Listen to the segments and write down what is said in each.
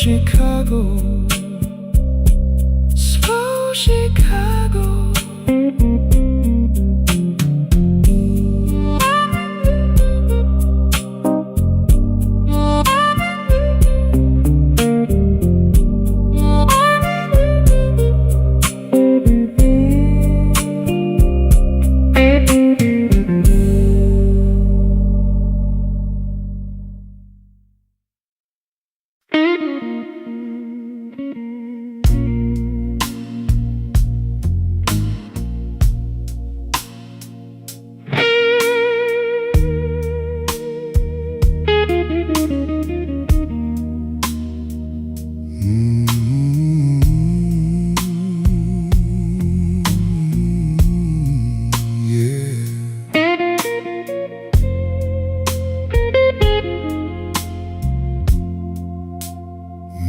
Chicago, slow Chicago.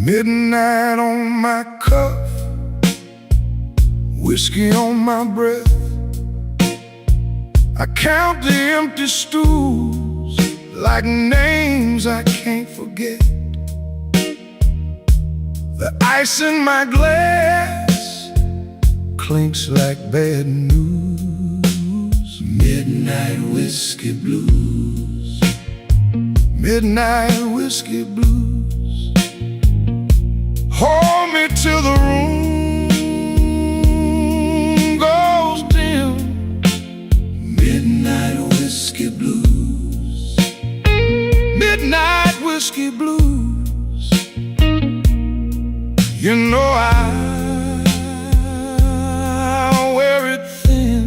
Midnight on my cuff, whiskey on my breath. I count the empty stools like names I can't forget. The ice in my glass clinks like bad news. Midnight whiskey blues. Midnight whiskey blues. Hold me till the room goes dim. Midnight whiskey blues. Midnight whiskey blues. You know I'll wear it thin.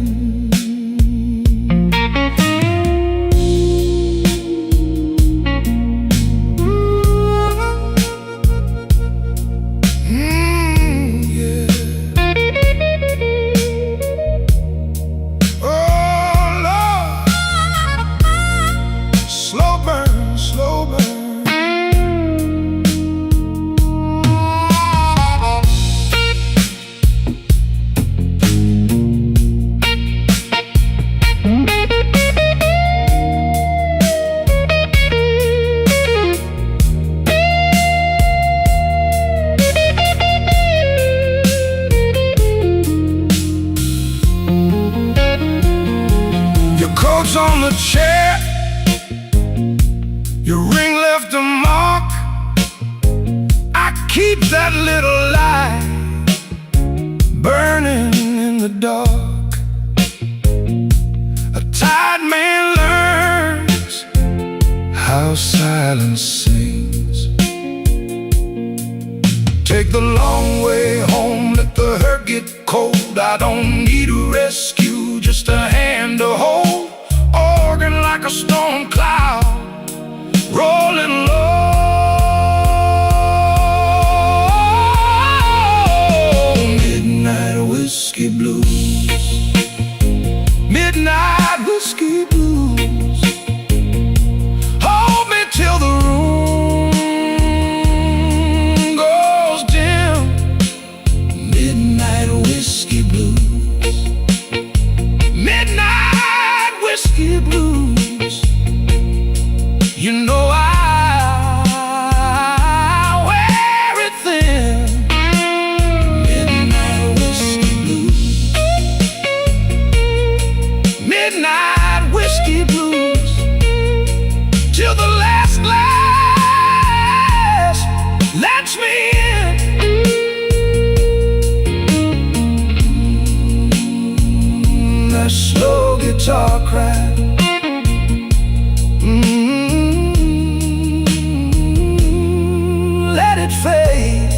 Coats on the chair, your ring left a mark. I keep that little light burning in the dark. A tired man learns how silence sings. Take the long way home, let the hurt get cold. I don't need a rescue, just a hand to hold. Organ like a storm cloud, rolling low. Midnight whiskey blues. Midnight whiskey blues. Hold me till the room goes dim. Midnight whiskey blues. Midnight whiskey blues. You know I'll wear it thin. Midnight whiskey blues. Midnight whiskey blues. Till the last glass lets me in. That slow guitar cry. Let it fade.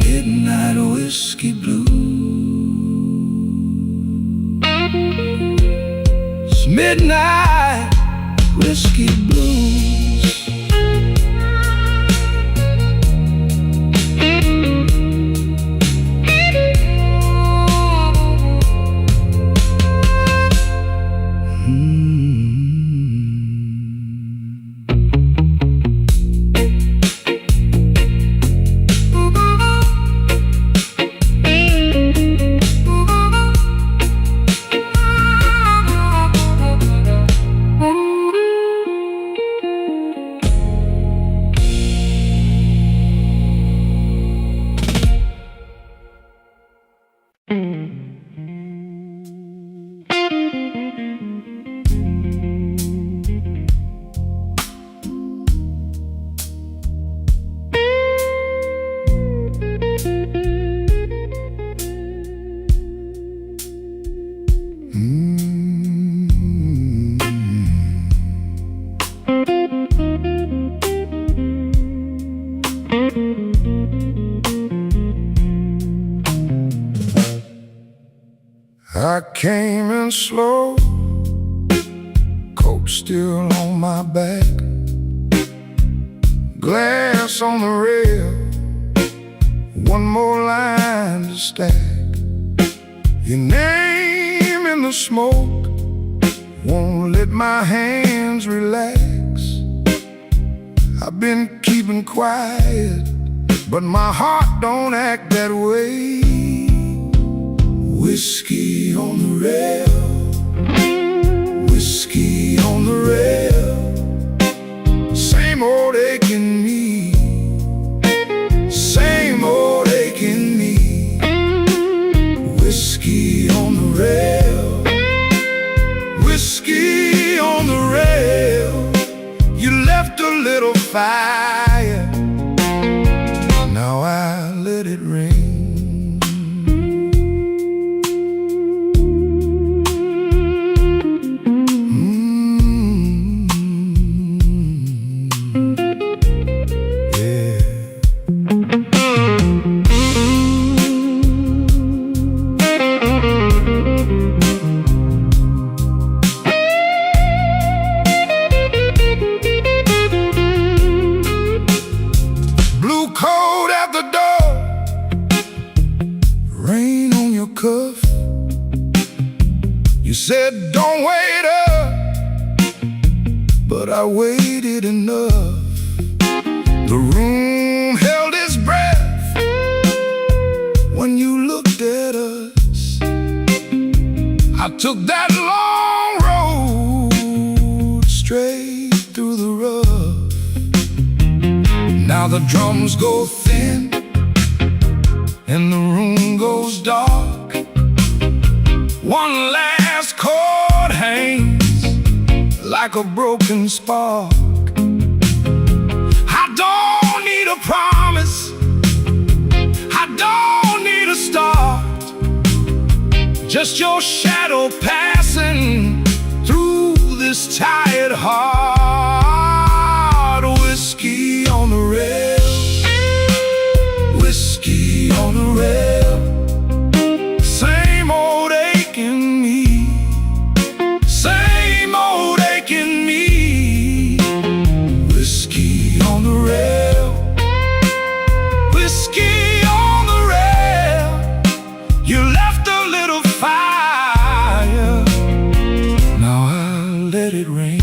Midnight whiskey blues. Midnight whiskey blues. came in slow, coat still on my back, glass on the rail, one more line to stack. Your name in the smoke won't let my hands relax. I've been keeping quiet, but my heart don't act that way. Whiskey on the rail, whiskey on the rail, same old aching me, same old aching me. Whiskey on the rail, whiskey on the rail. You left a little fire, now I let it rain. Cold at the door, rain on your cuff. You said don't wait up, but I waited enough. The room held its breath when you looked at us. I took that long road straight through the rough. Now the drums go thin and the room goes dark. One last chord hangs like a broken spark. I don't need a promise, I don't need a start, just your shadow passing through this tired heart. Whiskey on the rail, whiskey on the rail, same old aching me, same old aching me. Whiskey on the rail, whiskey on the rail. You left a little fire, now I'll let it rain.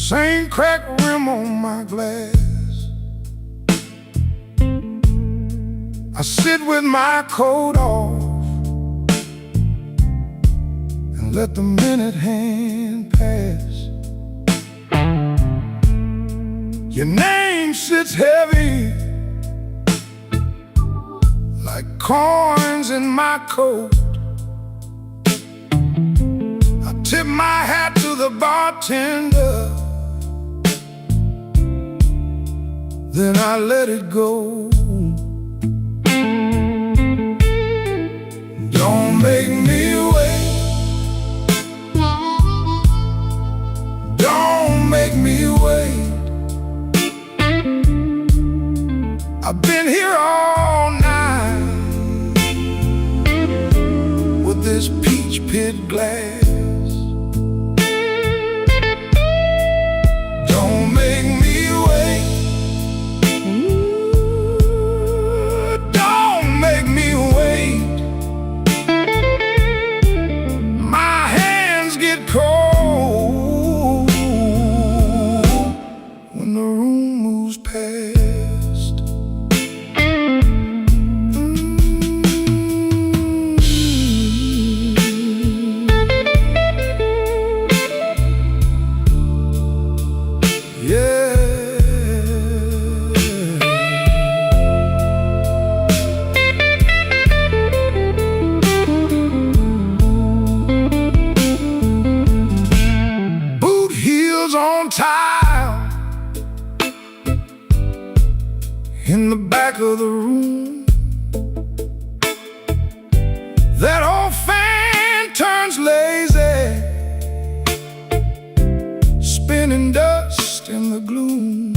Same cracked rim on my glass. I sit with my coat off and let the minute hand pass. Your name sits heavy like coins in my coat. I tip my hat to the bartender, then I let it go. Don't make me wait. Don't make me wait. I've been here all night with this peach pit glass. Don't make me wait. Don't make me wait. My hands get cold when the room moves past. On tile in the back of the room, that old fan turns lazy, spinning dust in the gloom.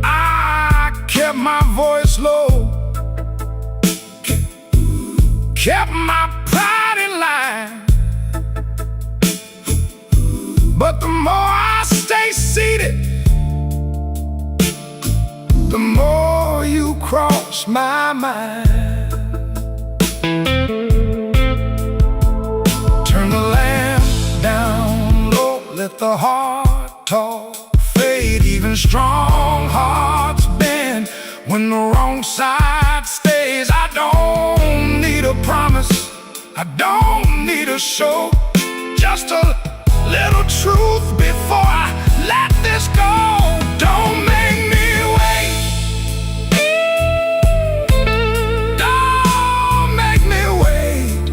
I kept my voice low, kept my pride in line. But the more I stay seated, the more you cross my mind. Turn the lamp down low, let the heart talk fade. Even strong hearts bend when the wrong side stays. I don't need a promise, I don't need a show, just a little truth before I let this go. Don't make me wait. Don't make me wait.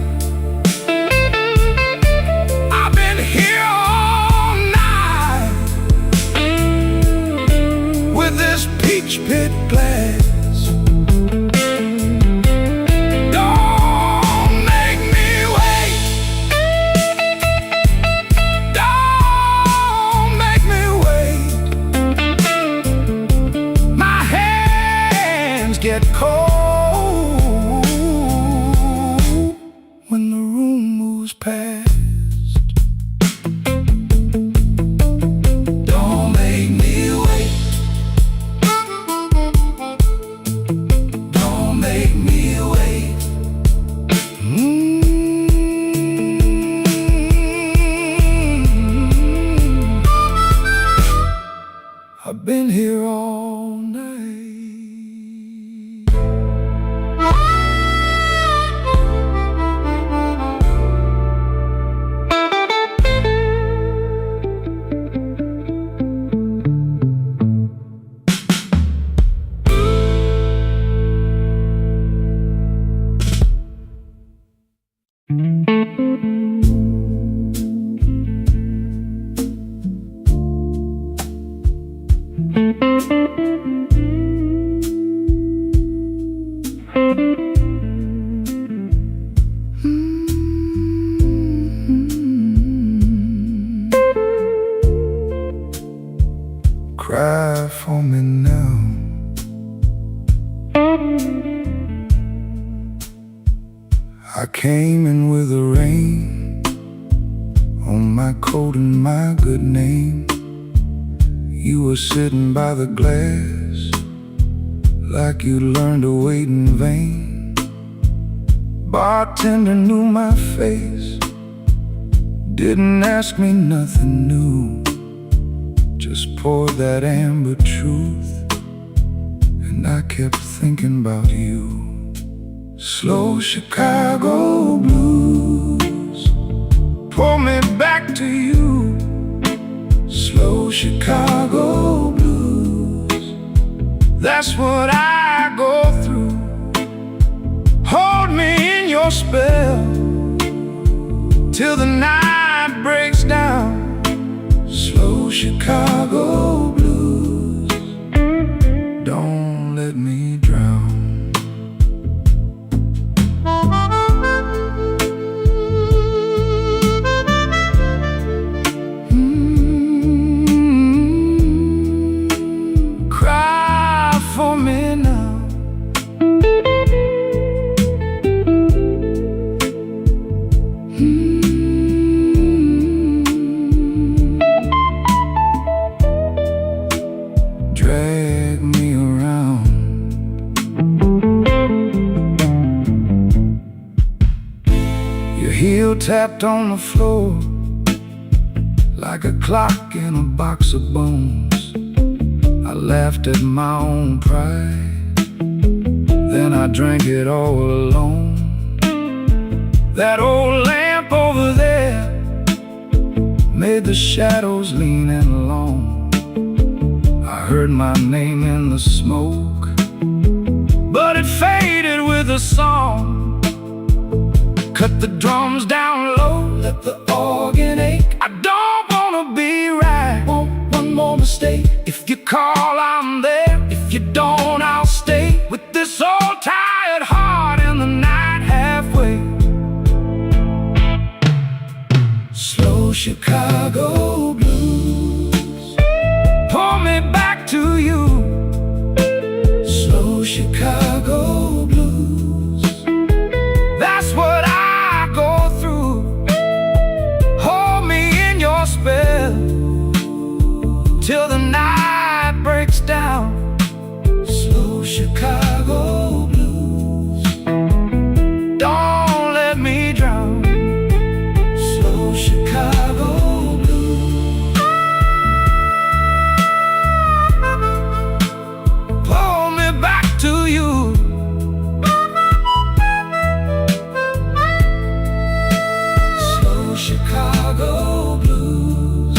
I've been here all night with this peach pit glass. Get cold when the room moves past. Don't make me wait. Don't make me wait. I've been here all night. Cry for me now. I came in with the rain on my coat and my good name. You were sitting by the glass like you learned to wait in vain. Bartender knew my face, Didn't ask me nothing new, just poured that amber truth. And I kept thinking about you. Slow Chicago blues pull me back to you. Slow Chicago blues, that's what I go through. Hold me in your spell till the night breaks down. Slow Chicago blues, don't let me drown. Cry for me now. Drag me around. Your heel tapped on the floor like a clock in a box of bones. I laughed at my own pride, then I drank it all alone. That old lamp over there made the shadows lean and long. I heard my name in the smoke, but it faded with a song. Cut the drums down low, let the organ ache. I don't wanna be right, want one more mistake. If you call, I'm there. If you don't, I'll stay with this old tired heart in the night halfway. Slow Chicago blues pull me back to you. Slow Chicago blues, that's what I go through. Hold me in your spell till the night breaks down. Slow Chicago blues, don't let me drown. Slow Chicago blues, pull me back to you. Slow Chicago blues,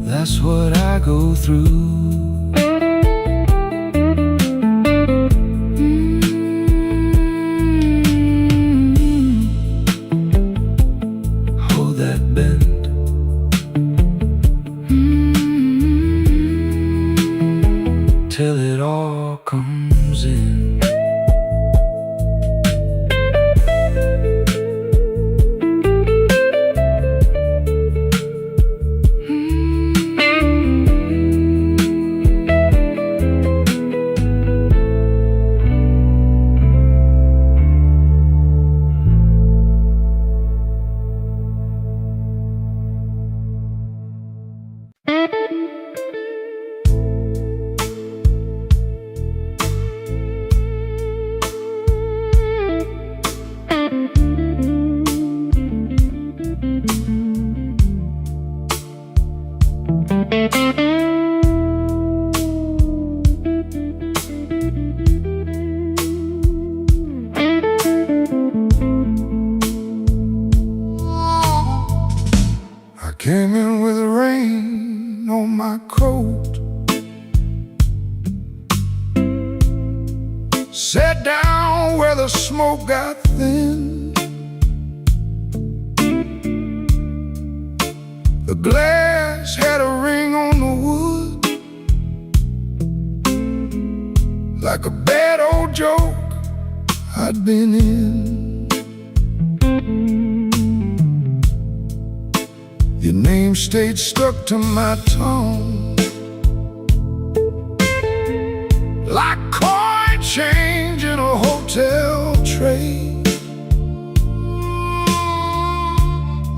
that's what I go through. Hold that bend. Till it all comes in. I came in with rain on my coat, sat down where the smoke got thin. The glass had a ring on the wood, like a bad old joke I'd been in. Your name stayed stuck to my tongue, like coin change in a hotel tray.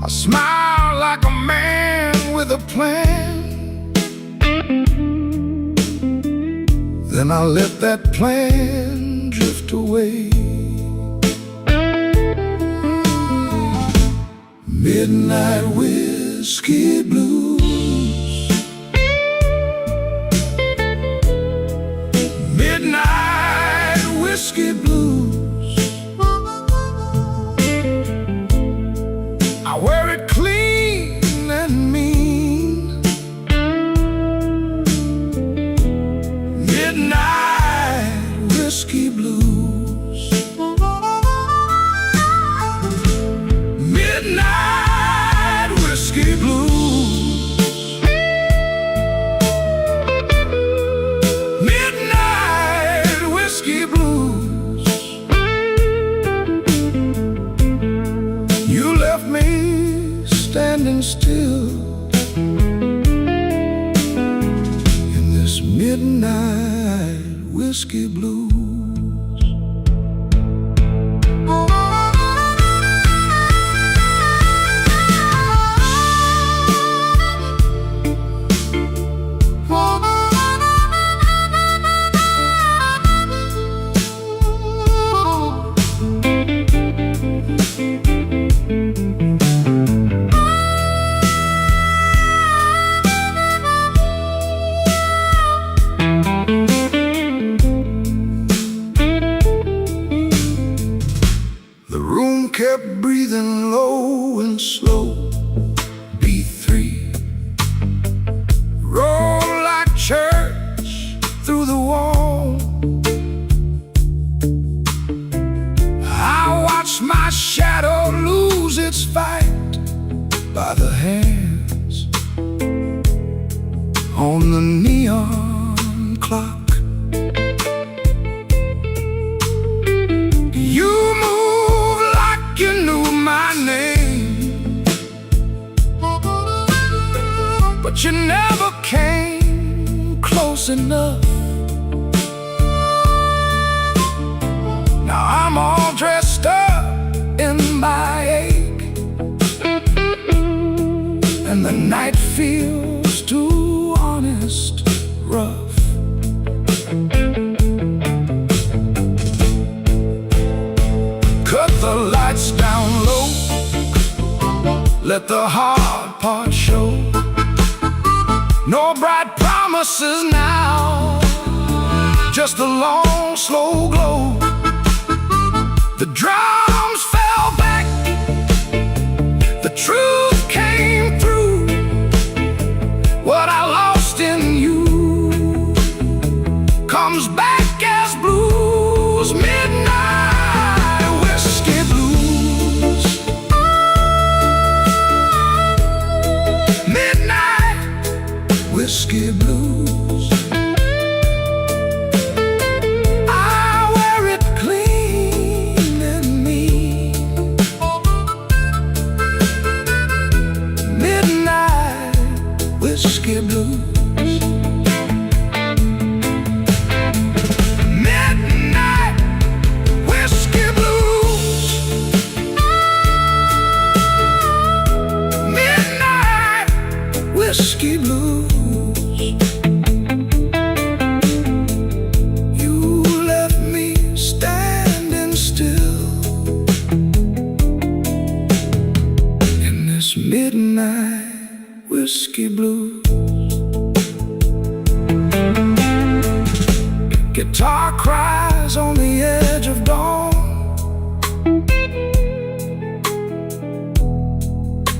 I smiled like a man with a plan, then I let that plan drift away. Midnight whiskey blues. Midnight whiskey blues. I wear it clean and mean. Midnight whiskey blues. Midnight whiskey blues. Midnight whiskey blues. You left me standing still in this midnight whiskey blues. Kept breathing low and slow. B3 roll like church through the wall. I watched my shadow lose its fight by the hands on the neon clock. You knew my name, but you never came close enough. Now I'm all dressed up in my ache, and the night feels too honest, rough. Cut the lights down low, let the hard part show. No bright promises now, just a long, slow glow. The drums fell back, the truth came through. What I lost in you comes back as blues. Midnight whiskey blues. Midnight whiskey blues. I wear it clean and mean. Midnight whiskey blues. Whiskey blues. You left me standing still in this midnight whiskey blues. Guitar cries on the edge of dawn.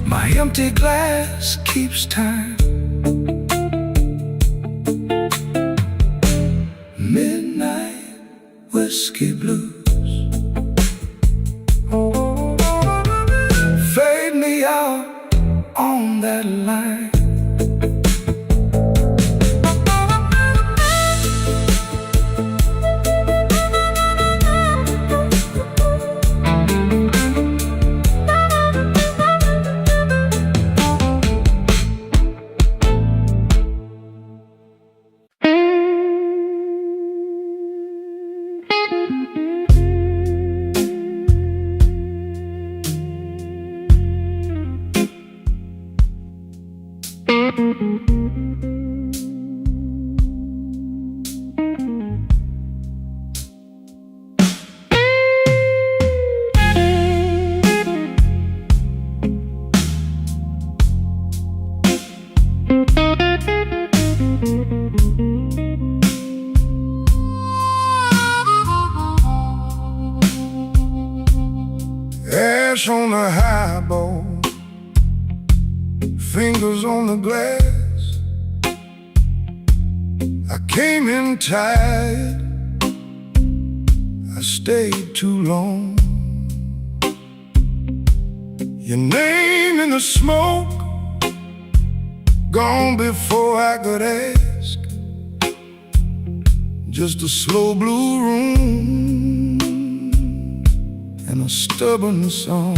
My empty glass keeps time. Midnight whiskey blues. Fade me out on that line. Ash on the highball, fingers on the glass. I came in tired, I stayed too long. Your name in the smoke, gone before I could ask. Just a slow blue room and a stubborn song.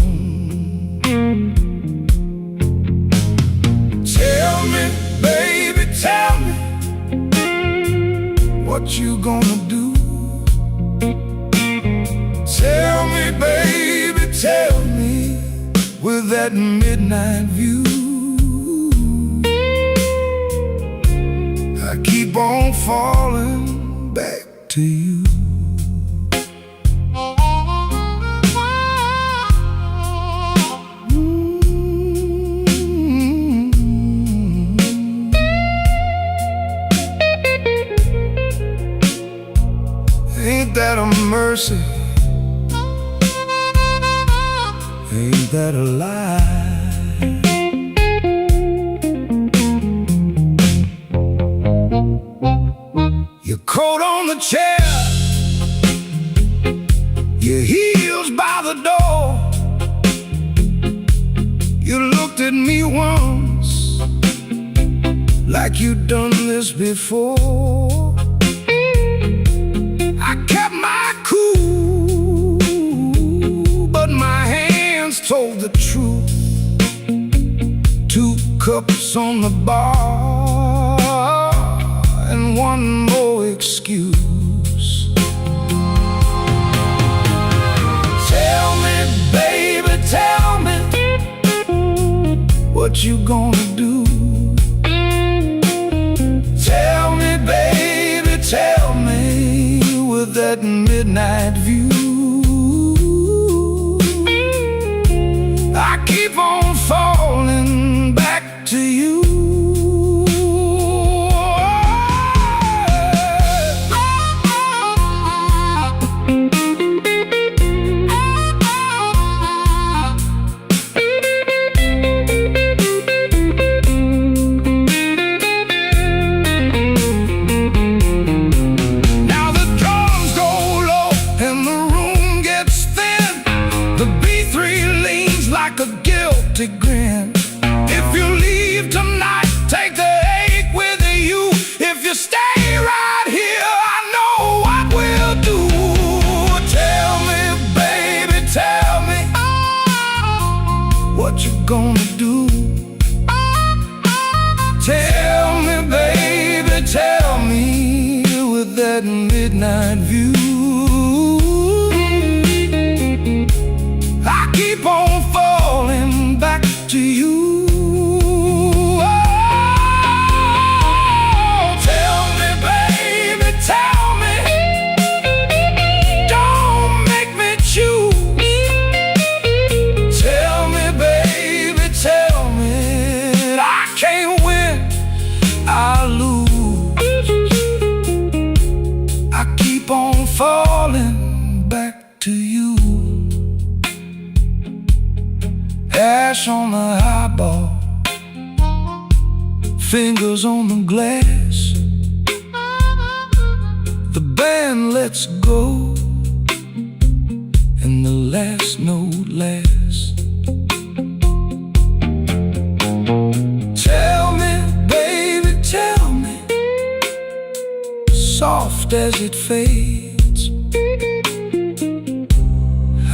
Tell me, baby, tell me, what you gonna do? Tell me, baby, tell me, with that midnight view. I keep on falling back to you. Ain't that a mercy? Ain't that a lie? Your coat on the chair, your heels by the door. You looked at me once like you'd done this before. I kept my cool, but my hands told the truth. 2 cups on the bar and one more excuse. Tell me, baby, tell me, what you gonna do? Tell me, baby, tell me, with that midnight view. I keep on falling back to you. Like a guilty grin. If you leave tonight, take the ache with you. If you stay right here, I know what we'll do. Tell me, baby, tell me, what you gonna do? Tell me, baby, tell me, with that midnight view. I keep on falling back to you. Oh, tell me, baby, tell me, don't make me choose. Tell me, baby, tell me, I can't win, I lose. I keep on falling back to you. Ash on the highball, fingers on the glass. The band lets go, and the last note lasts. Tell me, baby, tell me, soft as it fades.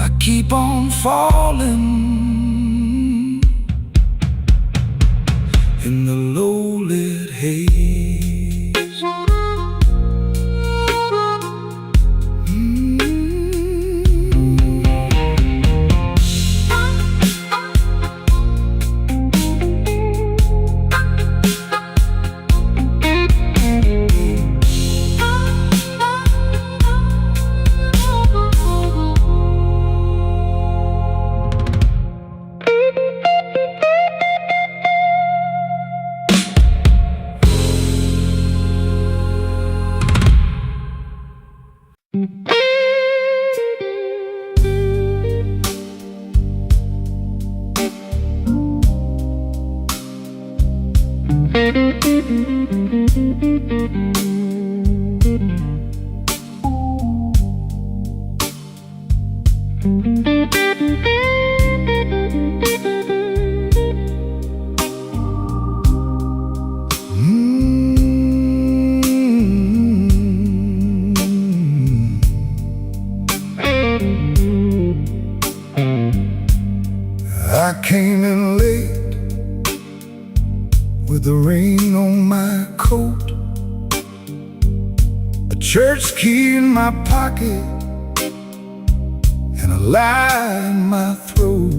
I keep on falling in the low-lit haze. I came in late with the rain on my coat, a church key in my pocket, and a lie in my throat.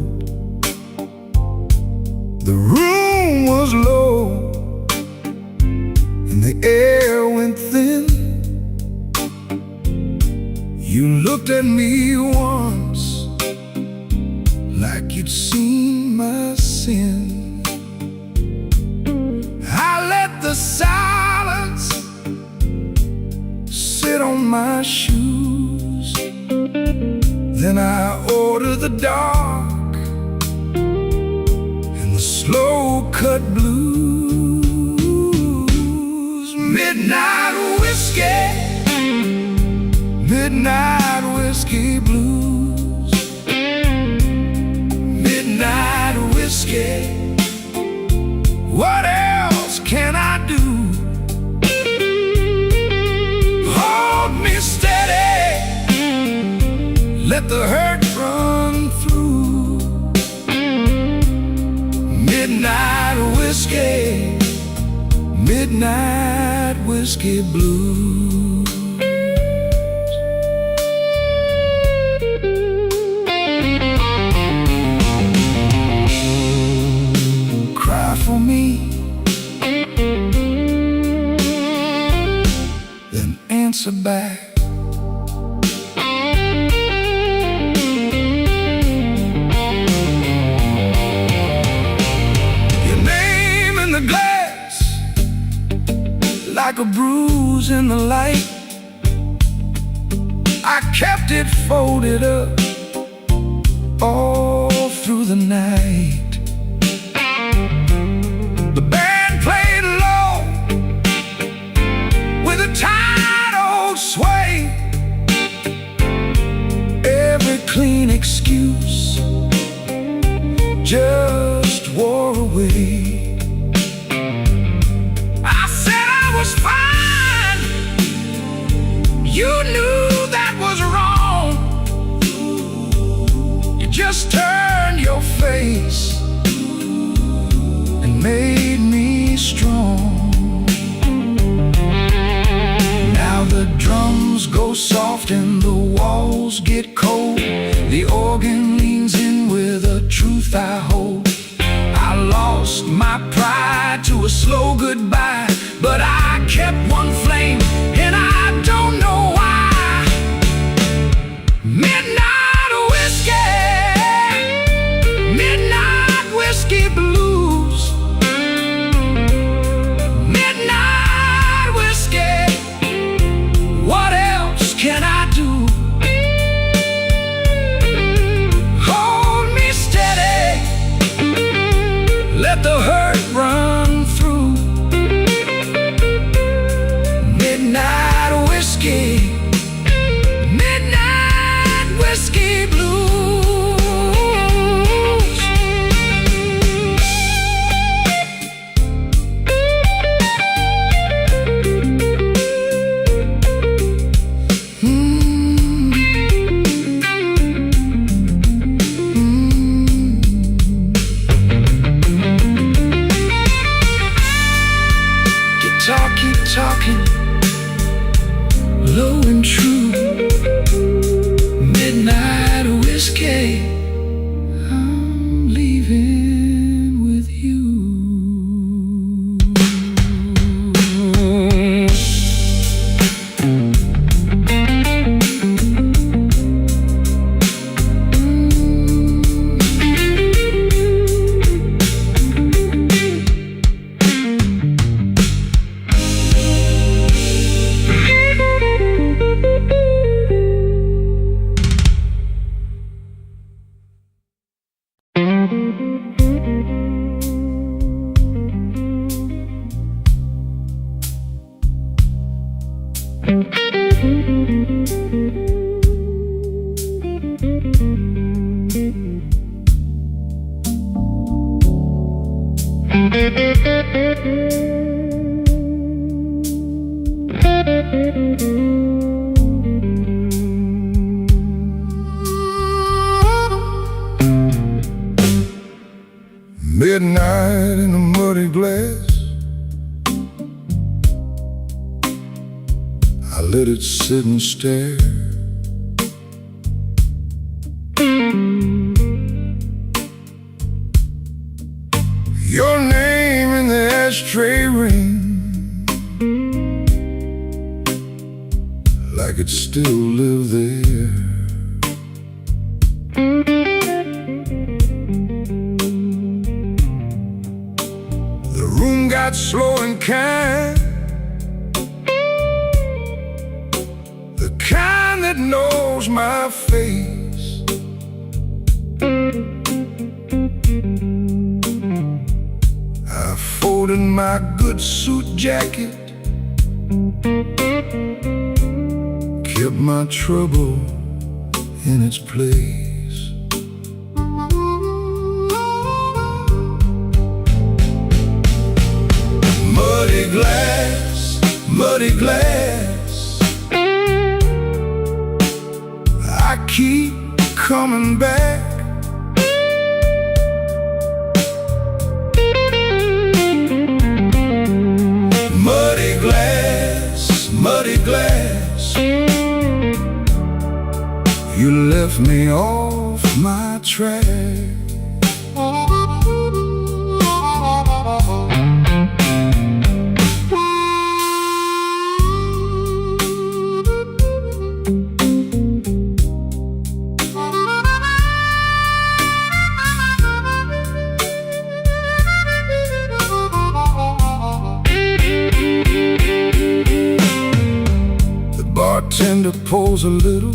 The room was low and the air went thin. You looked at me once like you'd seen my sin. I let the silence sit on my shoes. Then I ordered the dark and the slow cut blues. Midnight whiskey, midnight whiskey blues. Midnight whiskey, what else can I do? Hold me steady, let the hurt run through. Midnight whiskey, midnight whiskey blues. For me, then answer back. Your name in the glass, like a bruise in the light. I kept it folded up all through the night. The band played low with a tight old sway. Every clean excuse just wore away. I said I was fine. You knew that was wrong. You just turned your face and made me strong. Now the drums go soft and the walls get cold. The organ leans in with a truth I hold. I lost my pride to a slow goodbye, but I kept one flame and I don't know why. Midnight whiskey, midnight whiskey blues. What else can I do? Hold me steady, let the hurt run through. Midnight whiskey, midnight whiskey blues. Keep talking, low and true. Midnight whiskey, I'm leaving with you. let it sit and stare. Your name in the ashtray ring, like it still lived there. The room got slow and kind, the kind that knows my face. I folded my good suit jacket, kept my trouble in its place. Muddy glass, muddy glass, I keep coming back. Muddy glass, muddy glass, you left me off my track. Bartender pulls a little,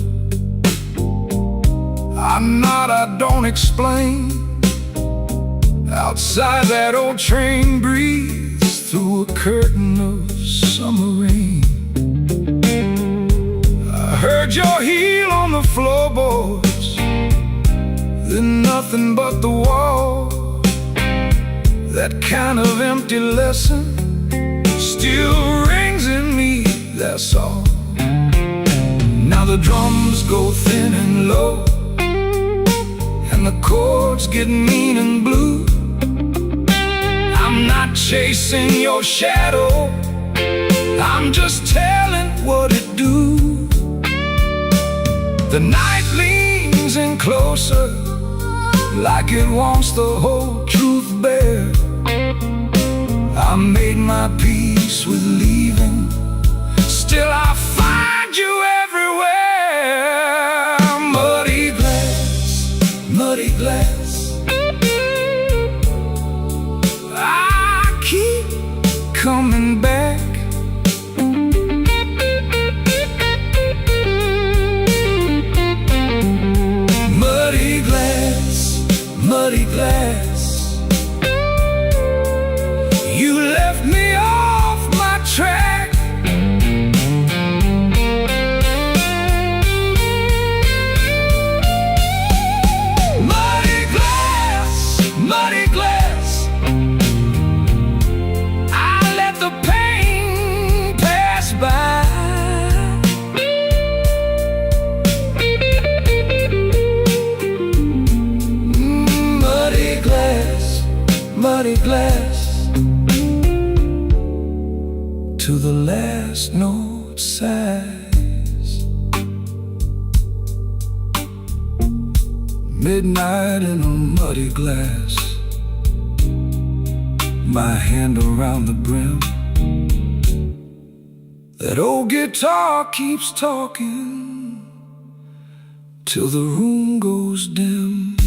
I nod, I don't explain. Outside that old train breathes through a curtain of summer rain. I heard your heel on the floorboards, then nothing but the wall. That kind of empty lesson still rings in me, that's all. Now the drums go thin and low, and the chords get mean and blue. I'm not chasing your shadow, I'm just telling what it do. The night leans in closer, like it wants the whole truth bare. I made my peace with leaving, still I find you everywhere. Muddy glass, muddy glass, I keep coming back. Muddy glass, muddy glass, you left me off my track. Muddy glass, muddy glass, I let the pain pass by. Muddy glass, muddy glass, to the last note sighs. Midnight in a muddy glass, my hand around the brim. That old guitar keeps talking till the room goes dim.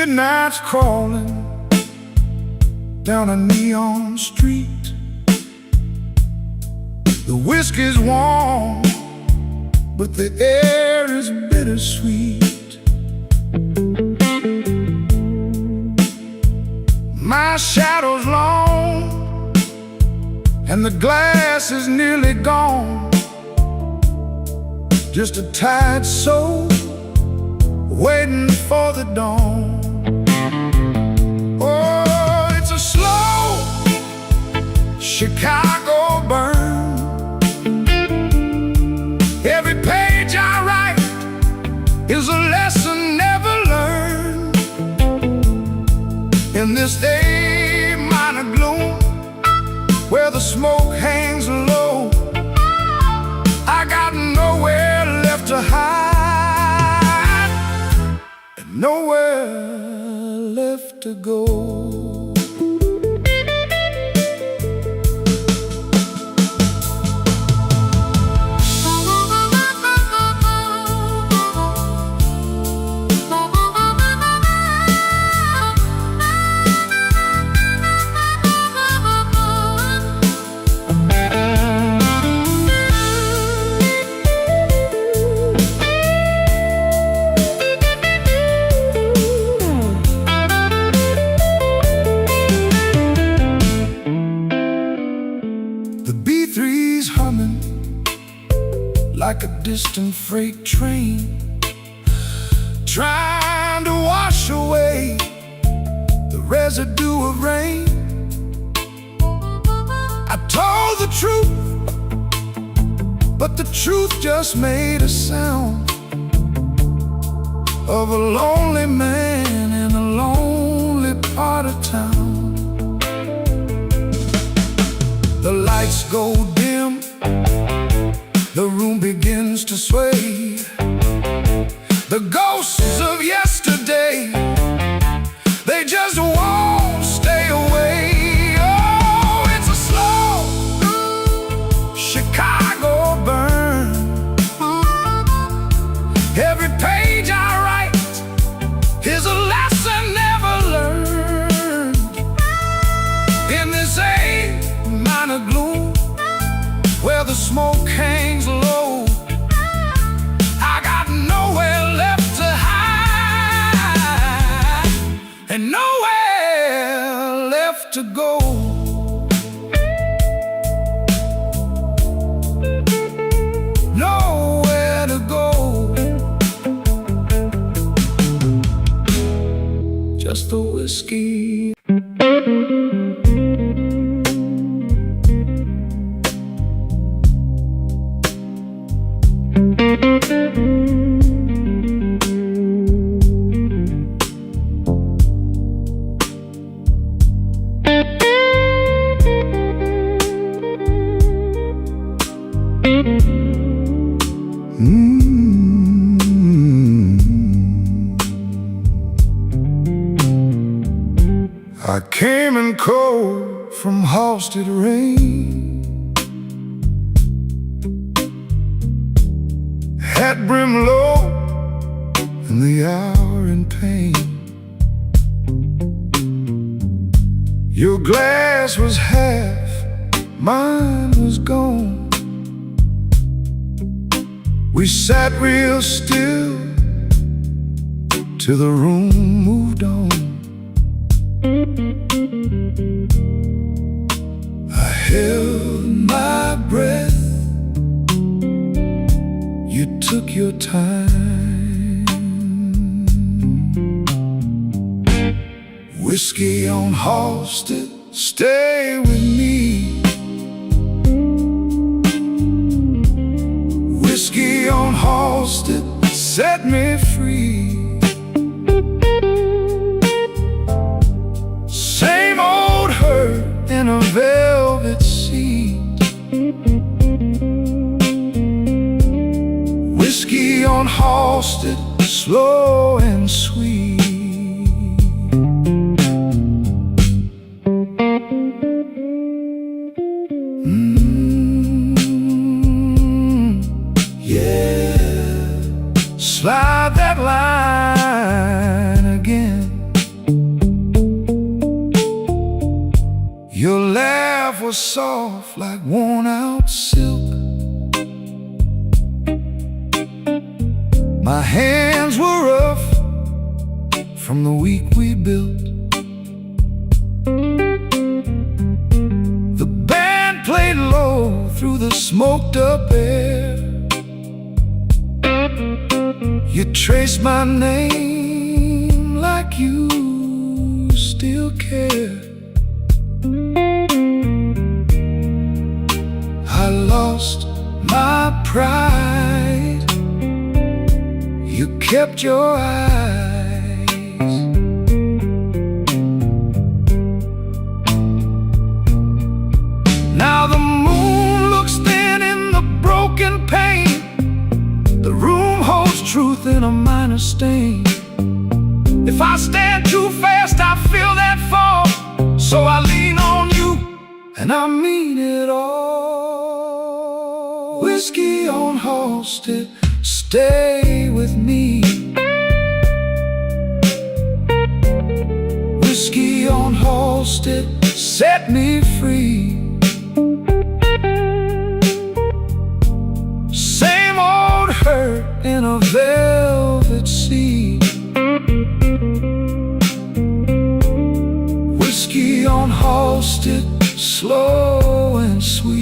Midnight's crawling down a neon street. The whiskey's warm, but the air is bittersweet. My shadow's long, and the glass is nearly gone. Just a tired soul waiting for the dawn. Oh, it's a slow Chicago burn. Every page I write is a lesson never learned. In this A minor gloom, where the smoke hangs low, I got nowhere left to hide, and nowhere left to go. Like a distant freight train, trying to wash away the residue of rain. I told the truth, but the truth just made a sound of a lonely man in a lonely part of town. The lights go dim, the room begins to sway. The ghosts of yesterday, they just won't stay away. Oh, it's a slow Chicago burn. Every page I write is a lesson never learned. In this A minor gloom, where the smoke hangs low, I got nowhere left to hide, and nowhere left to go. Nowhere to go. Just the whiskey. I came in cold from Halstead rain, hat brim low in the hour in pain. Your glass was half, mine was gone. We sat real still till the room moved on. I held my breath, you took your time. Whiskey on Halstead, stay with me. Whiskey on Halstead, set me free. Same old hurt in a velvet seat. Whiskey on Halstead, slow and sweet. Yeah, slide that line again. was soft like worn out silk. My hands were rough from the week we built. The band played low through the smoked up air. You traced my name like you still care. I lost my pride. You kept your eyes. Now the moon looks thin in the broken pane. The room holds truth in a minor stain. If I stand too fast, I feel that fall. So I lean on you, and I mean it all. Whiskey on Halsted, stay with me. Whiskey on Halsted, set me free. Same old hurt in a velvet sea. Whiskey on Halsted, slow and sweet.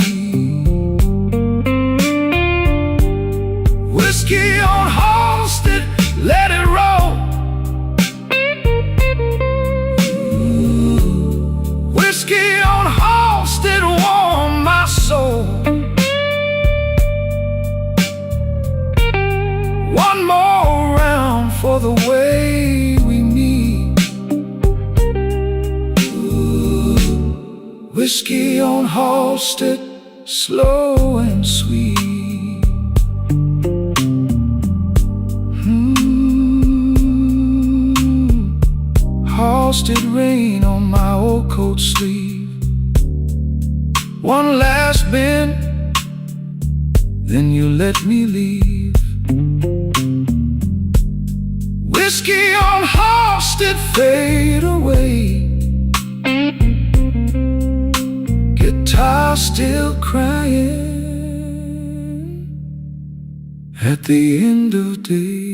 Whiskey on Halsted, let it roll. Whiskey on Halsted, warm my soul. One more round for the way we meet. Whiskey on Halsted, slow and sweet. Halsted rain on my old coat sleeve. One last bend, then you let me leave. Whiskey on Halsted, fade away. Guitar still crying at the end of day.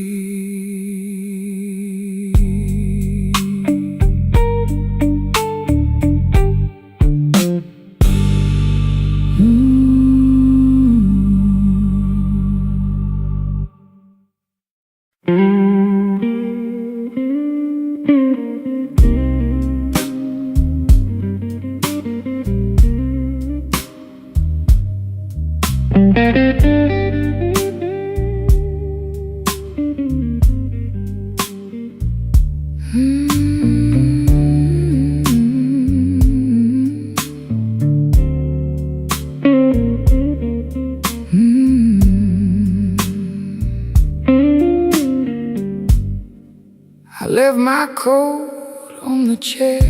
I left my coat on the chair.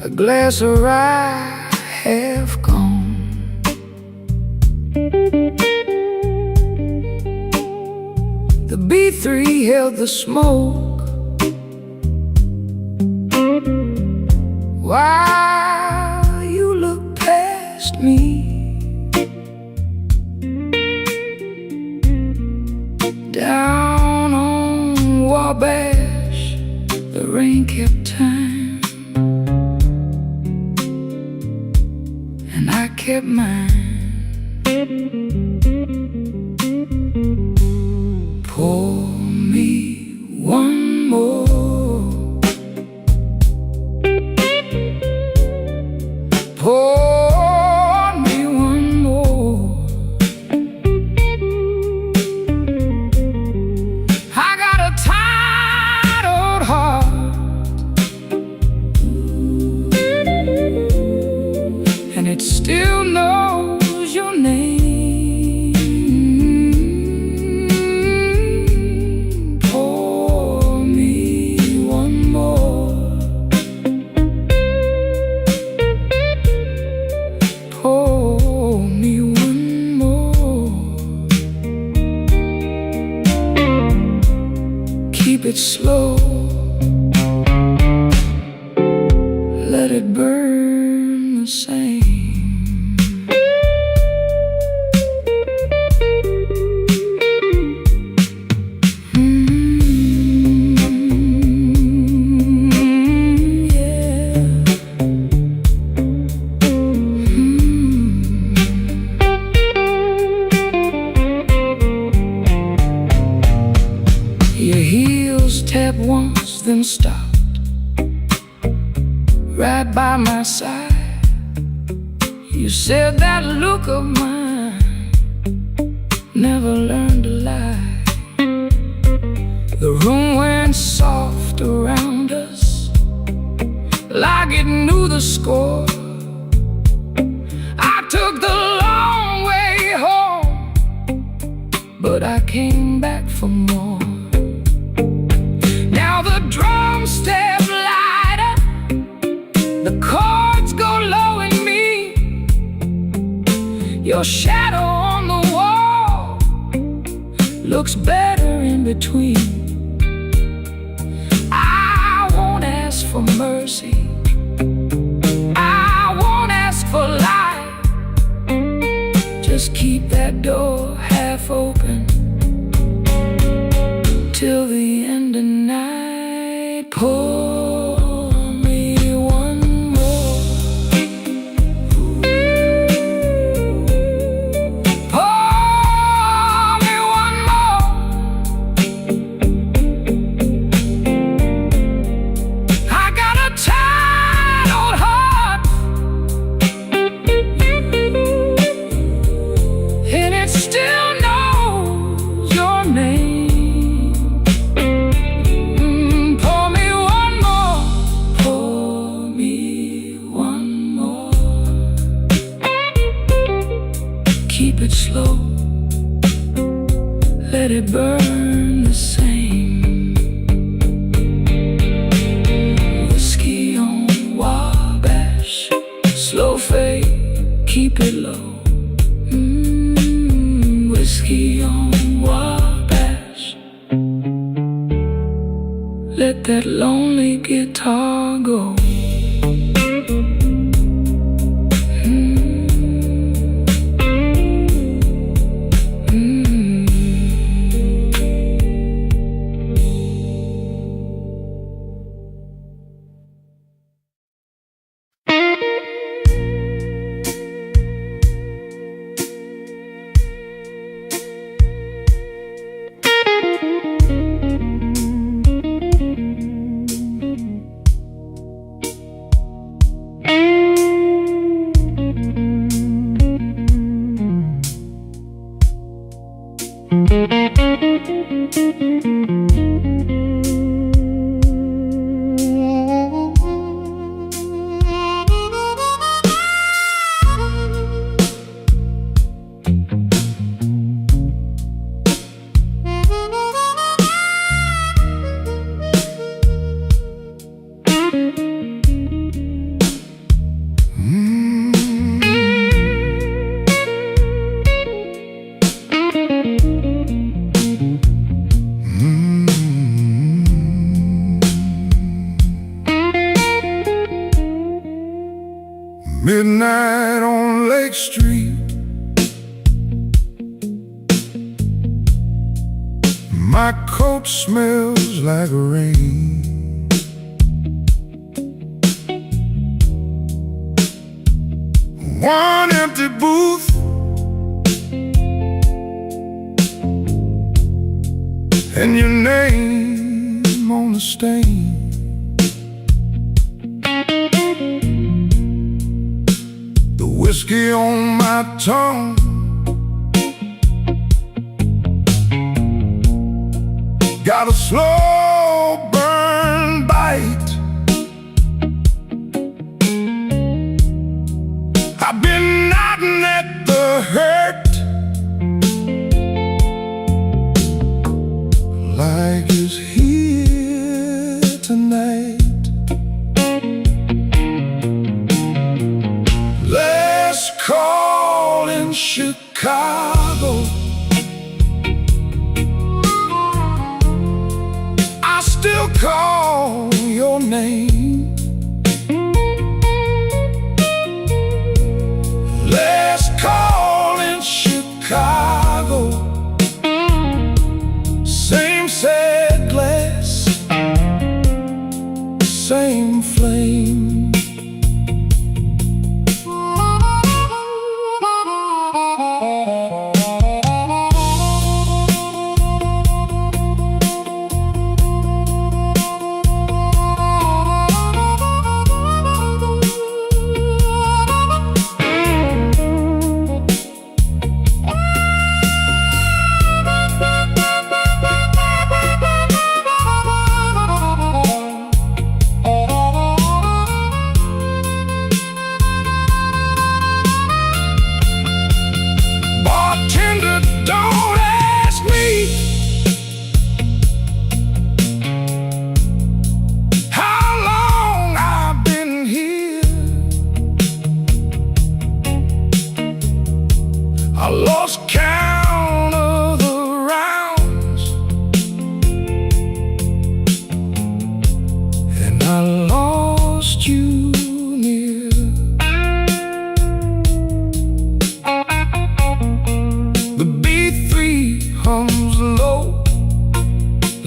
A glass of rye half gone. The B3 held the smoke while you looked past me. Down on Wabash, the rain kept time, and I kept mine. Pour me one more. Pour me one more. I got a tired old heart, and it still knows your name. Pour me one more. Pour me one more. Keep it slow. then stopped right by my side. You said that look of mine never learned to lie. The room went soft around us, like it knew the score. I took the long way home, but I came back for more. Now the drums step lighter, the chords go low in me. Your shadow on the wall looks better in between. I won't ask for mercy, I won't ask for life. Just keep that door half open till the end of night. Pour me one more. Pour me one more. I got a tired old heart, and it still knows your name. Keep it slow, let it burn the same. Whiskey on Wabash, slow fade, keep it low. Whiskey on Wabash, let that lonely guitar go. Midnight on Lake Street, my coat smells like rain. One empty booth, and your name on the stain. Whiskey on my tongue, got a slow burn bite. I've been knocking at the hurt like it's here tonight. Call in Chicago,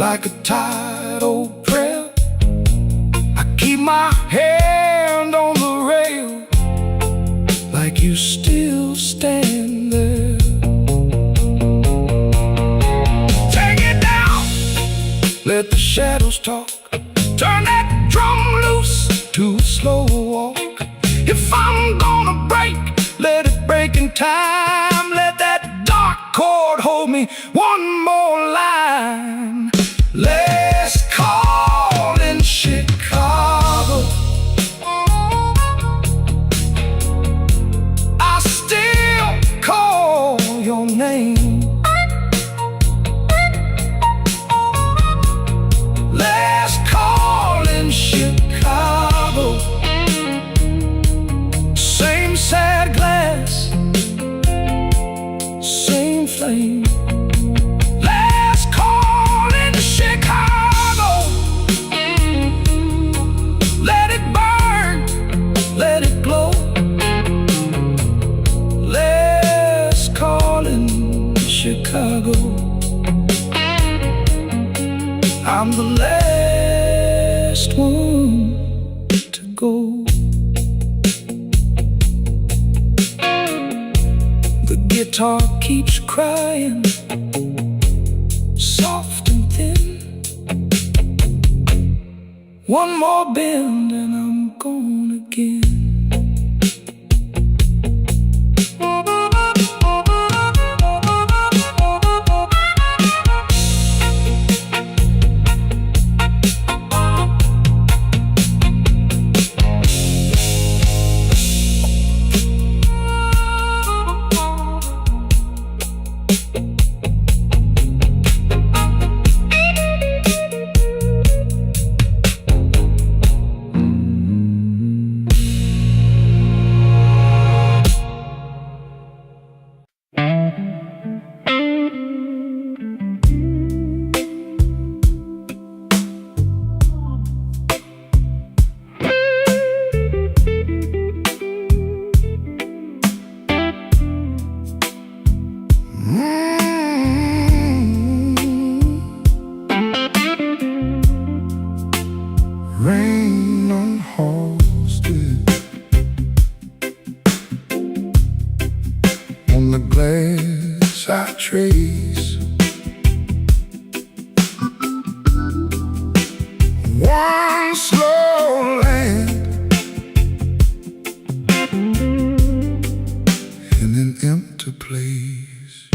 like a tired old prayer. I keep my hand on the rail, like you still stand there. Take it down, let the shadows talk. Turn that drum loose to a slow walk. If I'm gonna break, let it break in time. Let that dark chord hold me one more line. Last call in Chicago, I still call your name. Last call in Chicago, same sad glass, same flame. Last call in Chicago, let it burn, let it glow. Last call in Chicago, I'm the last one to go. The guitar keeps crying, soft and thin. One more bend and I'm gone again. Rain on horses on the glass I trace. One slow land in an empty place.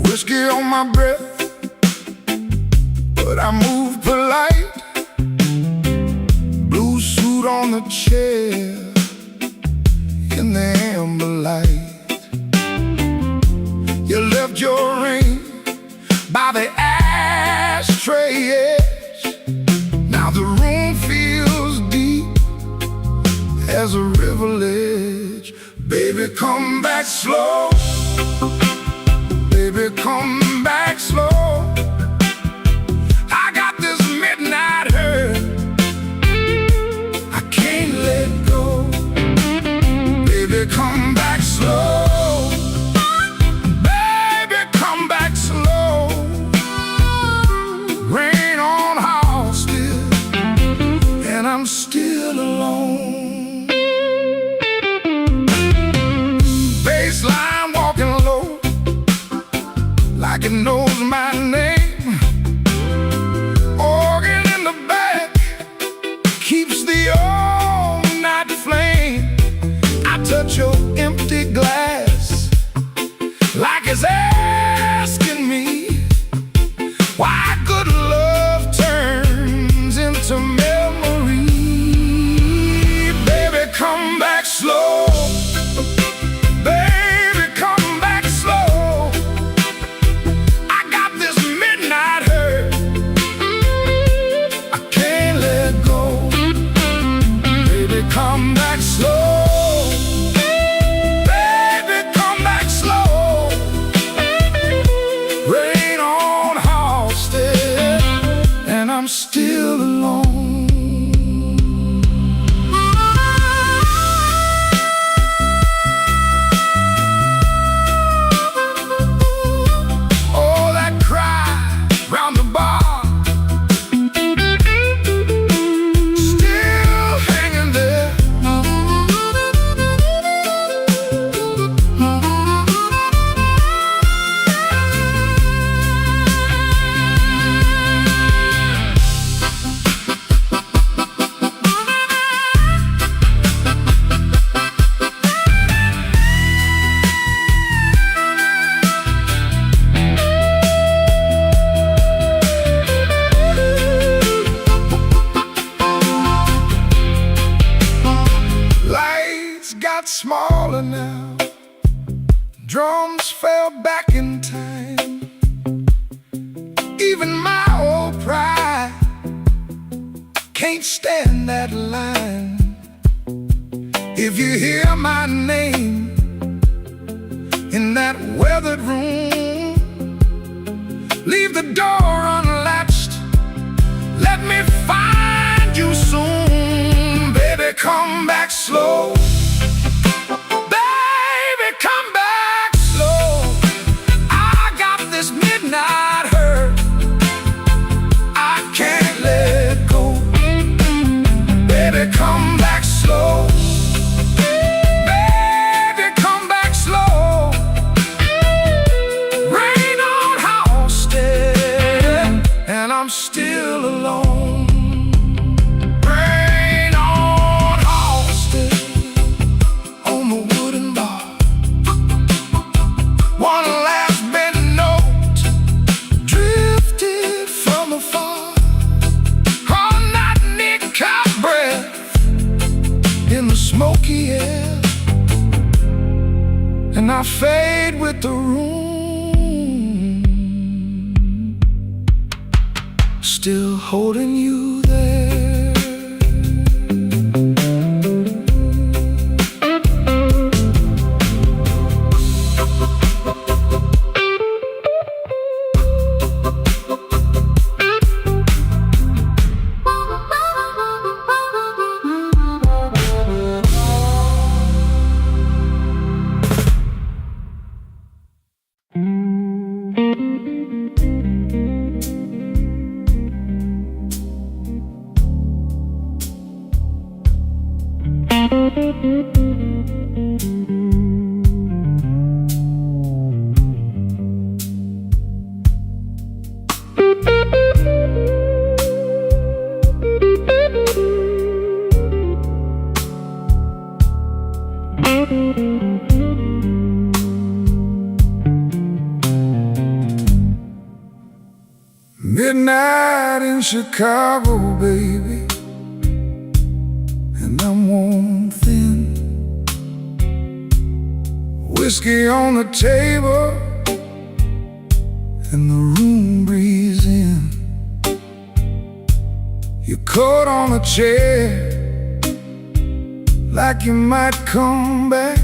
Whiskey on my breath, but I move polite. Blue suit on the chair in the amber light. You left your ring by the ashtray edge. Now the room feels deep as a river ledge. Baby, come back slow. Baby, come back slow. I got this midnight hurt, I can't let go. Baby, come back slow. Baby, come back slow. Rain on house still, and I'm still alone. Baseline walking low, like it knows my name. Organ in the back keeps the all-night flame. I touch your empty glass like it's asking me why good love turns into memory. Baby, come back slow. Come back slow. smaller now. Drums fell back in time. Even my old pride can't stand that line. If you hear my name in that weathered room, leave the door unlatched. Let me find you soon. Baby, come back slow. Baby, come back slow. I got this midnight hurt I can't let go. Baby, come back slow. Baby, come back slow. Rain on Halsted, and I'm still alone. Rain on Halsted, on the wooden bar. One last bent note drifted from afar. On that nick-hot breath in the smoky air, and I fade with the room, still holding you there. Midnight in Chicago, baby, and I'm worn thin. Whiskey on the table, and the room breathes in. Your coat on a chair, like you might come back.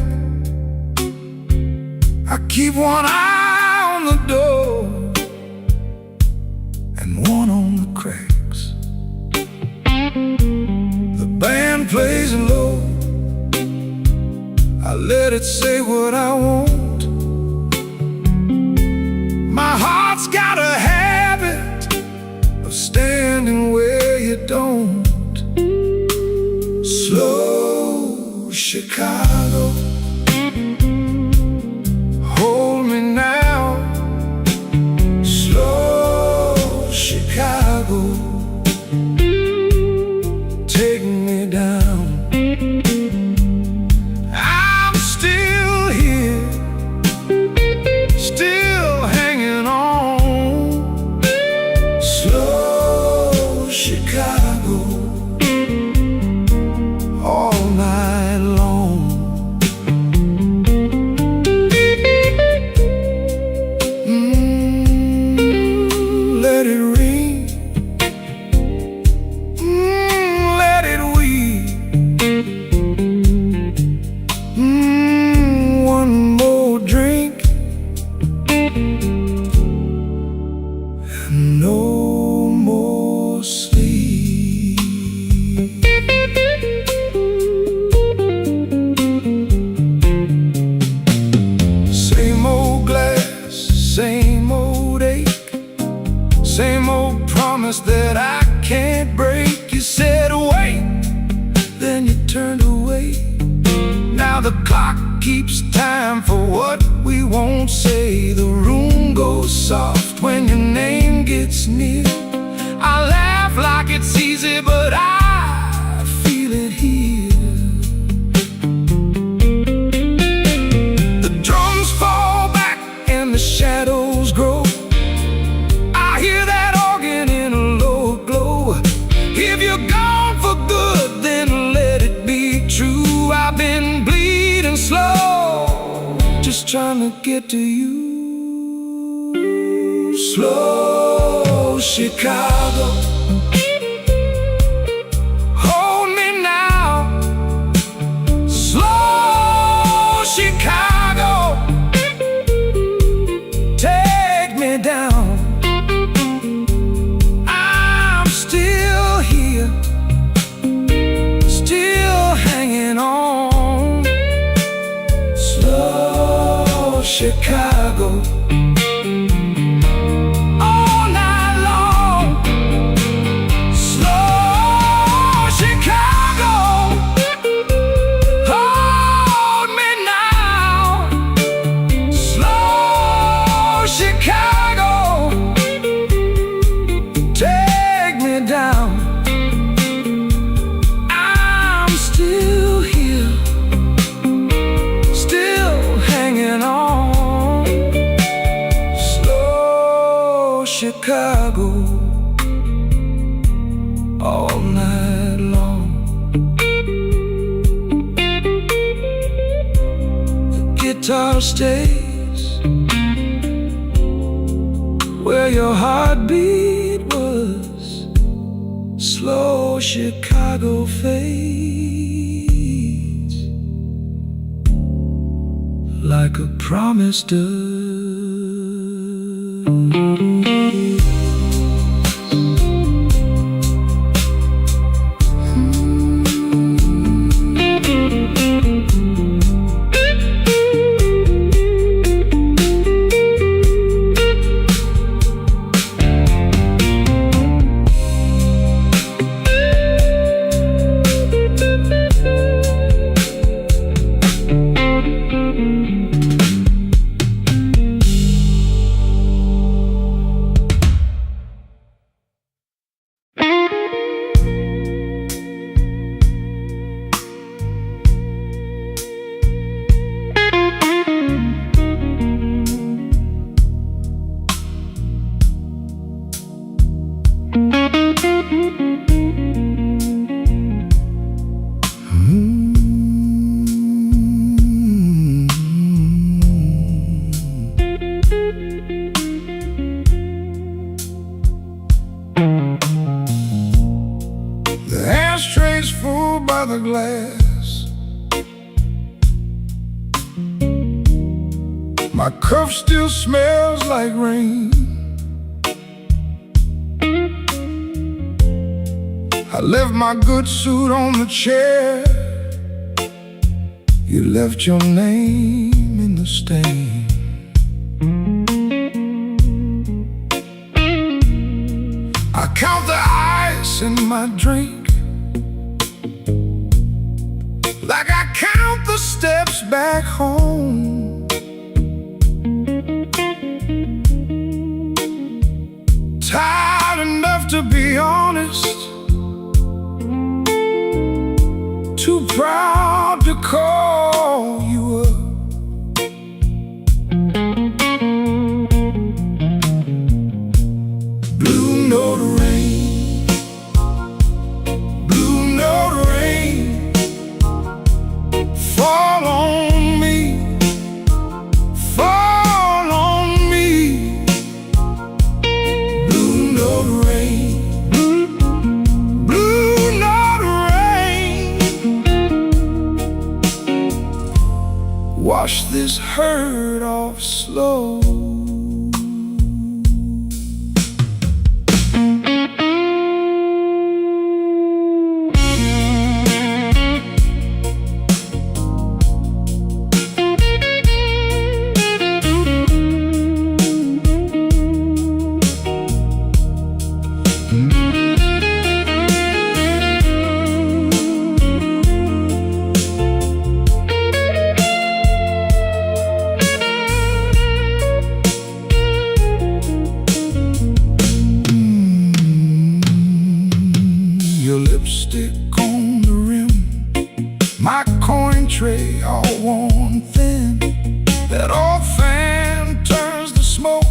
I keep one eye on the door and one on the cracks. The band plays low, I let it say what I want. My heart's got a habit of standing where you don't. Slow Chicago, hold me now. Slow Chicago, take me down. I'm still here, still hanging on. Slow Chicago, all night long. Let it ring, let it weep. One more drink and no more sleep. Same old glass, same old ache, same old promise that I can't break. You said wait, then you turned away. Now the clock keeps time for what we won't say. The room goes soft when your name gets near. I laugh like it's easy, but I feel it here. The drums fall back and the shadows grow. I hear that organ in a low glow. If you're gone for good, then let it be true. I've been bleeding just trying to get to you. Slow Chicago, hold me now. Slow Chicago, take me down. I'm still here, still hanging on. Slow Chicago, all night long. Slow Chicago, hold me now. Slow Chicago, take me down. I'm still here, still hanging on. Slow Chicago, all night long. The guitar stays where your heartbeat was. Slow Chicago fades like a promise does. The ashtray's full by the glass. My cup still smells like rain. I left my good suit on the chair. You left your name in the stain. I count the ice in my drink, like I count the steps back home. Tired enough to be honest, too proud to call you up. Blue note rain, blue note rain, fall on me, fall on me. Blue note rain, blue note rain, wash this hurt off slow. Your lipstick on the rim, my coin tray all worn thin. That old fan turns to smoke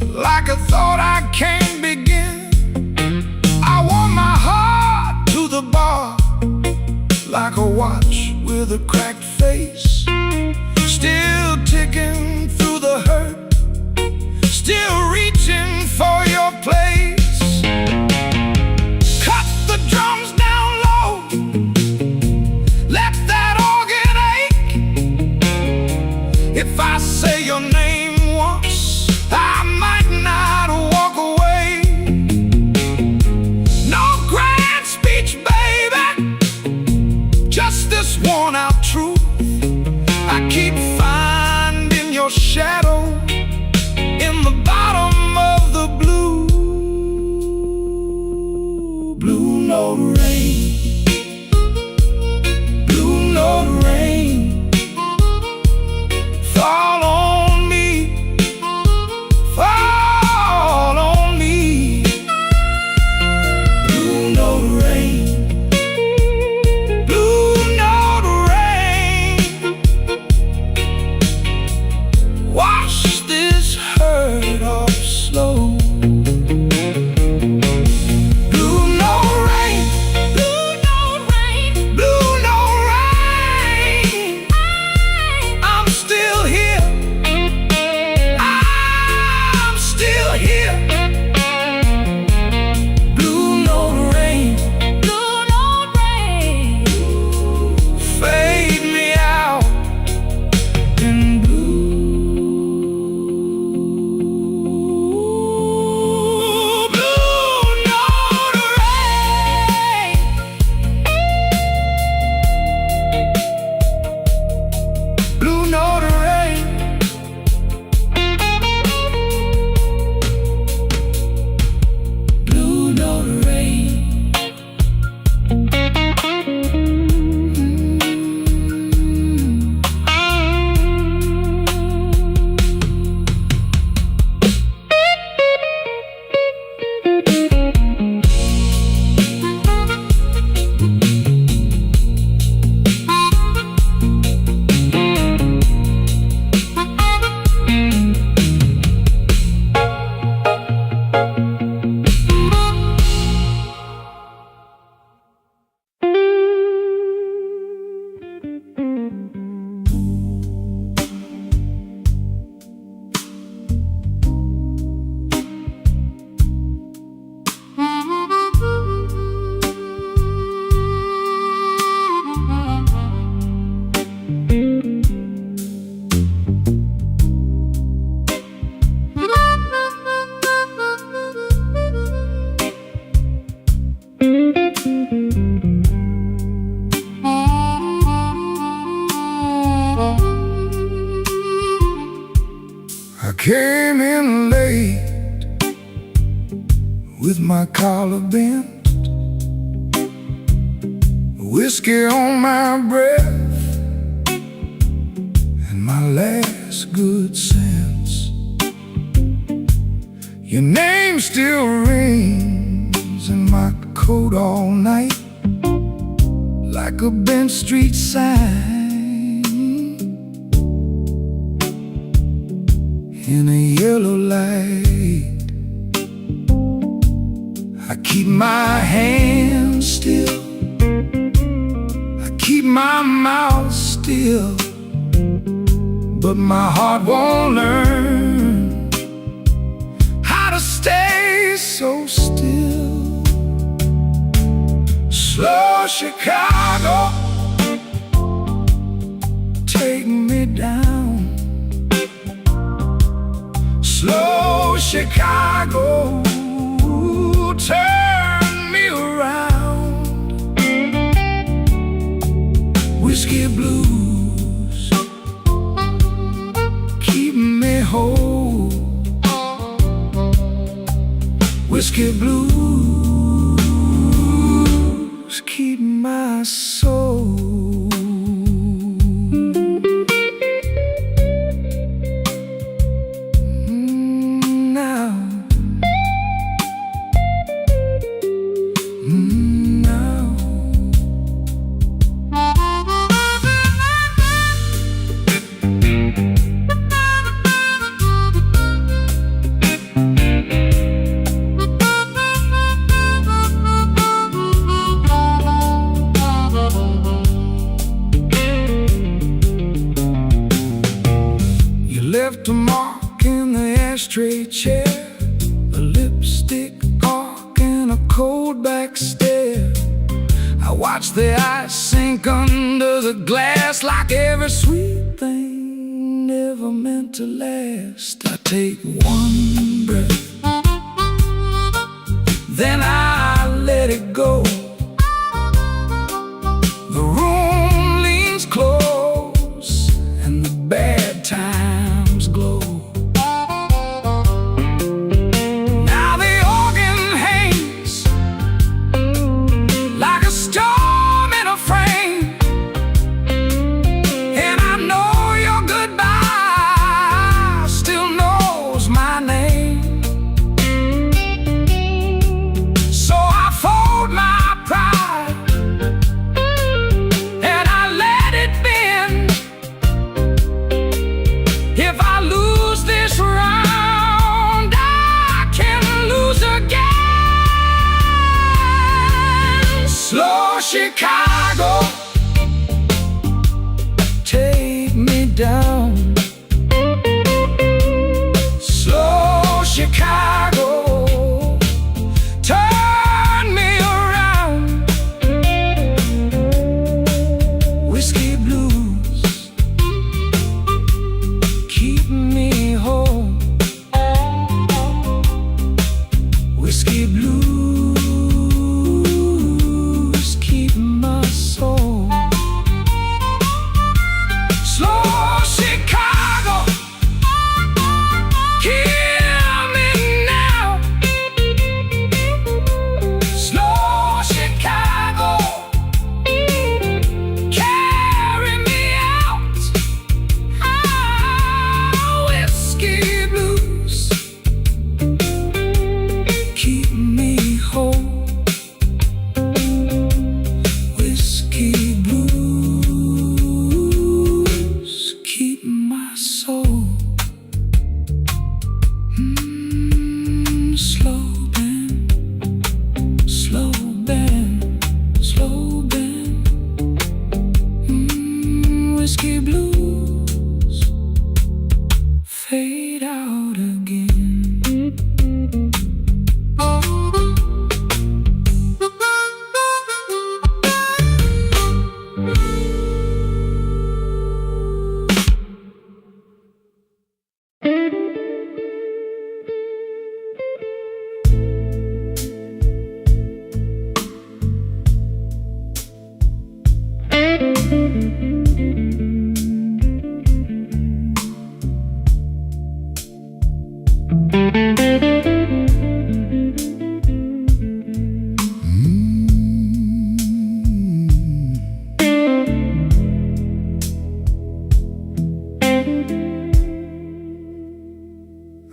like a thought I can't begin. I want my heart to the bar like a watch with a cracked face. still ticking through the hurt, still reaching for your place. Cut the drums down low, let that organ ache. If I say your name once, I might not walk away. No grand speech, baby, just this worn out truth. I keep finding your shadow in the bottom of the blue note rain. Blue note rain, fall on me, fall on me. Blue note rain, blue note rain, wash this hurt off slow. Blue note rain, blue note rain, blue note rain. I'm still here, I'm still here. Blue note rain, blue note rain, fade me out in blue. Blue note rain, blue note rain, blue note rain. I came in late with my collar bent, whiskey on my breath, and my last good sense. Your name still rings in my coat all night, like a bent street sign in a yellow light. I keep my hands still, I keep my mouth still, but my heart won't learn how to stay so still. Slow Chicago, take me down. Slow Chicago, turn me around. Whiskey blues, keep me whole. Whiskey blues, keep my soul. straight chair, a lipstick arc and a cold back stare. I watch the ice sink under the glass like every sweet thing never meant to last. I take one breath, then I let it go. The room leans close and the bad times glow. Now the organ hangs like a storm in a frame, and I know your goodbye still knows my name. So I fold my pride and I let it bend. If I lose this round, I can lose again. Slow Chicago, take me down. Slow Chicago, turn me around. Whiskey blues, keep me home. Whiskey blues, keep my soul. Slow Chicago, kill me now. Slow Chicago, carry me out. Ah, whiskey blues, keep me whole. Whiskey blues, keep my soul. Slow bend, slow bend, slow bend. Whiskey blues fade out again.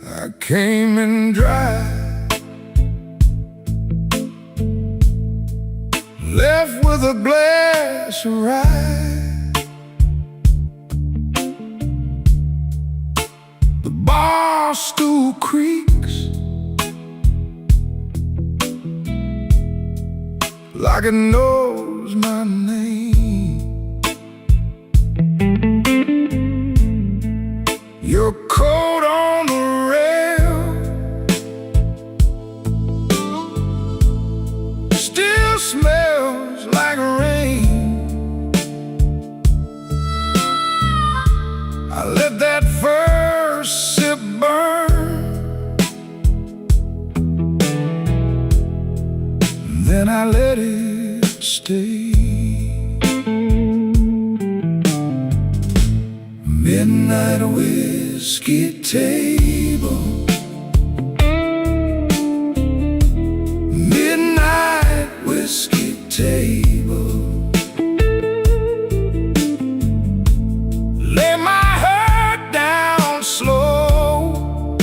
I came in dry, left with a glass of rye. The bar stool creaks like it knows my name. Your coat on the rail still smells like rain. I let that first sip burn, then I let it stay. Midnight whiskey table, midnight whiskey table. Lay my head down slow,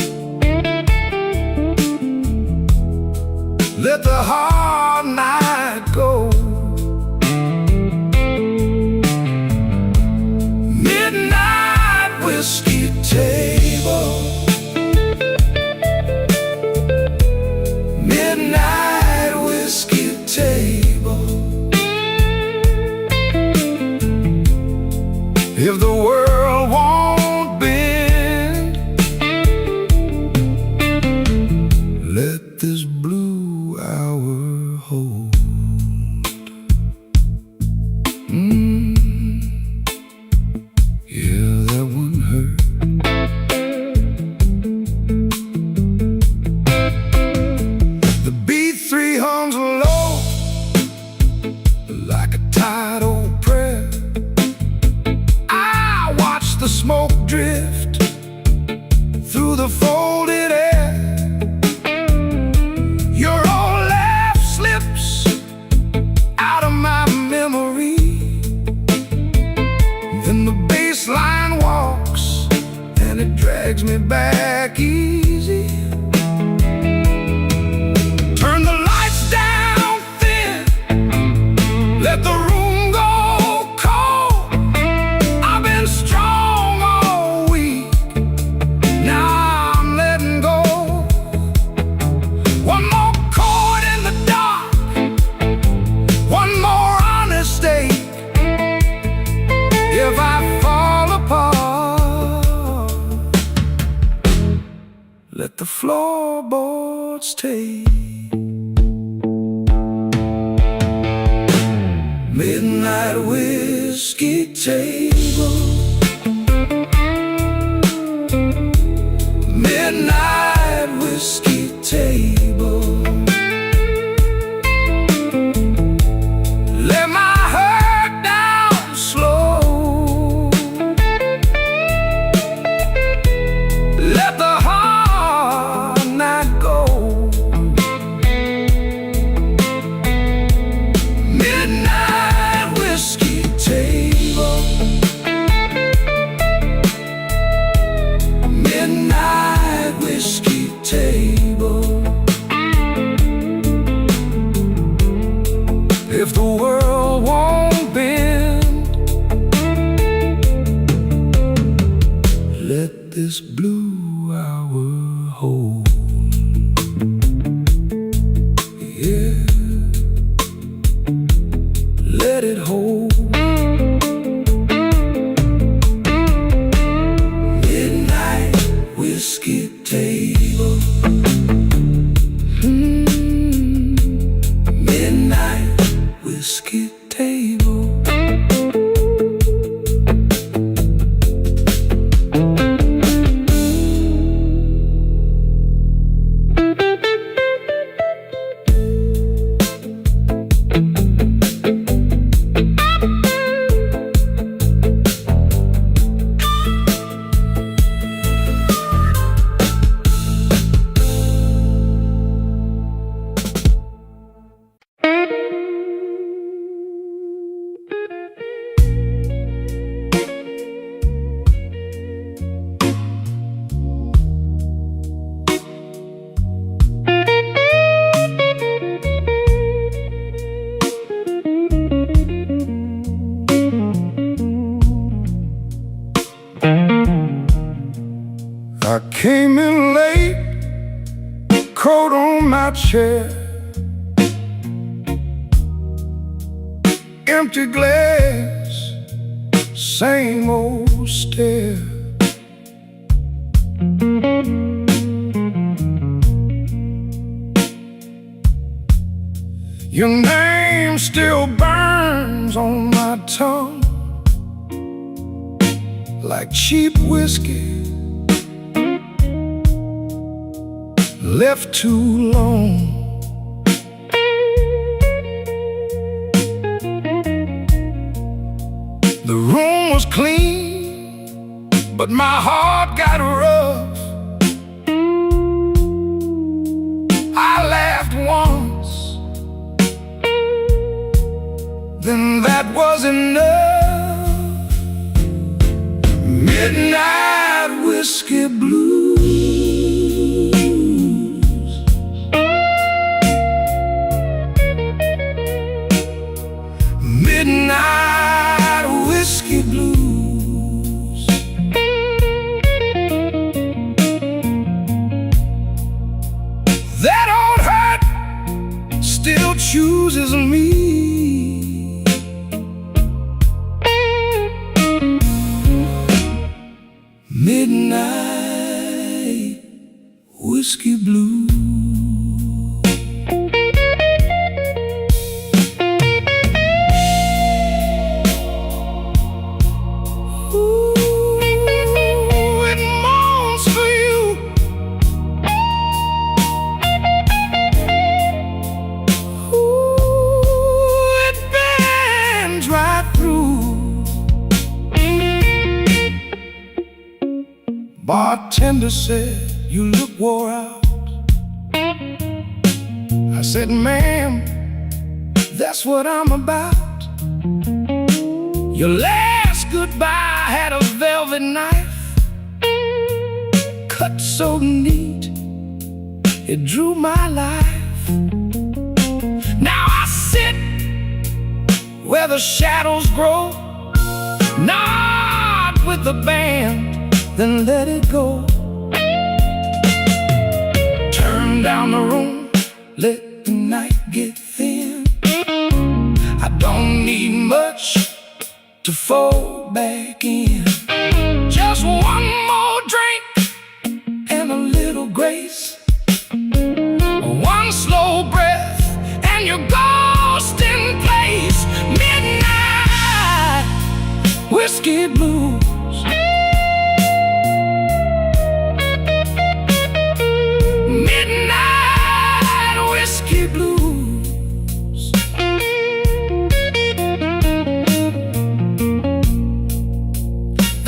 let the hard night go. Midnight whiskey table, drags me back easy. Turn the lights down thin, let the room go cold. I've been strong all week, now I'm letting go. One more chord in the dark, one more honest ache. If I fall apart, let the floorboards take. Midnight whiskey table, midnight whiskey table. Let my heart down slow, let the hard night go. Midnight whiskey table, midnight whiskey table. If the world won't bend, let this blue hour hold. Yeah, let it hold. Midnight whiskey table, midnight whiskey table. I came in late, coat on my chair, empty glass, same old stare. Your name still burns on my tongue like cheap whiskey left too long. The room was clean, but my heart got rough. I laughed once, then that was enough. Midnight whiskey blues, midnight whiskey blues. That old hurt still chooses me. Midnight whiskey blues. Bartender said, "You look wore out." I said, "Ma'am, that's what I'm about." Your last goodbye had a velvet knife cut so neat, it drew my life. Now I sit where the shadows grow, nod with the band, then let it go. Turn down the room, let the night get thin. I don't need much to fold back in. Just one more drink and a little grace, one slow breath and you're ghost in place. Midnight whiskey blues. Midnight whiskey blues.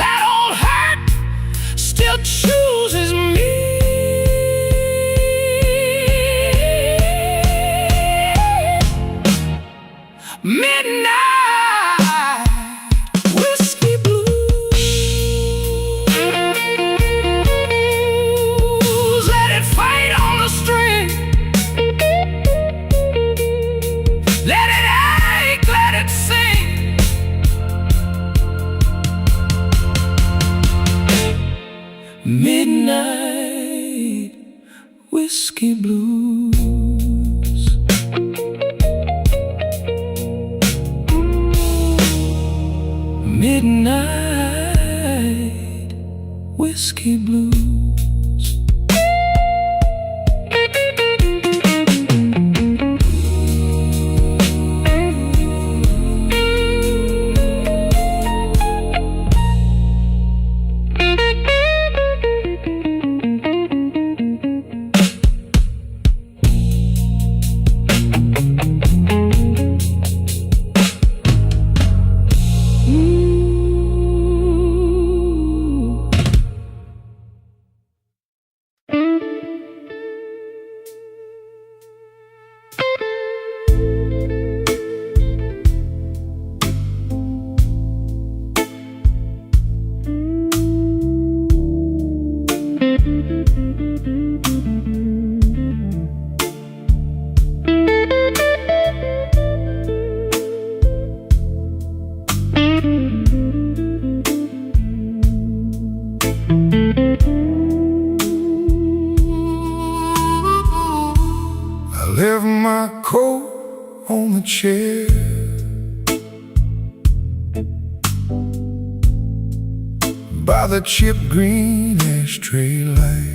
That old heart still chooses me. Midnight whiskey blues. Let it fight on the string. Let it ache, let it sing. Midnight whiskey blues. Midnight whiskey blues. I left my coat on the chair, by the chip green ashtray light.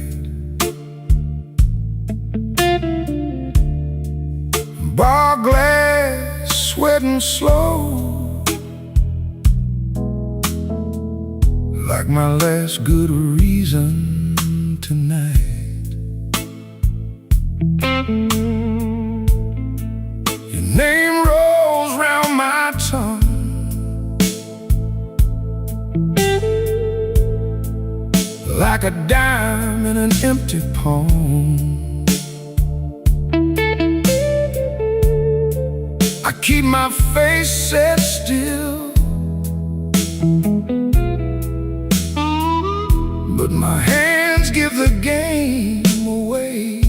Bar glass, sweating slow, like my last good reason tonight. Your name rolls round my tongue like a dime in an empty palm. I keep my face set still, but my hands give the game away.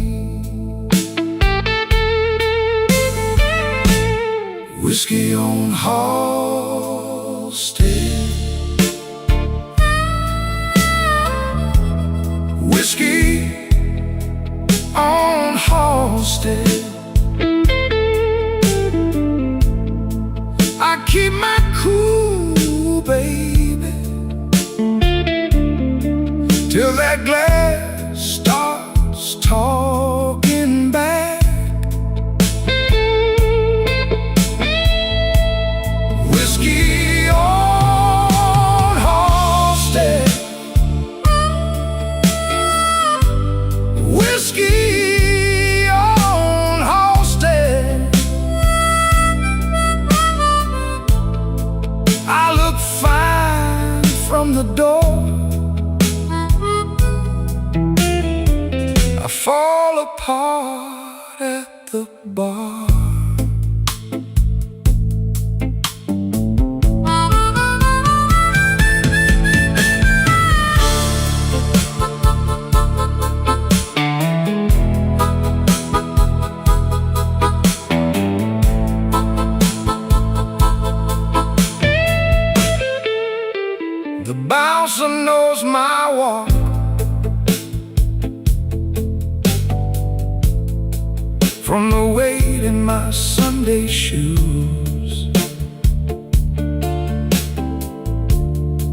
Whiskey on Halstead, whiskey on Halstead. I keep my cool, baby, till that glass starts talking back. Whiskey on Halstead, whiskey on Halstead. I look fine from the door, I fall apart at the bar. bouncer knows my walk. From the weight in my Sunday shoes,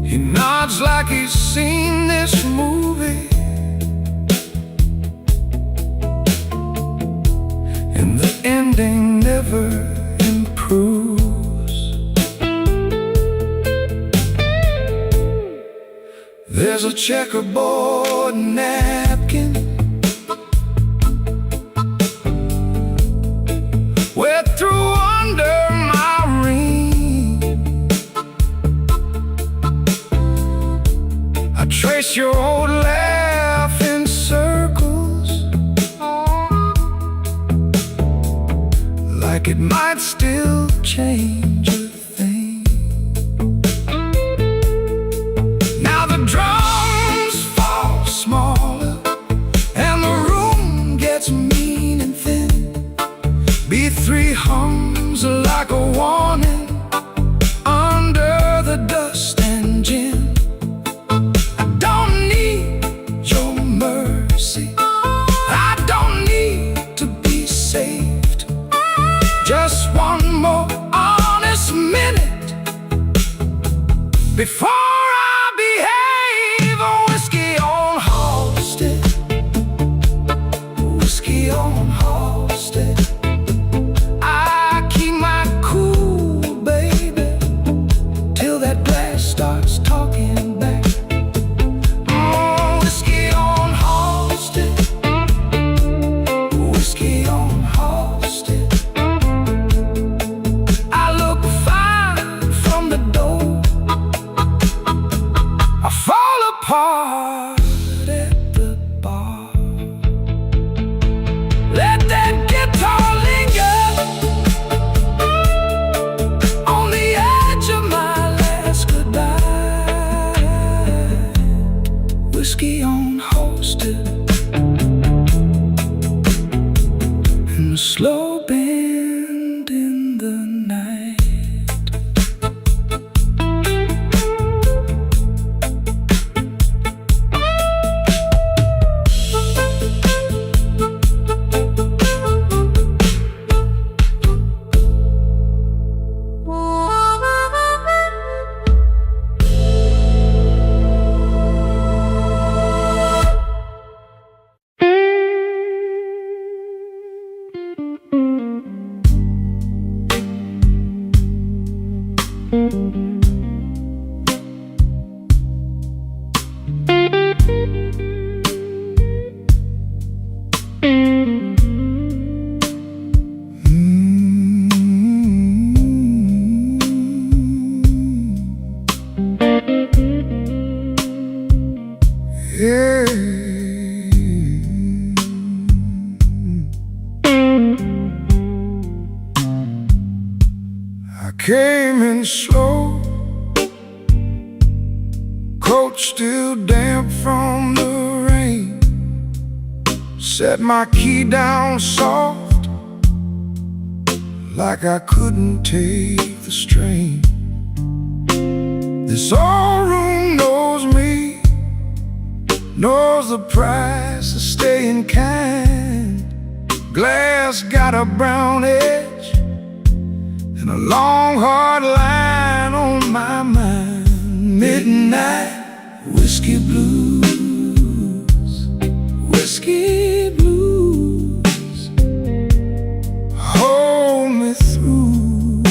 he nods like he's seen this movie, and the ending never improves. There's a checkerboard napkin wet through under my ring. I trace your old laugh in circles, like it might still change a thing. Now the drums fall smaller and the room gets mean and thin. B3 hums like a warning under the dust and gin. I don't need your mercy, I don't need to be saved. Just one more honest minute before I behave. A whiskey on Halstead, whiskey on Halstead. I keep my cool, baby, till that glass starts talking back. Whiskey on Halstead, whiskey on Halstead. I look fine from the door, I fall apart at the bar. Let that guitar linger on the edge of my last goodbye. Whiskey on Halstead and a slow bend in the night. Yeah. I came in slow, coat still damp from the rain. Set my key down soft, like I couldn't take the strain. This old room knows me, knows the price of staying kind. Glass got a brown edge and a long hard line on my mind. Midnight whiskey blues, whiskey blues, hold me through.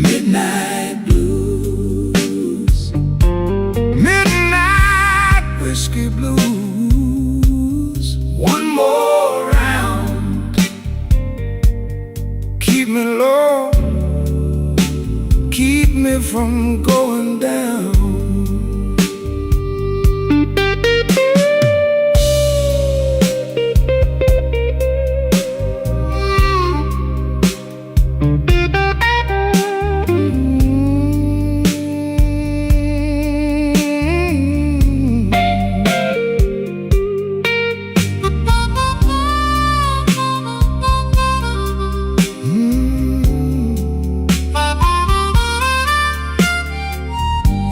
Midnight blues, midnight whiskey blues. One more round, keep me low, keep me from going down.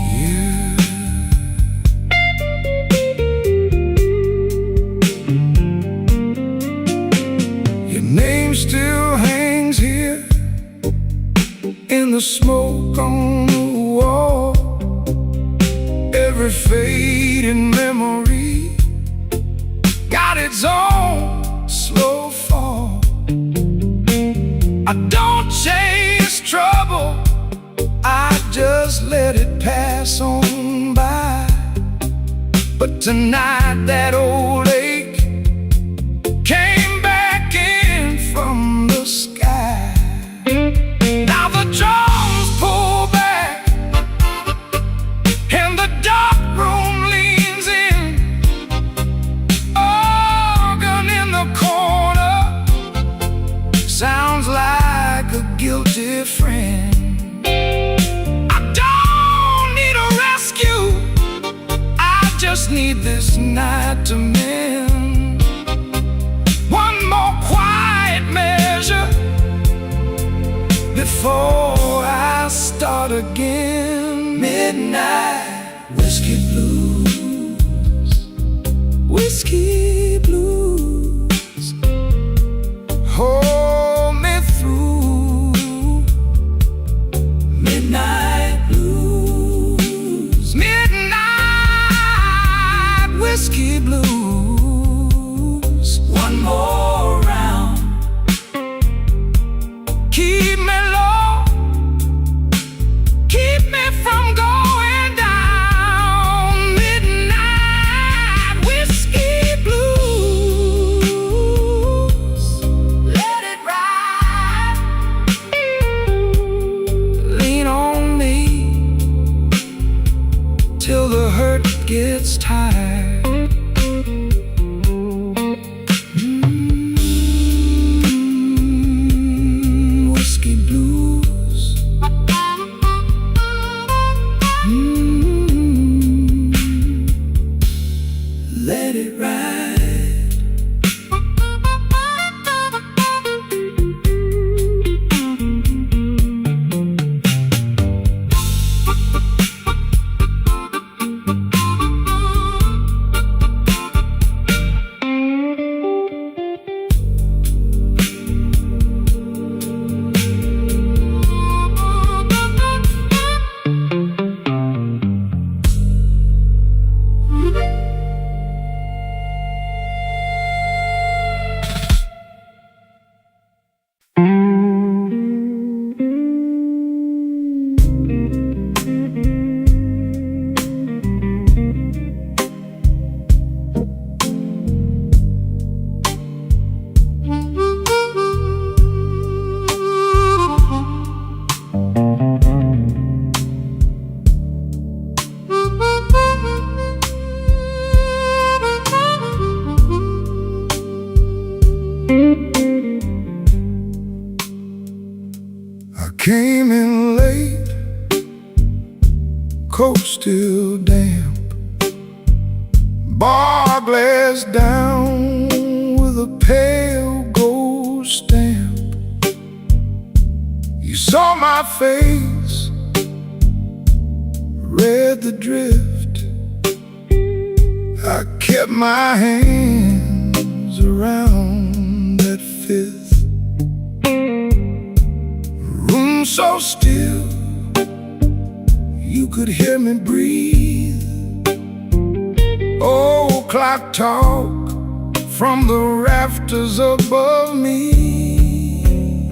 Yeah. on the wall, every fading memory got its own slow fall. I don't chase trouble, I just let it pass on by. But tonight that old ache came back in from the sky. Now the drums pull back and the dark room leans in. Organ in the corner sounds like a guilty friend. I don't need a rescue, I just need this night to mend. One more quiet measure before I start again. Midnight whiskey blues, whiskey blues, hold me through. Midnight blues, midnight whiskey blues. One more round, keep me low, keep me from going down. Midnight whiskey blues, let it ride. Lean on me till the hurt gets tired. Whiskey blues. Let it ride. I came in late, coat still damp, bar glass down with a pale gold stamp. You saw my face, read the drift. I kept my hands around that fifth. Room so still, you could hear me breathe. Old clock talk from the rafters above me.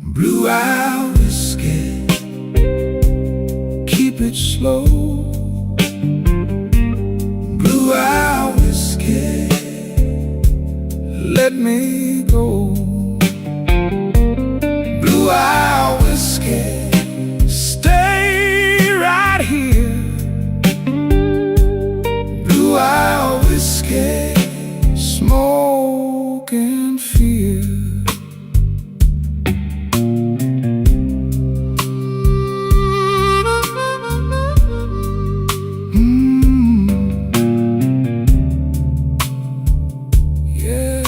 Blue-eye whiskey, keep it slow. Blue-eye whiskey, let me go. Blue-eye whiskey, stay right here. Blue-eye whiskey, smoke and fear. Yeah.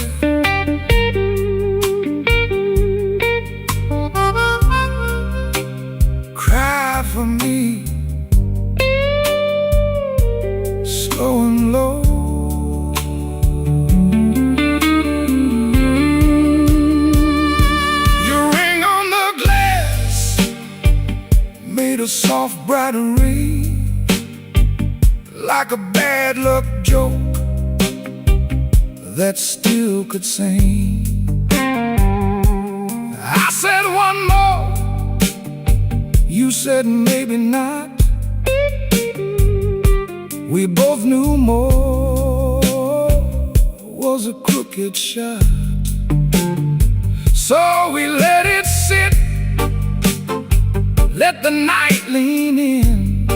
Cry for me, slow and low. You ring on the glass, made a soft bright rain, like a bad luck joke that still could sing. I said one more, you said maybe not. We both knew more was a crooked shot. So we let it sit, let the night lean in.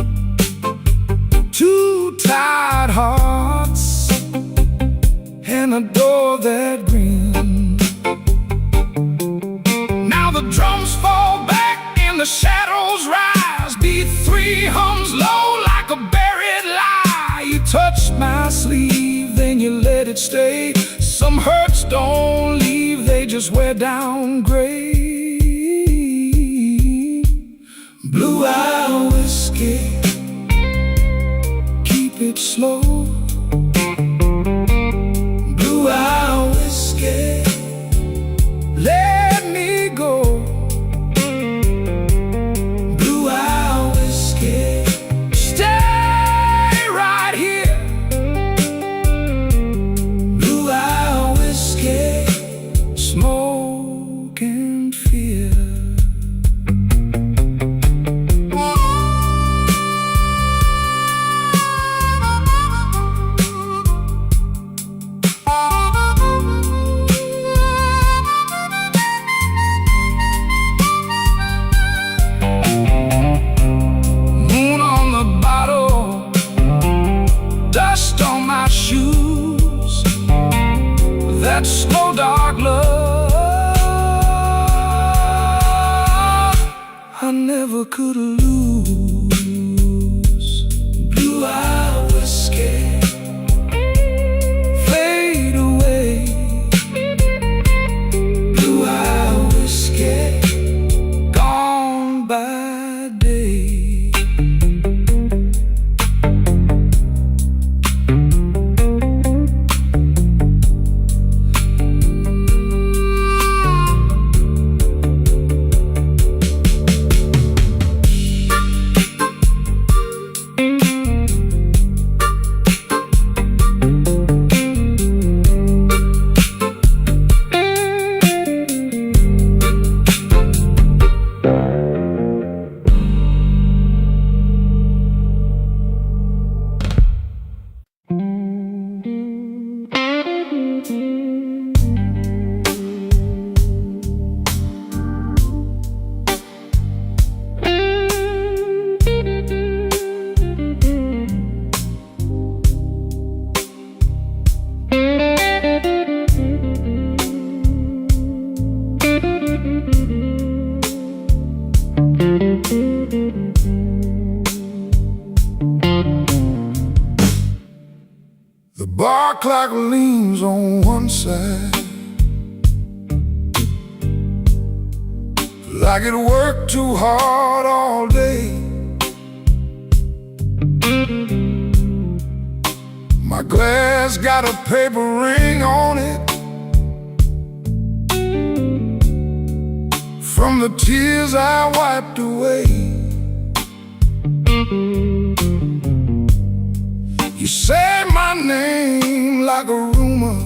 Two tired hearts and a door that grinned. Now the drums fall back and the shadows rise. Beat three hums low like a buried lie. You touched my sleeve, then you let it stay. Some hurts don't leave, they just wear down gray. Blue-eye whiskey, keep it slow. Blue-eye whiskey, let me go. Blue-eye whiskey, stay right here. Blue-eye whiskey, smoke and fear. That slow dark love I never could lose. Blue-eye whiskey, fade away. Blue-eye whiskey, gone by day. The bar clock leans on one side, like it worked too hard all day. My glass got a paper ring on it from the tears I wiped away. You say my name like a rumor,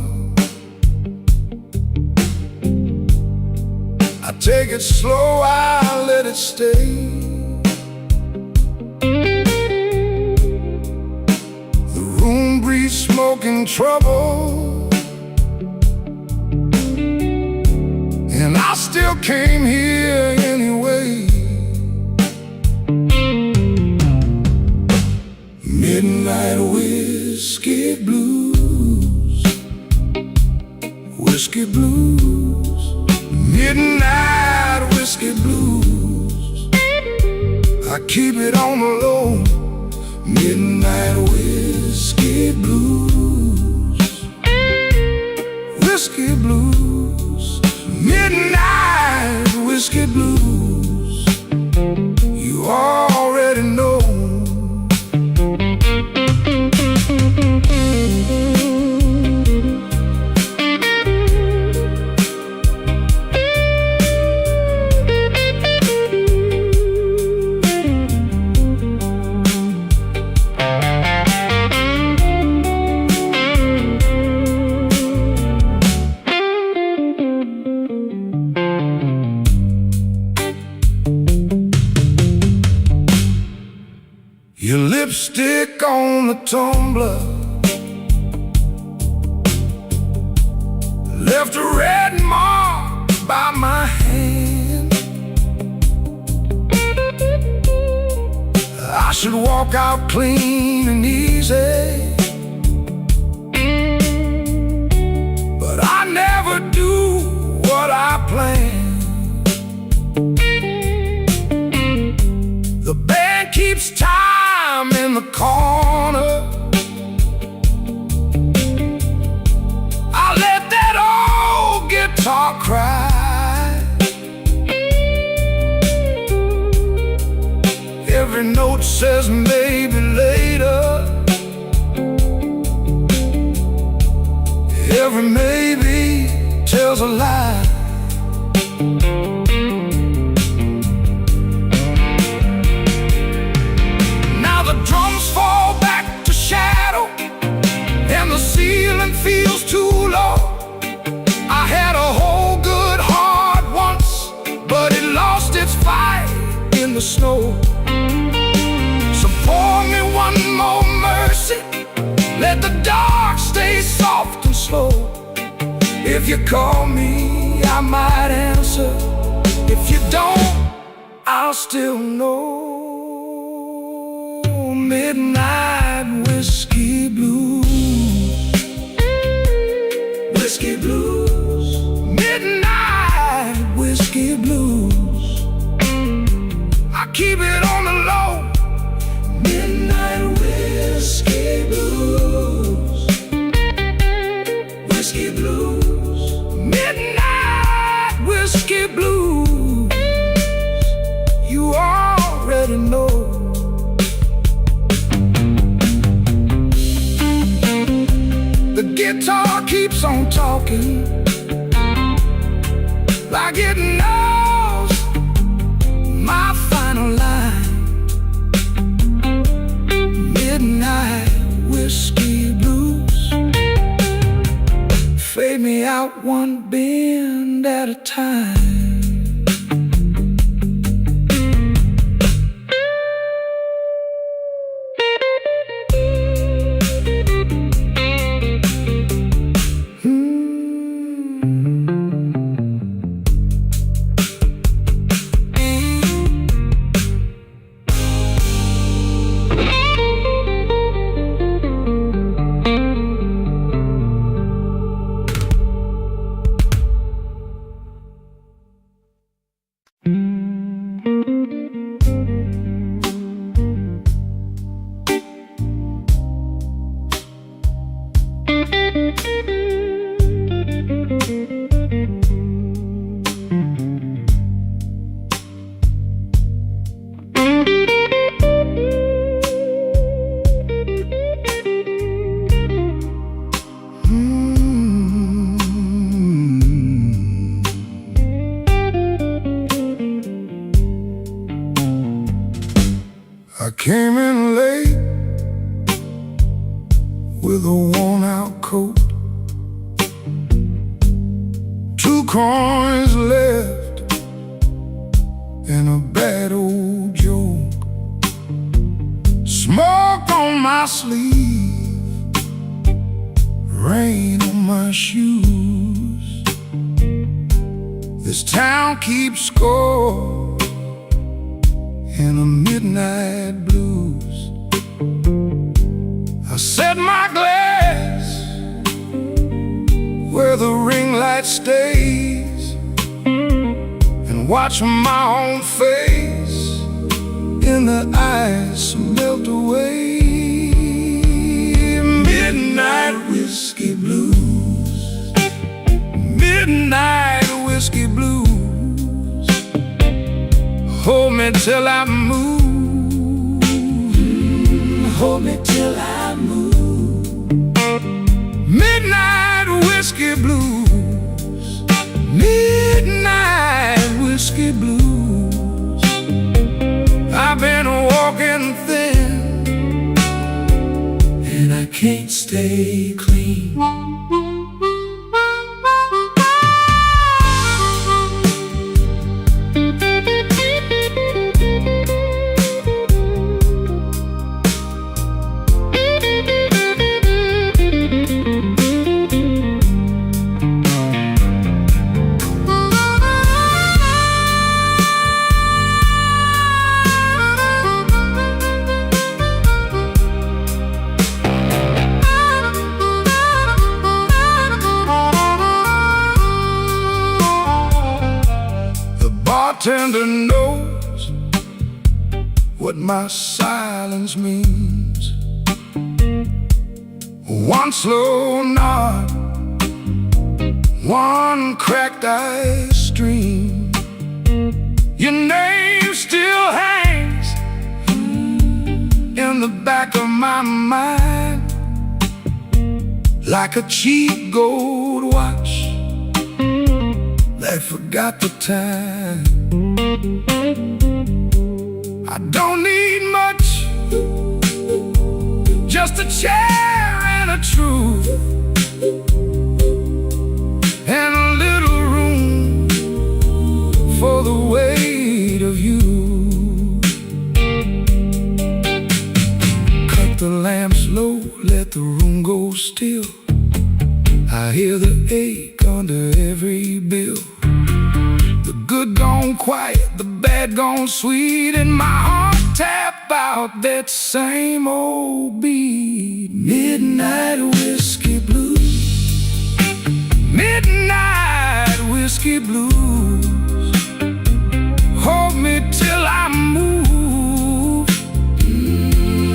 I take it slow, I let it stay. The room breathes smoke and trouble, and I still came here anyway. Midnight whiskey blues, whiskey blues, midnight whiskey blues. I keep it on the low. Midnight whiskey blues, whiskey blues, midnight whiskey blues. You already know. Your lipstick on the tumbler left a red mark by my hand. I should walk out clean and easy, but I never do what I plan. The band keeps time in the corner. I let that old guitar cry. Every note says maybe later. Every maybe tells a lie. Now the drums fall back to shadow, and the ceiling feels too low. I had a whole good heart once, but it lost its fight in the snow. So pour me one more mercy, let the dark stay soft and slow. If you call me, I might answer. If you don't, I'll still know. Midnight whiskey blues, whiskey blues, midnight whiskey blues. I keep it on the low. Midnight whiskey blues, whiskey blues, midnight whiskey blues. You already know. The guitar keeps on talking like it knows my final line. Midnight whiskey blues, fade me out one bend at a time. I came in late with a worn-out coat, 2 coins left and a bad old joke. Smoke on my sleeve, rain on my shoes. This town keeps score in a midnight blues. I set my glass where the ring light stays and watch my own face in the ice melt away. Midnight whiskey blues, midnight whiskey blues. Hold me till I move, hold me till I move. Midnight whiskey blues, midnight whiskey blues. I've been walking thin and I can't stay clean. what my silence means. One slow nod, one cracked ice stream. Your name still hangs in the back of my mind, like a cheap gold watch that forgot the time. I don't need much, just a chair and a truth, and a little room for the weight of you. Cut the lamps low, let the room go still. I hear the ache under every bill. The good gone quiet, the bad gone sweet, and my heart tap out that same old beat. Midnight whiskey blues, midnight whiskey blues. Hold me till I move,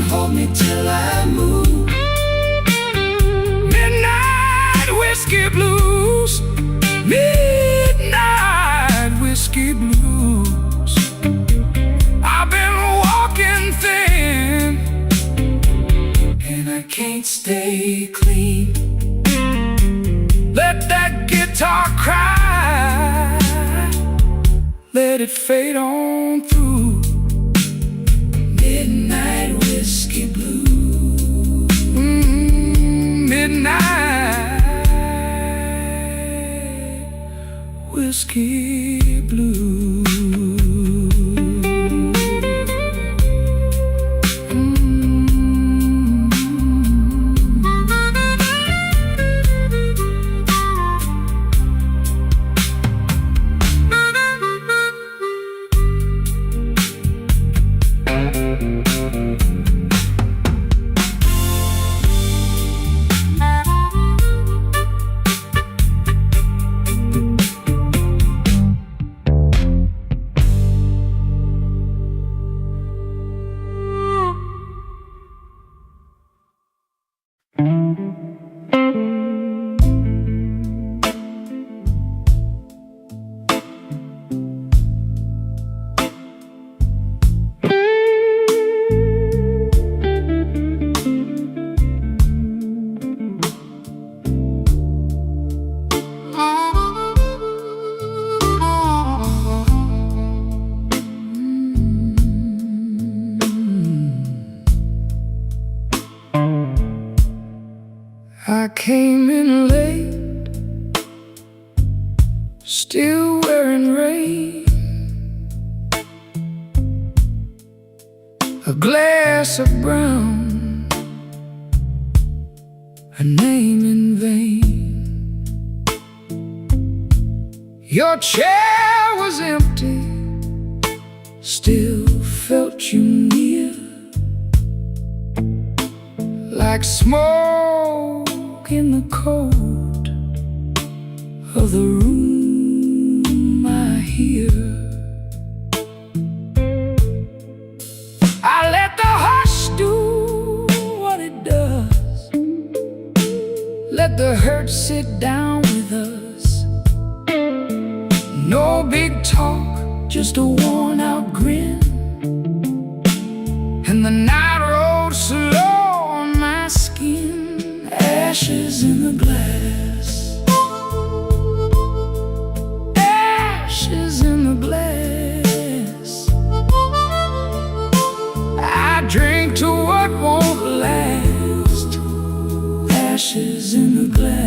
hold me till I move. Midnight whiskey blues, midnight whiskey blues. I've been walking thin, and I can't stay clean. Let that guitar cry, let it fade on through. Midnight whiskey blues, midnight whiskey blues. I came in late, still wearing rain. A glass of brown, a name in vain. Your chair was empty, still felt you near, like smoke in the cold of the room I hear. I let the hush do what it does, let the hurt sit down with us. No big talk, just a worn out grin, and the night rolled slow on my skin. Ashes in the glass, ashes in the glass. I drink to what won't last, ashes in the glass.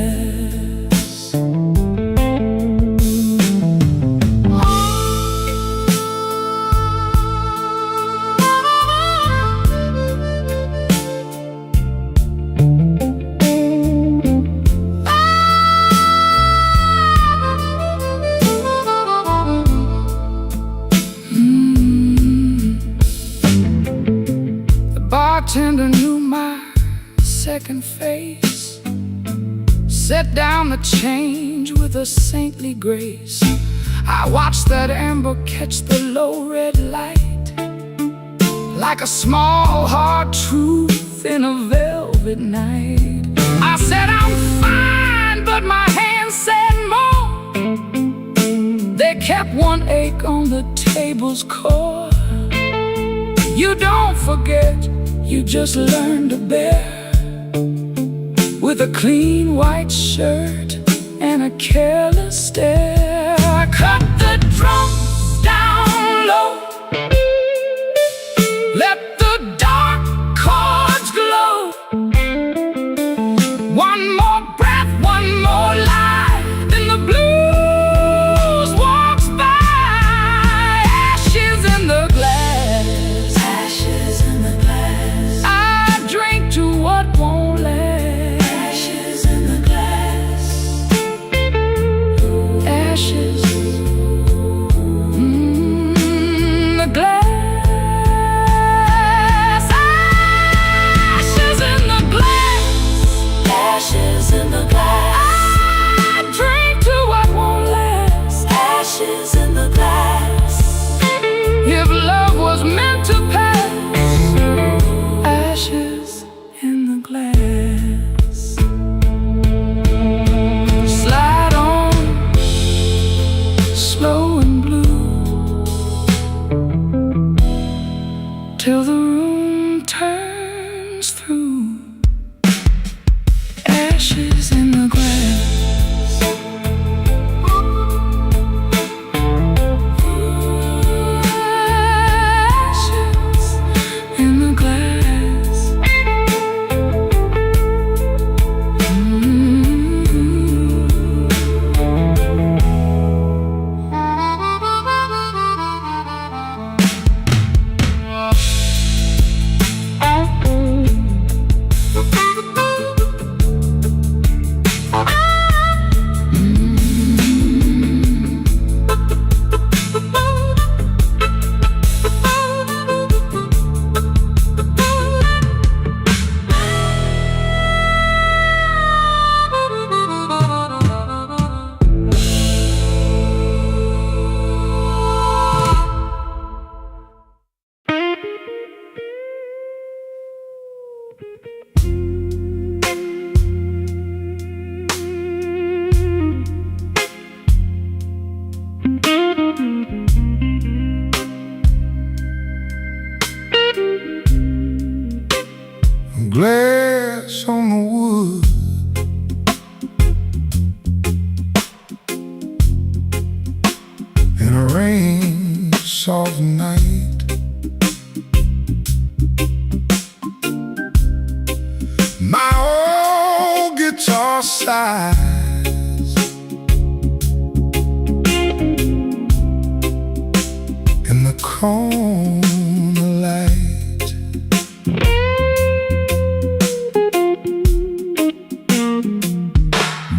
Bartender knew my second face, set down the change with a saintly grace. I watched that amber catch the low red light, like a small hard truth in a velvet night. I said I'm fine, but my hands said more. They kept one ache on the table's core. You don't forget, you just learn to bear, with a clean white shirt and a careless stare. I cut the drums down low, let the dark chords glow. One more breath, one more life, then the blues walks by. Ashes in the glass, ashes in the glass. I drink to what won't last. Ashes in the glass, ashes. The glass. Ashes in the glass. I drink to what won't last. Ashes in the glass. If love was meant to pass, ashes in the glass. Slide on, slow and blue, till the room turns through. Ashes in the glass. Ashes in the glass. Glass on the wood, in a rain soft night. My old guitar sighs in the corner light.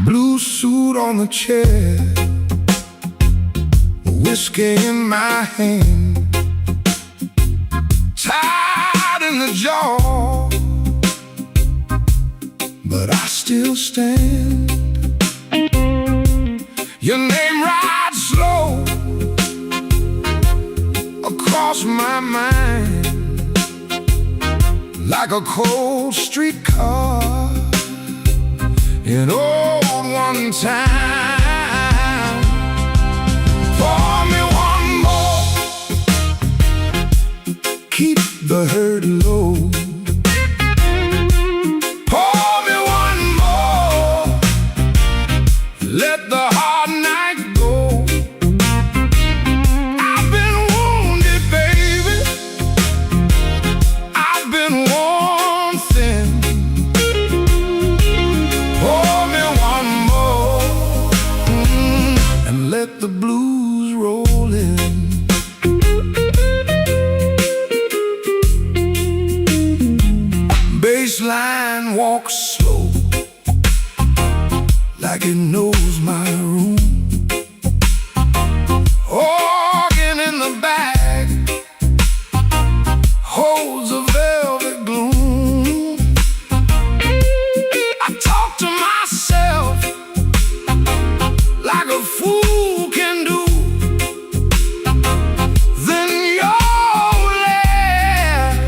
Blue suit on the chair, whiskey in my hand, tied in the jaw, but I still stand. Your name rides slow across my mind, like a cold streetcar in old one time. Pour me one more, keep the hurt low. Pour me one more, let the hard night go. I've been wounded, baby, I've been worn thin. Pour me one more, and let the blues roll in. Bassline walks slow, like it knows my room. Organ in the back holds a velvet gloom. I talk to myself like a fool can do. Then you're there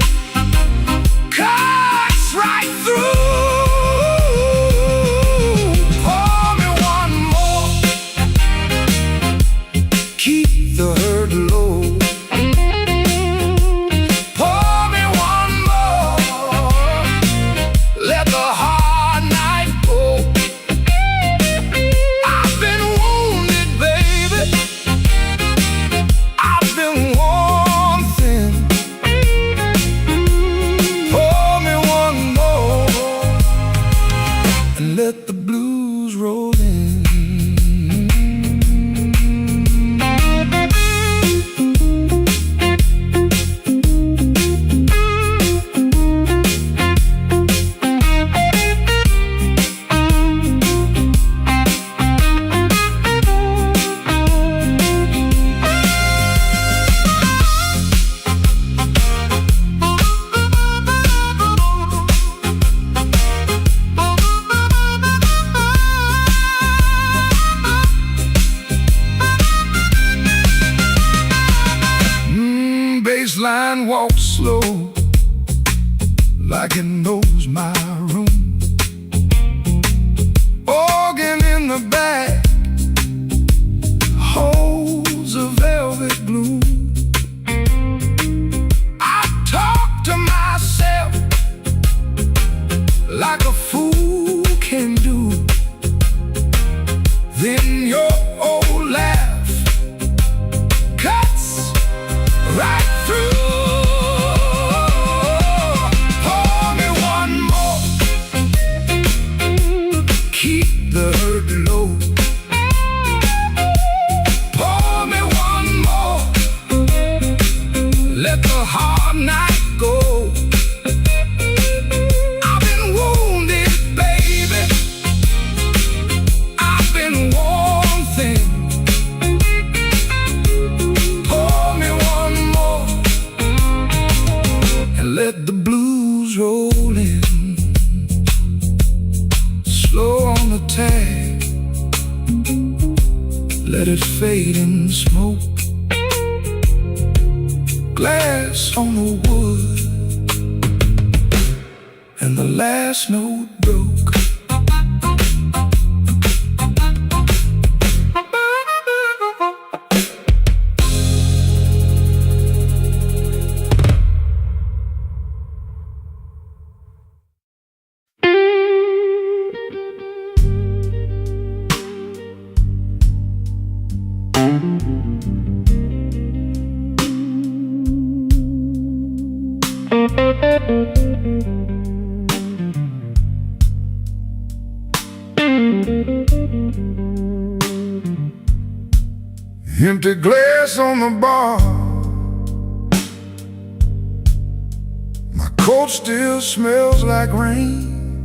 and walks slow, like it knows my room. Organ in the back holds a velvet gloom. I talk to myself like a fool can do. Then your old laugh cuts right through. Pour me one more, keep the hurt low. Pour me one more, let the hard night go. I've been wounded, baby, I've been worn thin. Pour me one more, and let the blues roll in. Slow on the tag, let it fade in smoke. Glass on the wood, and the last note broke. Empty glass on the bar, my coat still smells like rain.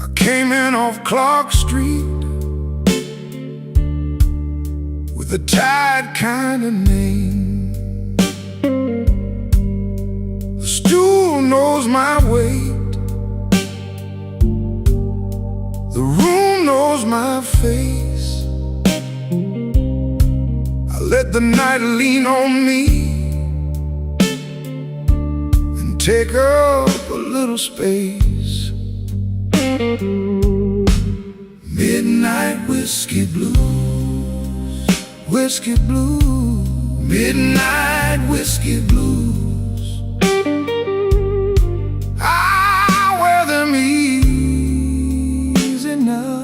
I came in off Clark Street with a tired kind of name. The stool knows my weight, the room knows my face. I let the night lean on me and take up a little space. Midnight whiskey blues, whiskey blues, midnight whiskey blues. I wear them easy now.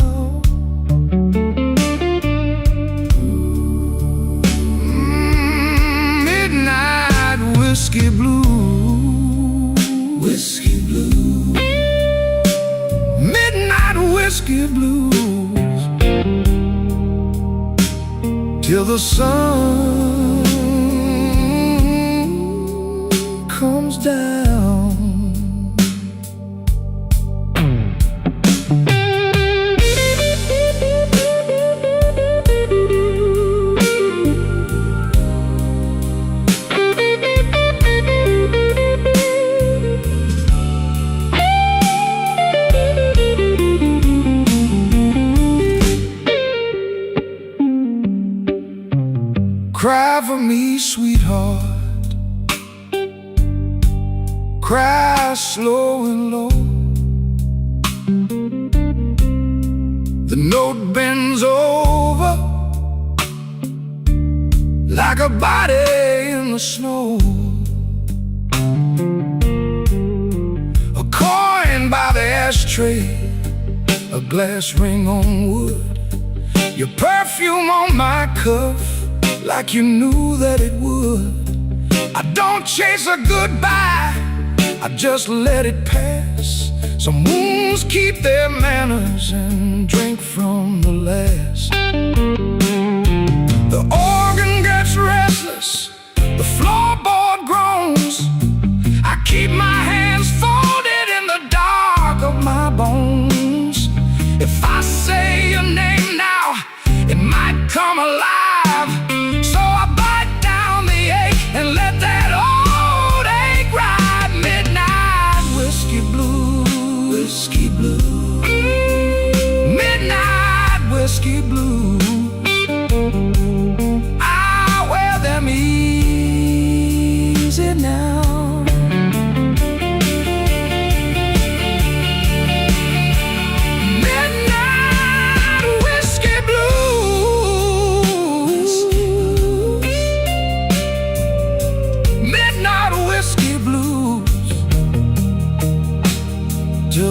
Whiskey blue, whiskey blue, midnight whiskey blues, till the sun comes down. Cry for me, sweetheart, cry slow and low. The note bends over like a body in the snow. A coin by the ashtray, a glass ring on wood, your perfume on my cuff, like you knew that it would. I don't chase a goodbye, I just let it pass. Some wounds keep their manners and drink from the last. The organ gets restless, the floorboard groans. I keep my hands folded in the dark of my bones. If I say your name now, it might come alive. So I bite down the ache and let that old ache ride. Midnight whiskey blue, whiskey blue, midnight whiskey blue. I wear them easy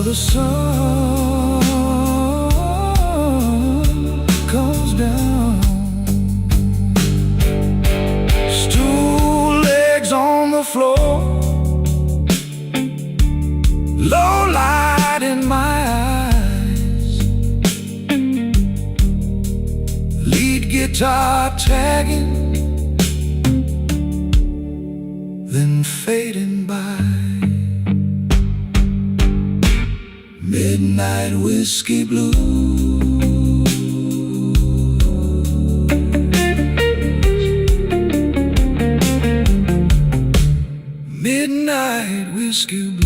the sun comes down. Stool legs on the floor, low light in my eyes, lead guitar tagging, then fading by. Midnight whiskey blues. Midnight whiskey blues.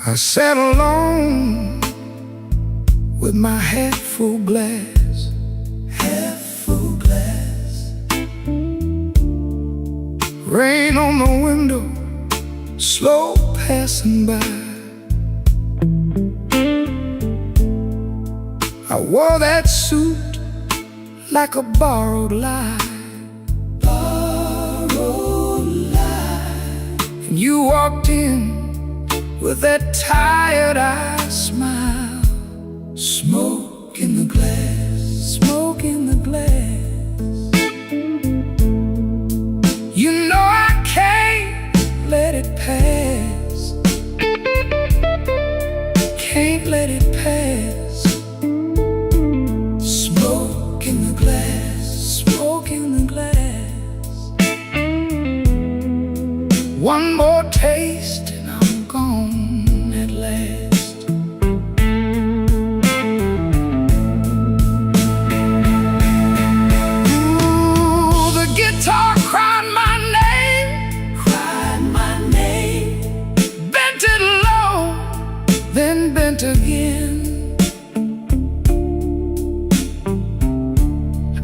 I sat alone with my head full glass, rain on the window, slow passing by. I wore that suit like a borrowed lie, and you walked in with that tired-eyed smile. Smoke in the glass, smoke in the glass. You know I can't let it pass, can't let it pass. Smoke in the glass, smoke in the glass. One more taste and I'm gone at last. Ooh, the guitar cried my name, bent it low, then bent again.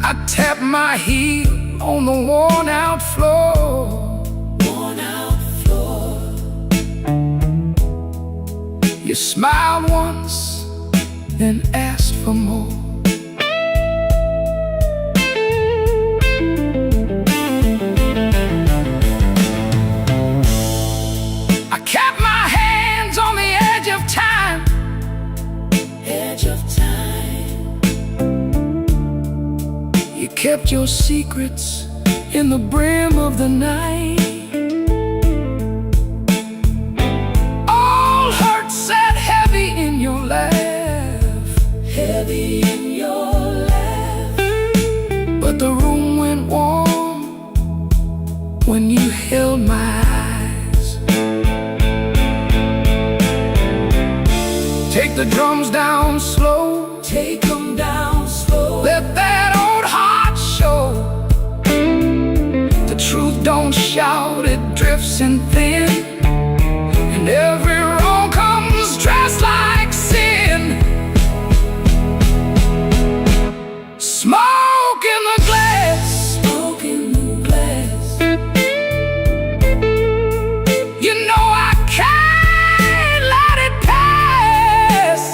I tapped my heel on the worn-out floor. You smiled once, then asked for more. I kept my hands on the edge of time, You kept your secrets in the brim of the night. But the room went warm when you held my eyes. Take the drums down slow, take them down slow. Let that old heart show. The truth don't shout, it drifts and thin, and every wrong comes dressed like sin. Smoke in the glass, smoke in the glass. You know I can't let it pass.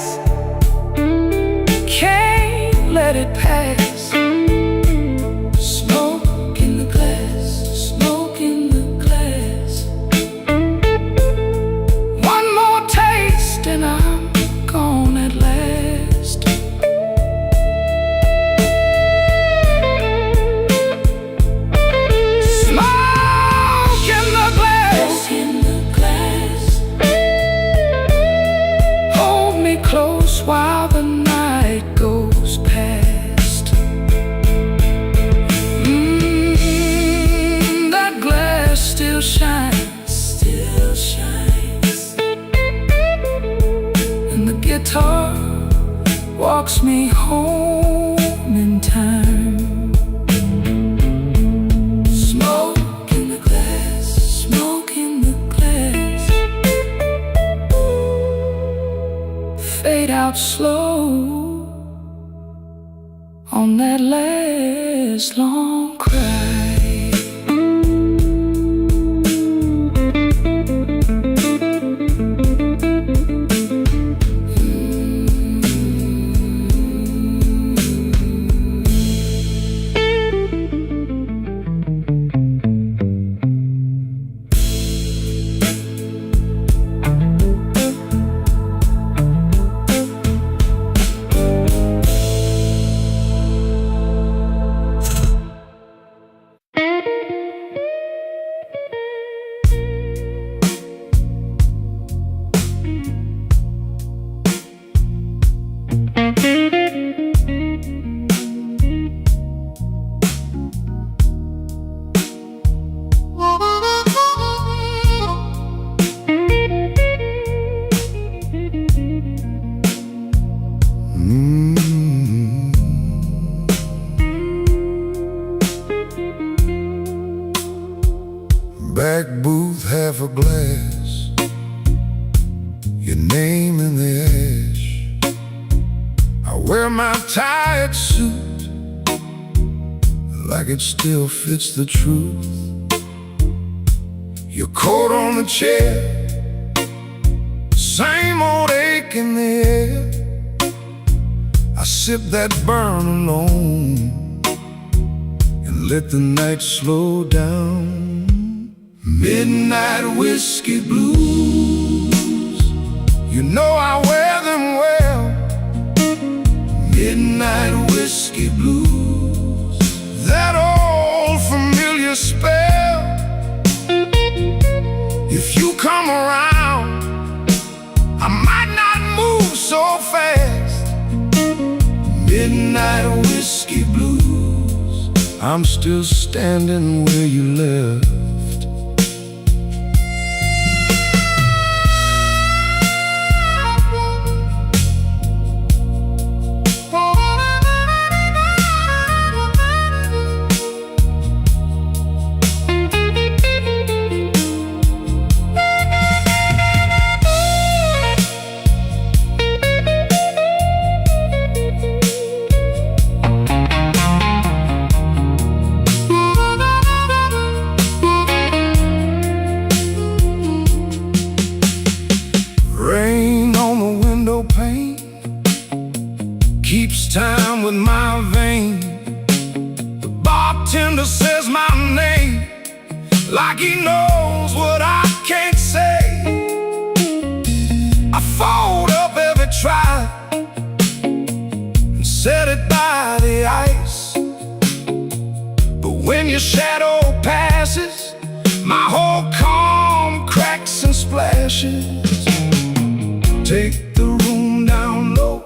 slow on that last long cry. Back booth, half a glass, your name in the ash. I wear my tired suit like it still fits the truth. Your coat on the chair, same old ache in the air. I sip that burn alone and let the night slow down. Midnight whiskey blues, you know I wear them well. Midnight whiskey blues, that old familiar spell. If you come around, I might not move so fast. Midnight whiskey blues, I'm still standing where you left. Keeps time with my vein. The bartender says my name like he knows what I can't say. I fold up every try and set it by the ice. But when your shadow passes, my whole calm cracks and splashes. Take the room down low,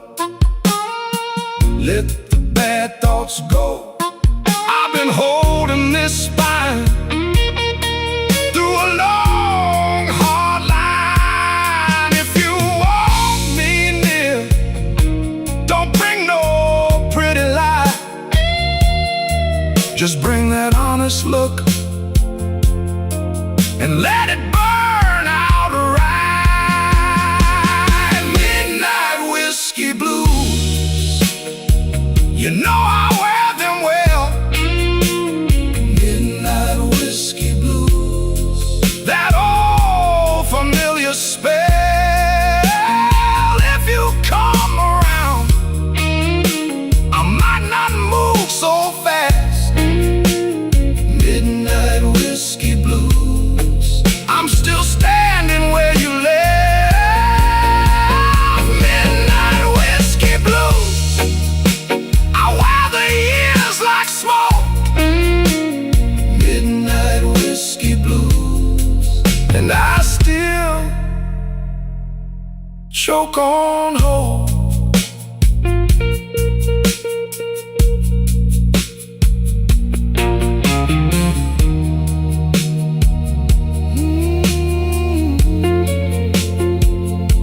let the bad thoughts go. I've been holding this spine through a long, hard line. If you want me near, don't bring no pretty lie. Just bring that honest look and let it burn out right. Midnight whiskey blues, you know I wear them well. Midnight whiskey blues, that old familiar spell. If you come around, I might not move so fast. Midnight whiskey blues, I'm still standing where you left. Midnight whiskey blues, I wear the years like smoke. Midnight whiskey blues, and I still choke on hope.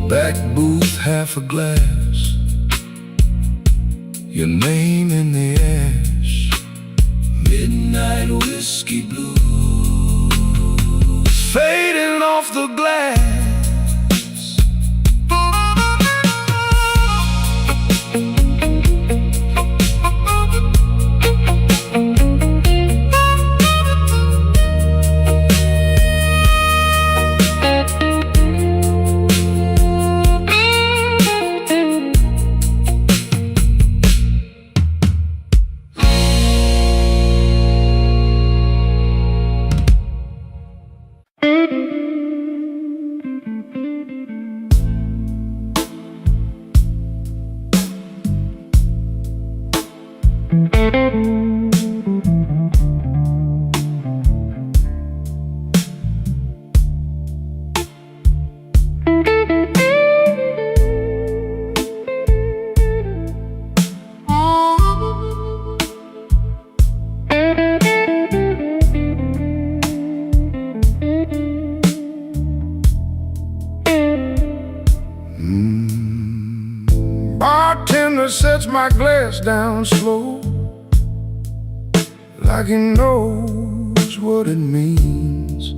Back booth, half a glass, your name in the ash. Midnight whiskey blues, fading off the glass. my glass down slow, like he knows what it means.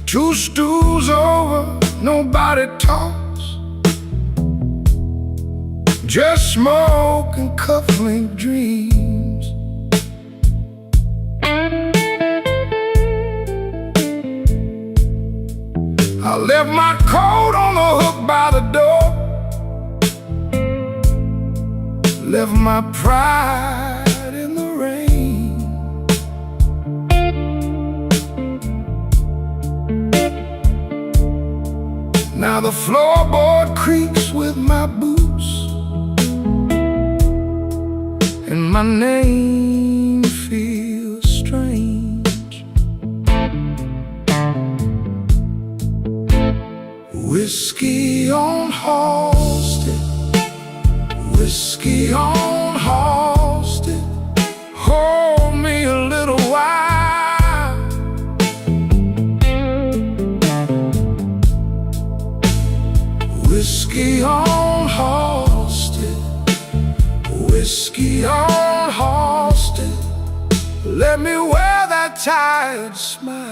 Two stools over, nobody talks, just smoke and cufflink dreams. I left my coat on the hook by the door, left my pride in the rain. Now the floorboard creaks with my boots, and my name feels strange. Whiskey on Halsted, whiskey on Halsted, hold me a little while. Whiskey on Halsted, whiskey on Halsted, let me wear that tired smile.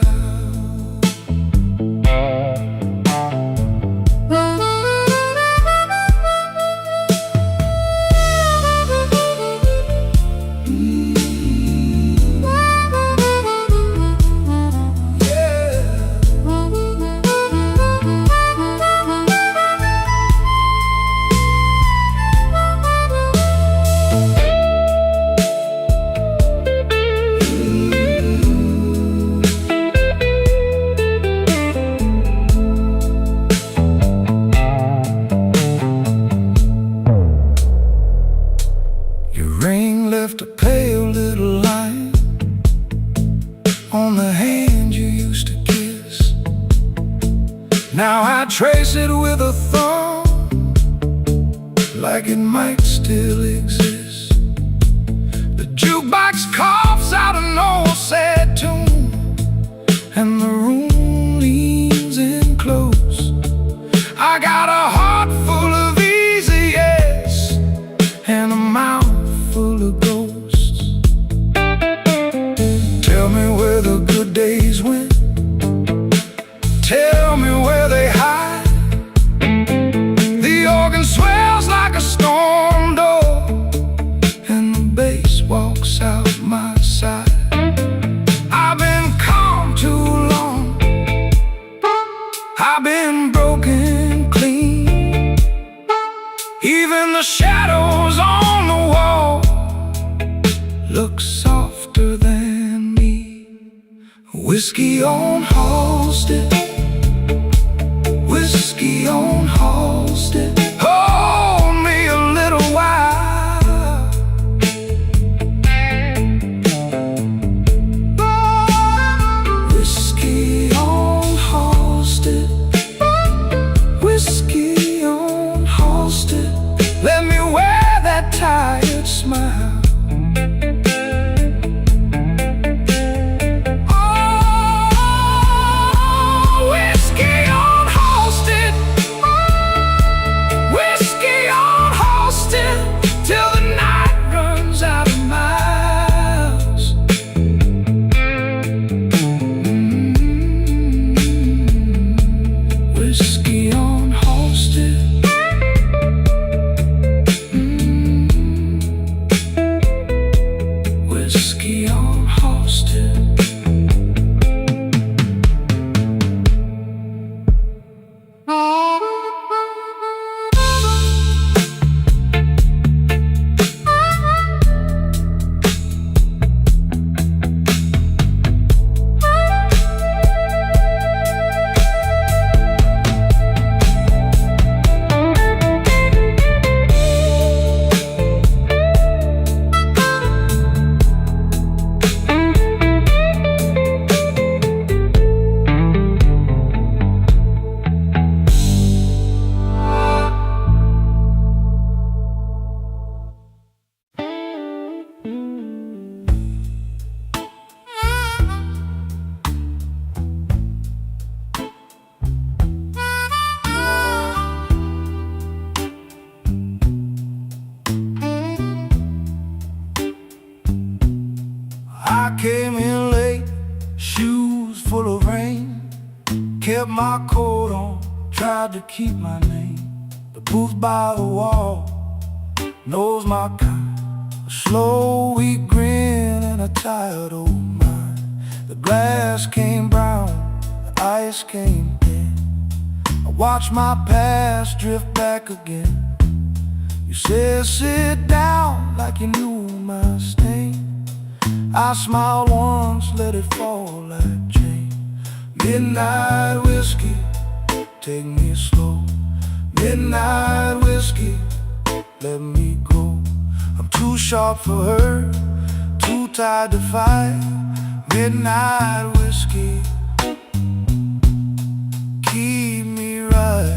Left a pale little line on the hand you used to kiss. Now I trace it with a thumb, like it might still exist. The jukebox coughs out an old sad tune, and the room leans in close. I got a heart full of easy yes, and a mouth full of ghosts. Tell me where the good days went, tell me where they hide. The organ swells like a storm door, and the bass walks out my side. I've been calm too long, I've been broken clean. Even the shadows on the wall look softer than me. Whiskey on Halsted, whiskey on Halsted, hold me a little while. Whiskey on Halsted, whiskey on Halsted, let me wear that tired smile. my coat on, tried to keep my name. The booth by the wall knows my kind. A slow, weak grin and a tired old mind. The glass came brown, the ice came thin. I watched my past drift back again. You said sit down like you knew my stain. I smiled once, let it fall like chain. Midnight whiskey, take me slow. Midnight whiskey, let me go. I'm too sharp for her, too tired to fight. Midnight whiskey, keep me right.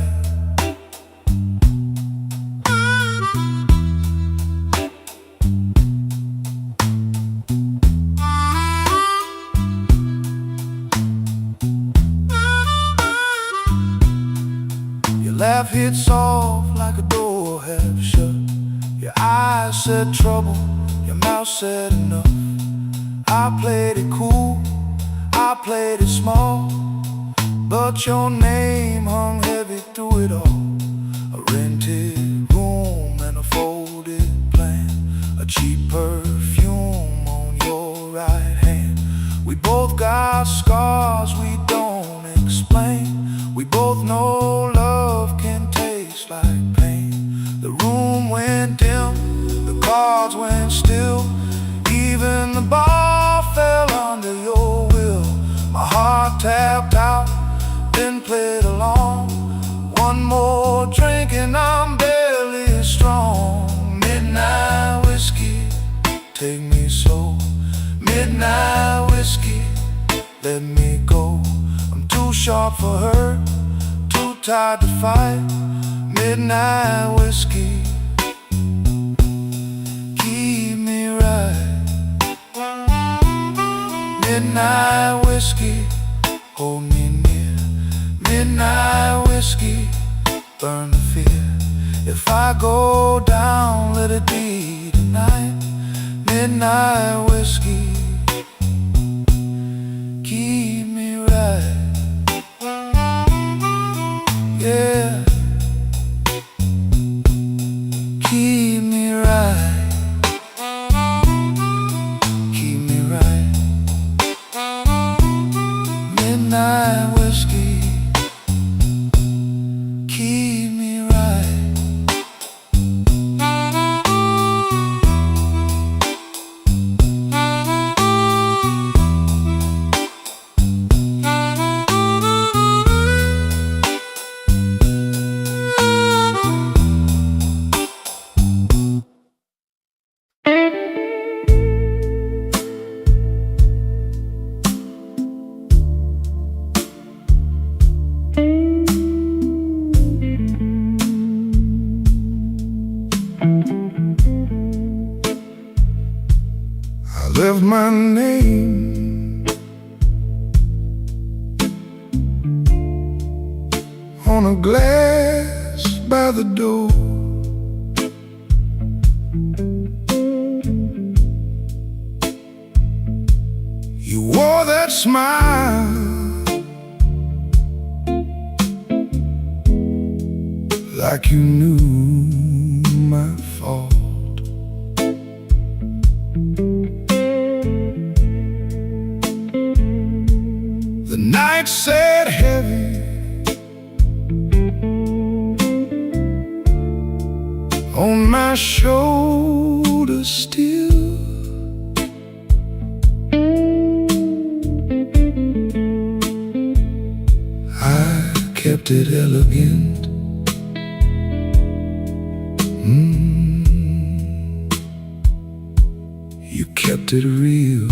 Your laugh hit soft like a door half shut. Your eyes said trouble, your mouth said enough. I played it cool, I played it small, but your name hung heavy through it all. A rented room and a folded plan, a cheap perfume on your right hand. We both got scars we don't explain. We both know love can taste like pain. The room went dim, the cards went still. Even the bar fell under your will. My heart tapped out, then played along. One more drink and I'm barely strong. Midnight whiskey, take me slow. Midnight whiskey, let me go. I'm too sharp for her, too tired to fight. Midnight whiskey, keep me right. Midnight whiskey, hold me near. Midnight whiskey, burn the fear. If I go down, let it be tonight. Midnight whiskey, keep me right. Yeah, keep me right. Keep me right. Midnight whiskey, keep me right. I left my name on a glass by the door. You wore that smile like you knew my fault. The night sat heavy on my shoulders still. I kept it elegant. You kept it real.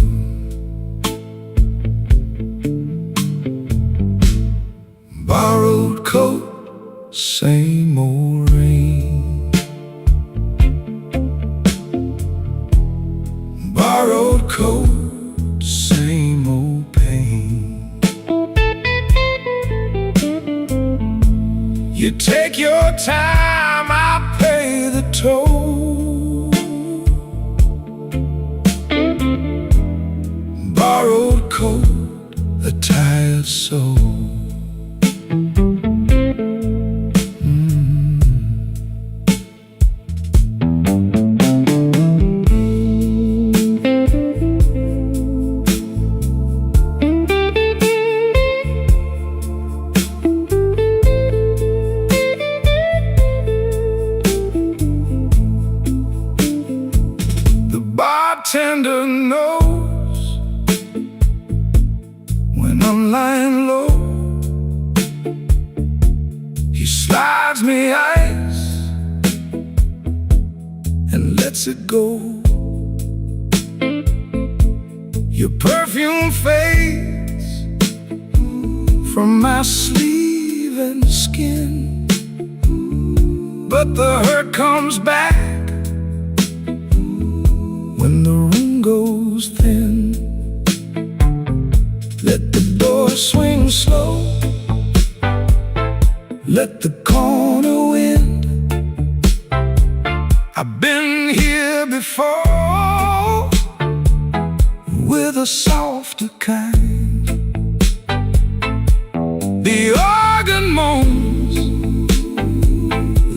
Borrowed coat, same old rain. Borrowed coat, same old pain. You take your time, I pay the toll. bartender knows when I'm lying low. He slides me ice and lets it go. Your perfume fades from my sleeve and skin, but the hurt comes back when the room goes thin. Let the door swing slow, let the corner wind. I've been here before with a softer kind. The organ moans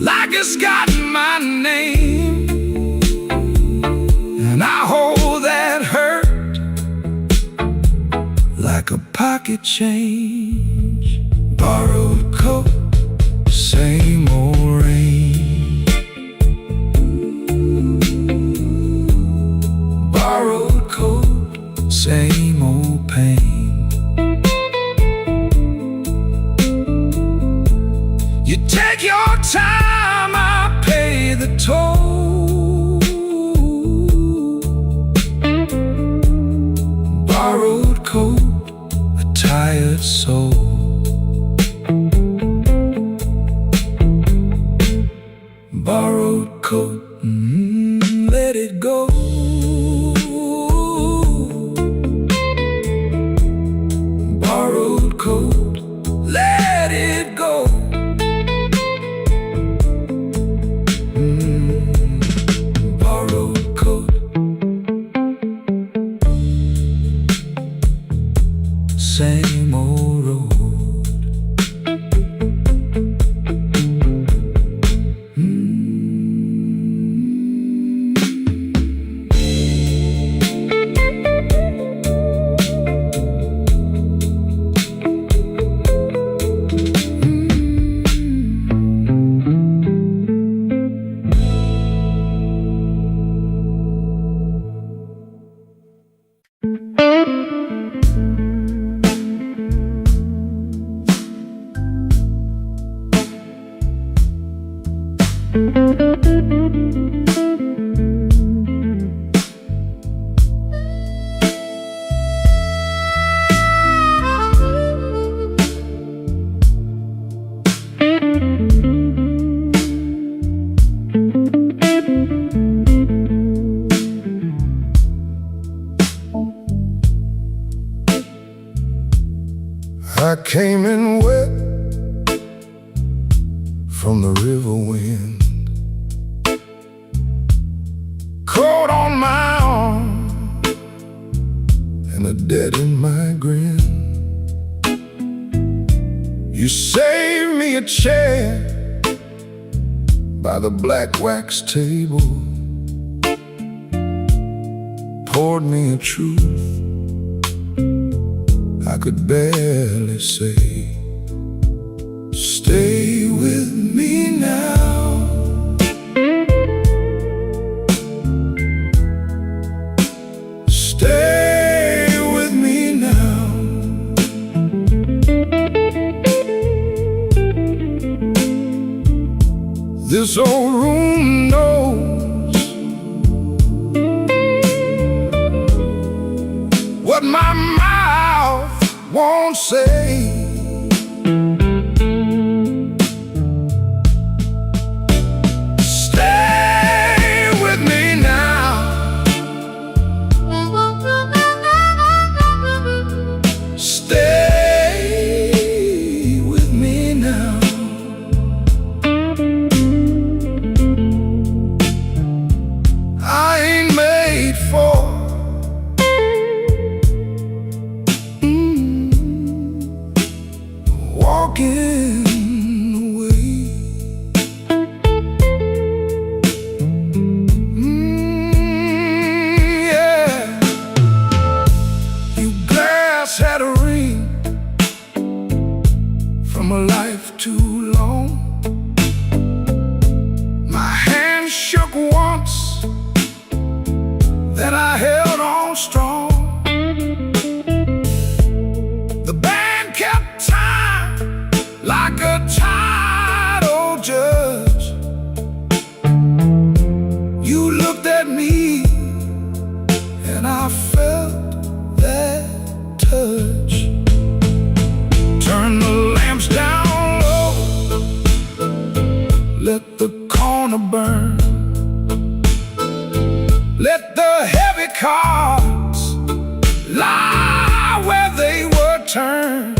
like it's got my name, and I hold that hurt like a pocket change. Borrowed coat, same old rain. Borrowed coat, same old pain. You take your time, I pay the toll. Borrowed coat, a tired soul. Borrowed coat, let it go. Borrowed coat, let it go. Borrowed coat, same old road. I came in wet from the river wind, cold on my arm and a debt in my grin. You saved me a chair by the black wax table, poured me a truth I could barely say. Stay with me now. Stay with me now. This old room knows what my mouth won't say. Stay with me now. Stay with me now. I ain't made for then I held on strong. The band kept time like a title judge. You looked at me and I felt that touch. Turn the lamps down low, let the corner burn. Let the heavy cards lie where they were turned.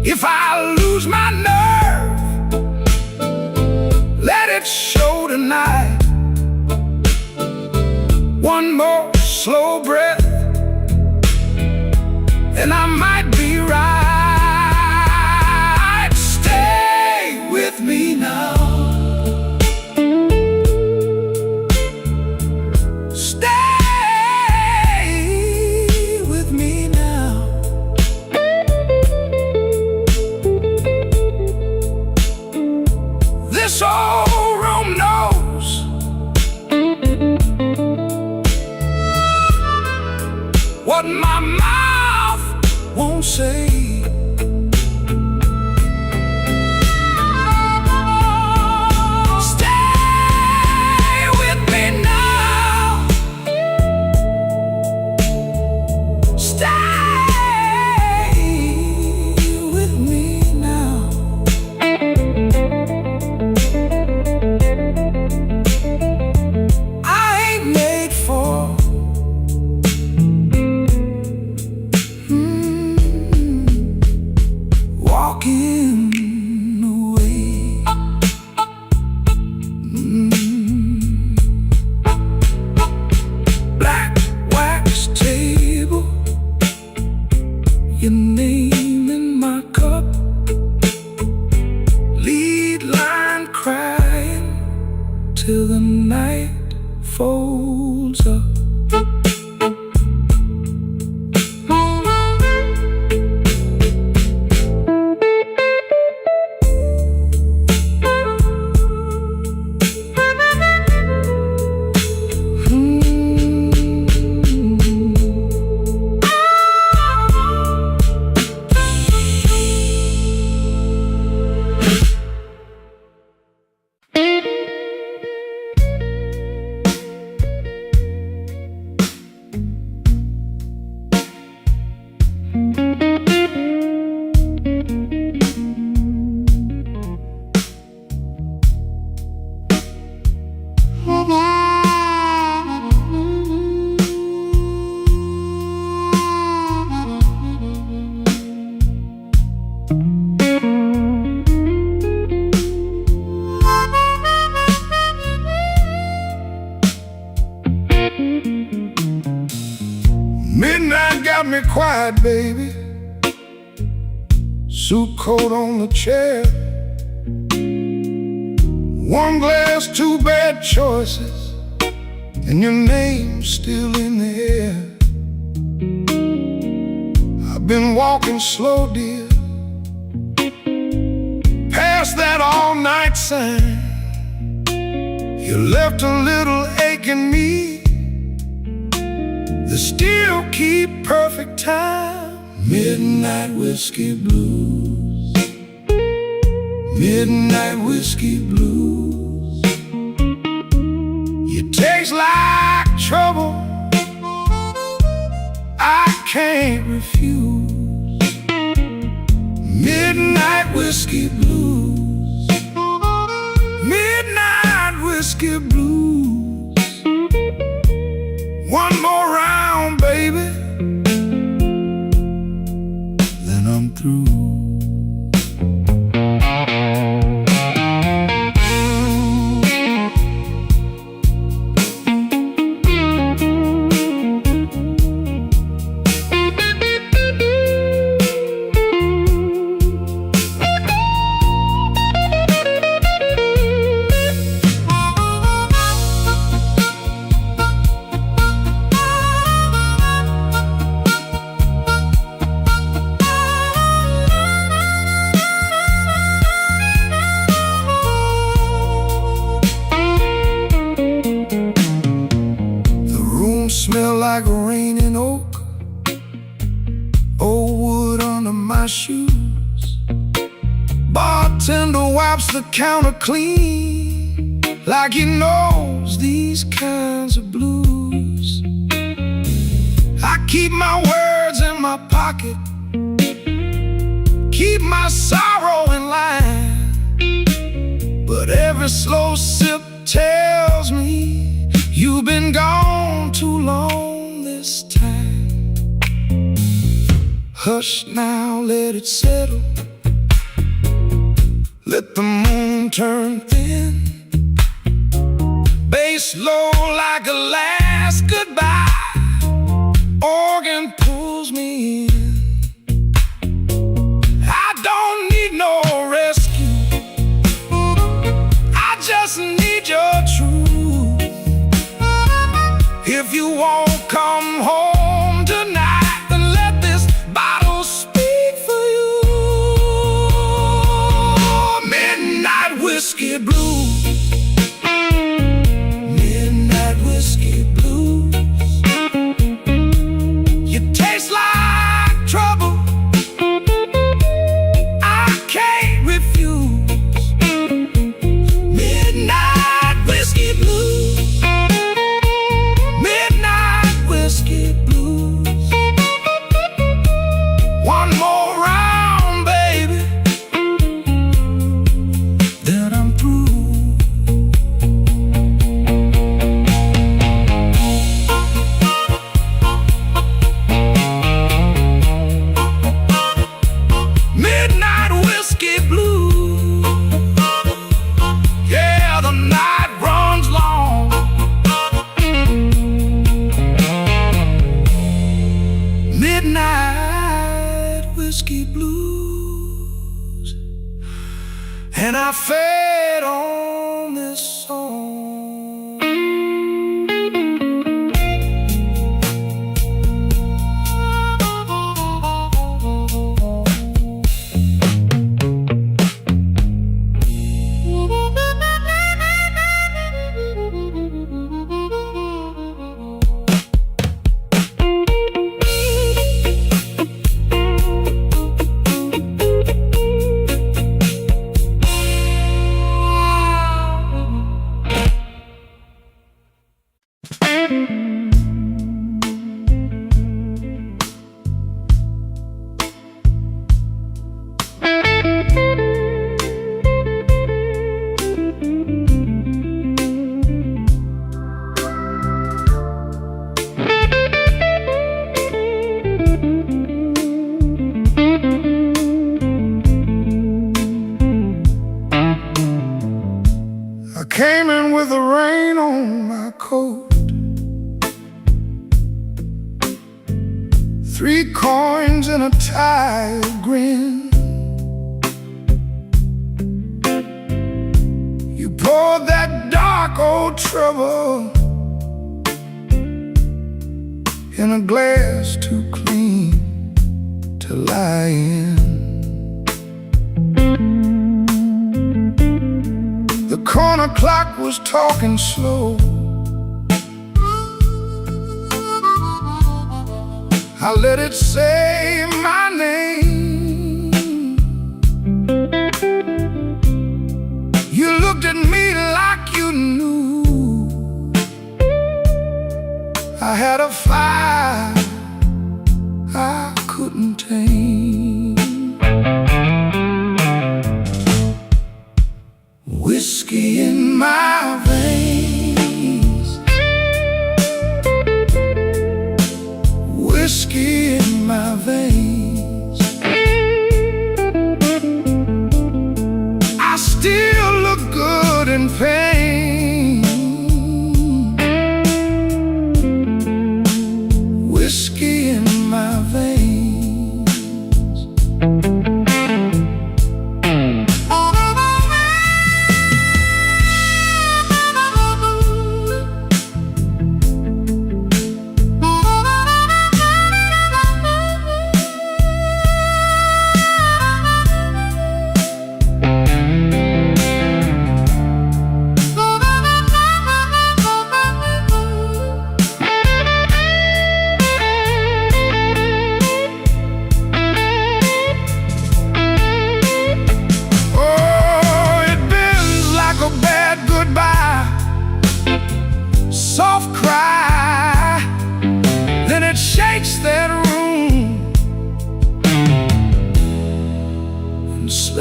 If I lose my nerve, let it show tonight. One more slow breath and I might be right. Stay with me now. This old room knows what my mouth won't say. Stay with me now. Stay with me now. Walking away. Black wax table, your name in my cup. Lead line crying till the night folds up. Midnight got me quiet, baby. Suit coat on the chair. One glass, two bad choices, and your name's still in the air. I've been walking slow, dear, past that all-night sign. You left a little ache in me that still keep perfect time. Midnight whiskey blues, midnight whiskey blues. You taste like trouble, I can't refuse. Midnight whiskey blues, midnight whiskey blues. One more round, baby, then I'm through. my shoes. Bartender wipes the counter clean, like he knows these kinds of blues. I keep my words in my pocket, keep my sorrow in line, but every slow sip tells me you've been gone too long this time. Hush now, let it settle, let the moon turn thin, bass low like a last goodbye, organ pulls me in. I don't need no rescue, I just need your truth. If you won't come home tonight, then let this bottle speak for you. Midnight whiskey blues, midnight whiskey blues. You taste like trouble, I can't refuse. Midnight whiskey blues, midnight whiskey blues. One more round, baby, then I'm through. Midnight whiskey blues. Yeah, the night runs long. Midnight whiskey blues. And I fed on this song. I came in with the rain on my coat, 3 coins and a tired grin. You poured that dark old trouble in a glass too clean to lie in. The corner clock was talking slow. I let it say my name. You looked at me like you knew I had a fire I couldn't tame. Whiskey in my veins, whiskey in my veins. I still look good in pain. Whiskey in my veins.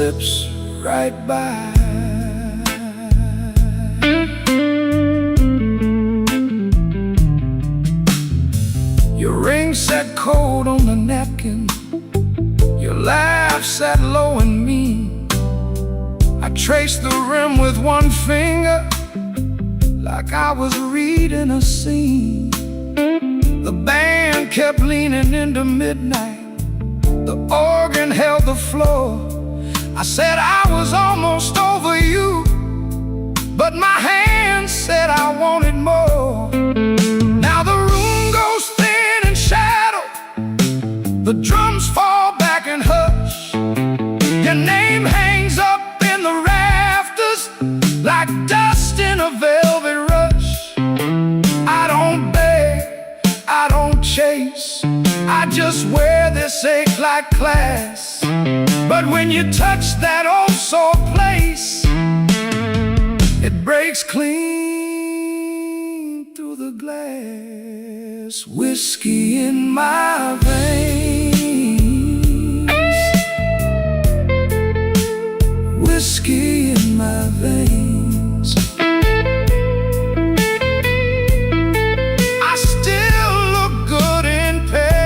slips right by. Your ring sat cold on the napkin, your laugh sat low and mean. I traced the rim with one finger, like I was reading a scene. The band kept leaning into midnight, the organ held the floor. I said I was almost over you, but my hand said I wanted more. Now the room goes thin and shadow, the drums fall back and hush. Your name hangs up in the rafters like dust in a velvet rush. I don't beg, I don't chase, I just wear this ache like class. But when you touch that old sore place, it breaks clean through the glass. Whiskey in my veins, whiskey in my veins. I still look good in pain.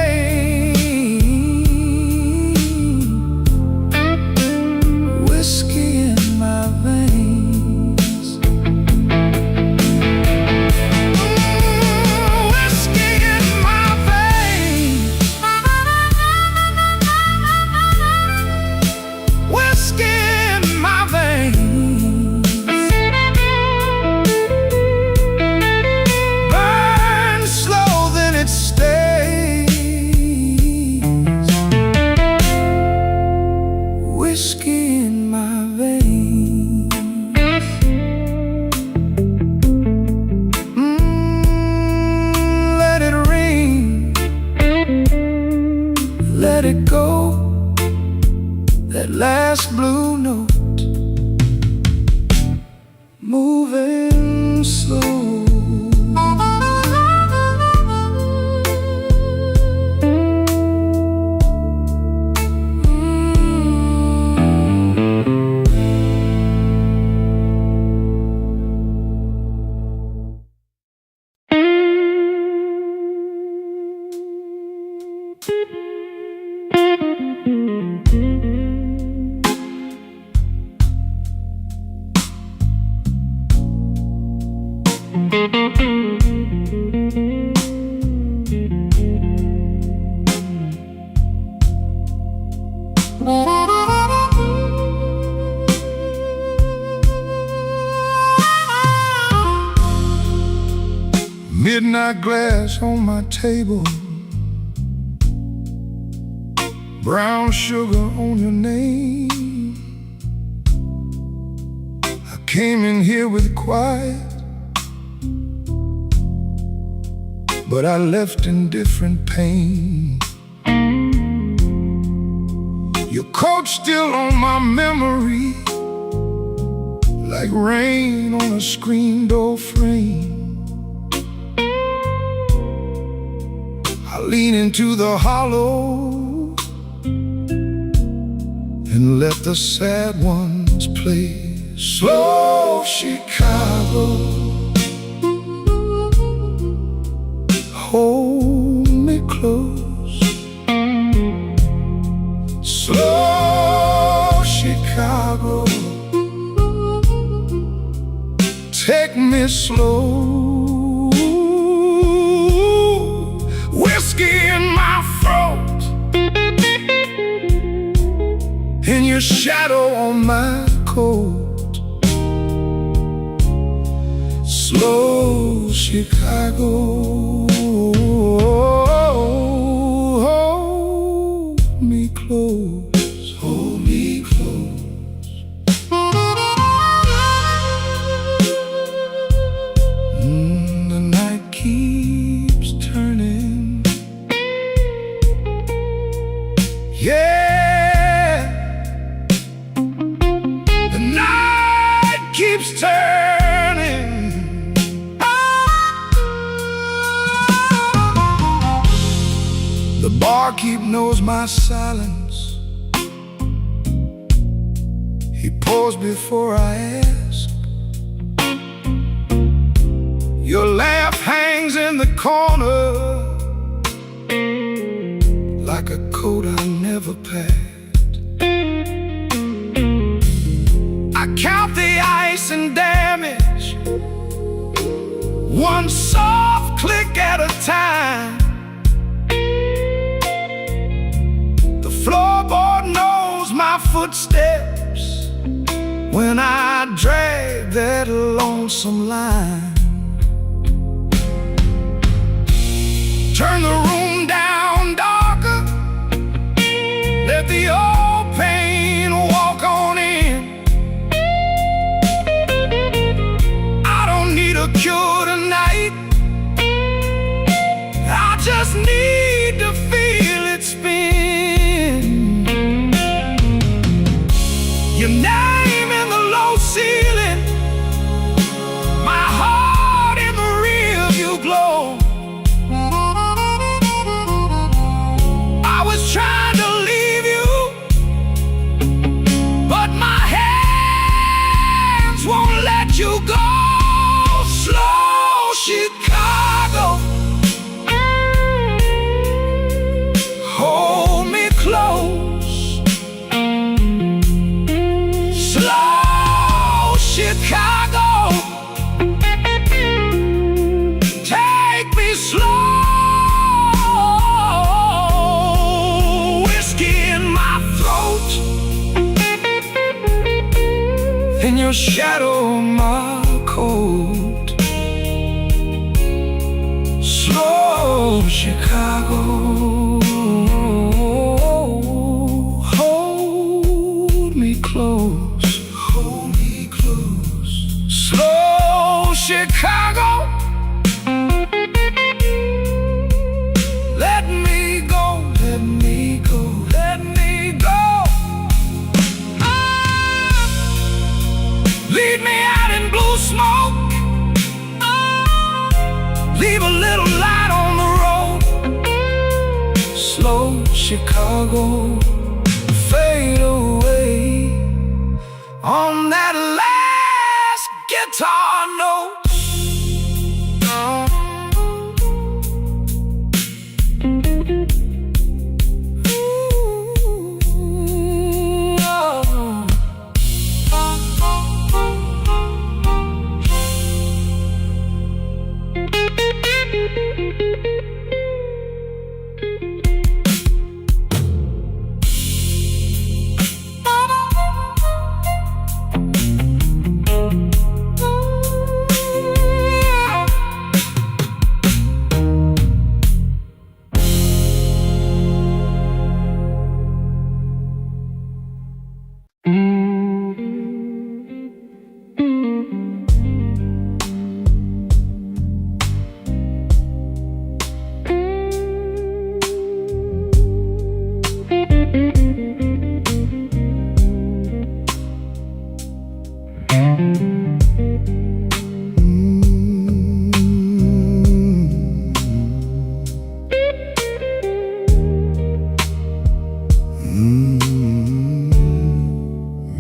Whiskey in my veins. Whiskey in my veins. Whiskey in my veins. Burn slow, then it stays. Whiskey in my veins. Let it ring, let it go, that last blue note, moving slow. Midnight glass on my table, brown sugar on your name. I came in here with quiet, but I left in different pain. Your coat still on my memory, like rain on a screen door frame. I lean into the hollow and let the sad ones play. Slow Chicago, hold me close. Slow Chicago, take me slow. Whiskey in my throat, and your shadow on my coat. Slow Chicago, hold me close, hold me close. The night keeps turning, yeah, the night keeps turning. The barkeep knows my silence, pause before I ask. Your laugh hangs in the corner like a coat I never packed. I count the ice and damage, one soft click at a time. The floorboard knows my footsteps when I drag that lonesome line. Turn the room down darker, let the old pain walk on in. I don't need a cure tonight, I just need to feel it spin. Your name in the low ceiling, my heart in the rear view glow. Trying to leave you, but my hands won't let you go. Slow Chicago, hold me close. Slow Chicago, take me slow. In your shadow, my coat. Slow Chicago, hold me close. Hold me close. Slow Chicago, let me go, let me go, let me go. Lead me out in blue smoke, leave a little light on the road. Slow Chicago, fade away on that last guitar note.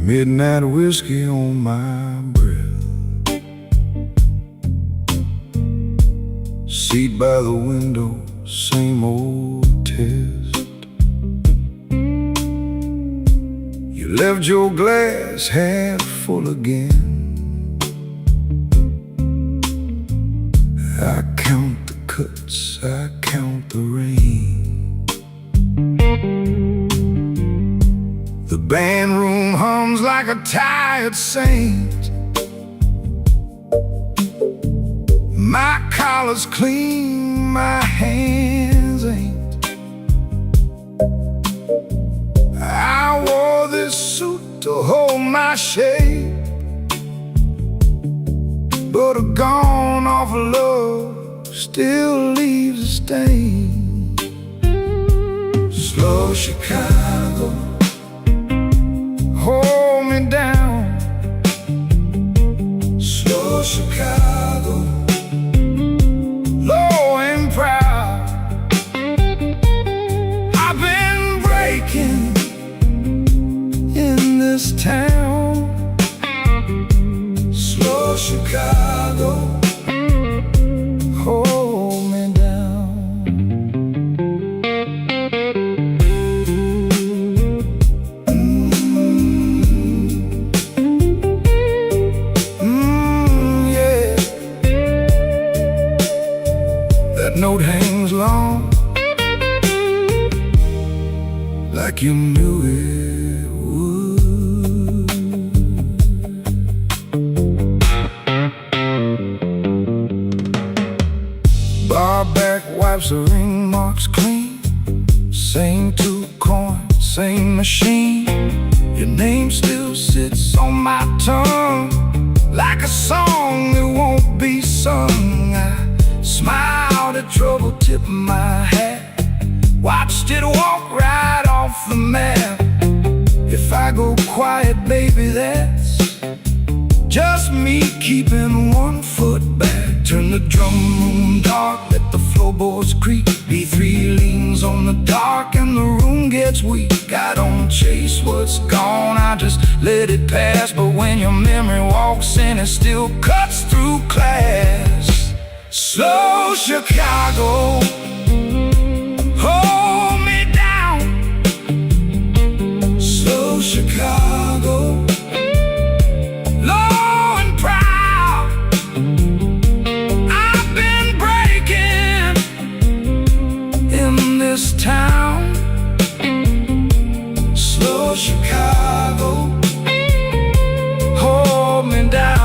Midnight whiskey on my breath, seat by the window, same old test. You left your glass half full again. I count the cuts, I count the rain. The band room hums like a tired saint. My collar's clean, my hands ain't. I wore this suit to hold my shape, but a gone off love still leaves a stain. Slow Chicago, hold me down. Slow Chicago, low and proud. I've been breaking in this town. Slow Chicago, hold me down. Yeah. That note hangs long, like you knew it would. Bar back wipes the ring marks clean. Same two coins, same machine. Your name still sits on my tongue, like a song that won't be sung. I smiled at trouble, tipped my hat, watched it walk right off the map. If I go quiet, baby, that's just me keeping one foot back. Turn the drum room dark, let the floorboards creak. B3 leans on the dark and the room gets weak. I don't chase what's gone, I just let it pass. But when your memory walks in, it still cuts through class. Slow Chicago, hold me down. Slow Chicago, low and proud. I've been breaking in this town. Slow Chicago, hold me down.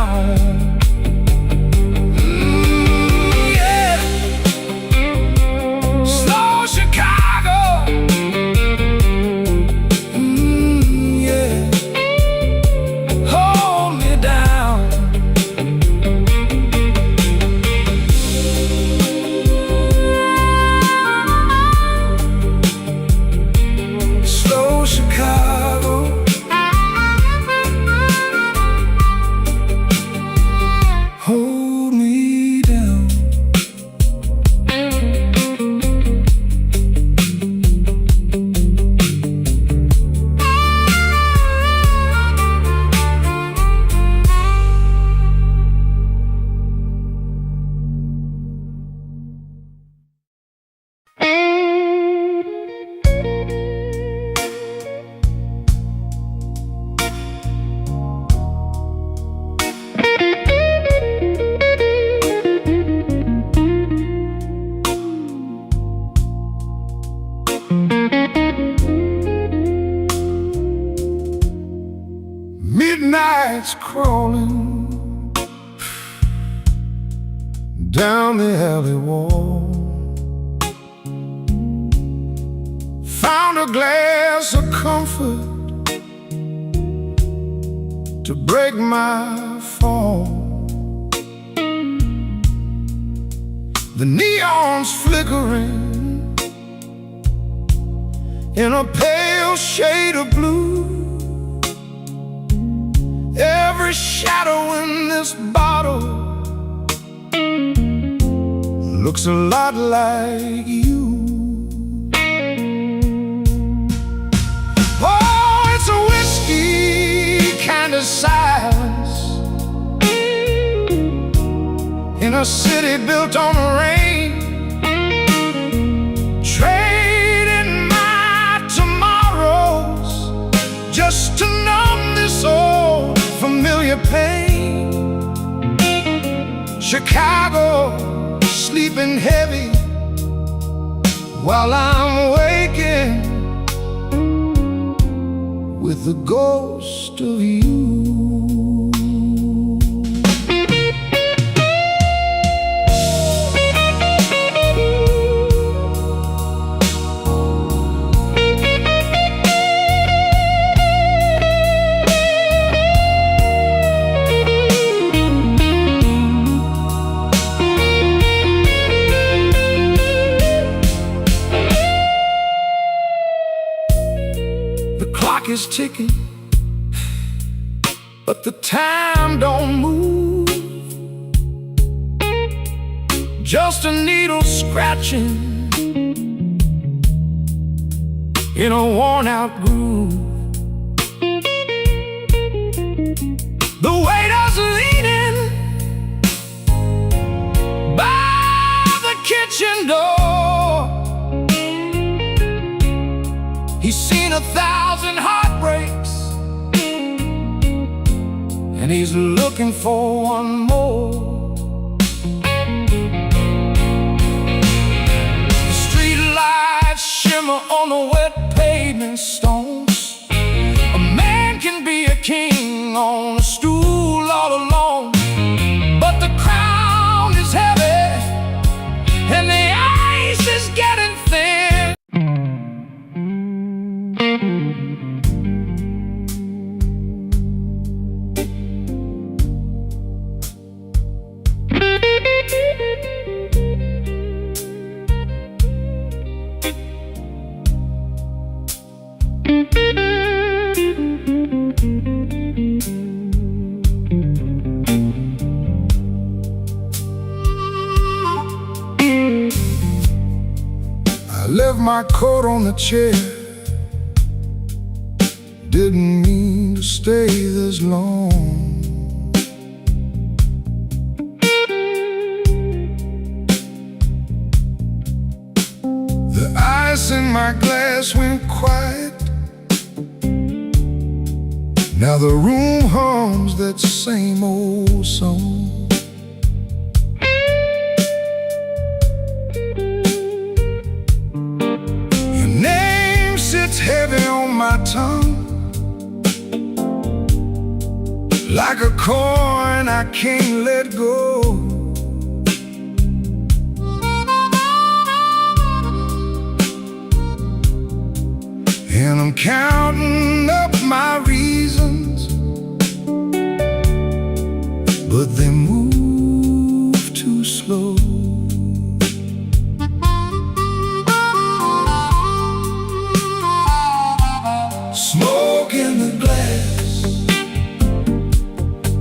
Midnight's crawling down the alley wall. Found a glass of comfort to break my fall. The neon's flickering in a pale shade of blue. Every shadow in this bottle looks a lot like you. Oh, it's a whiskey kind of silence in a city built on rain. Trading my tomorrows just to numb this old familiar pain. Chicago sleeping heavy while I'm waking with the ghost of you. Is ticking, but the time don't move. Just a needle scratching in a worn-out groove. The waiter's leaning looking for one more. The street lights shimmer on the wet pavement stones. A man can be a king on a stool all alone, but the crown is heavy and the ice is getting thin. I left my coat on the chair. Didn't mean to stay this long. The ice in my glass went quiet. Now the room hums that same old song. Your name sits heavy on my tongue, like a coin I can't let go. And I'm counting up my reasons, but they move too slow. Smoke in the glass,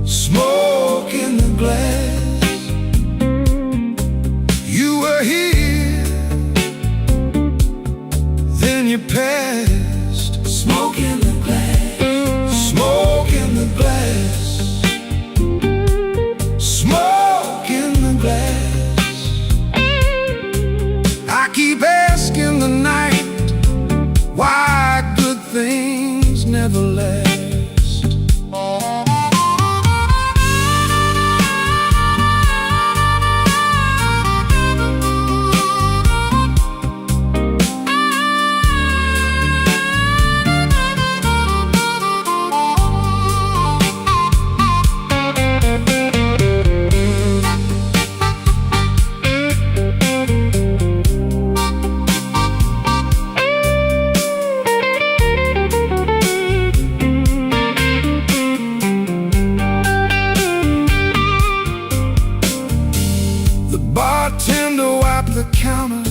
smoke in the glass. You were here, then you passed. Smoke in the glass, smoke in the glass, smoke in the glass. I keep asking the night why good things never last. Bartender wiped the counter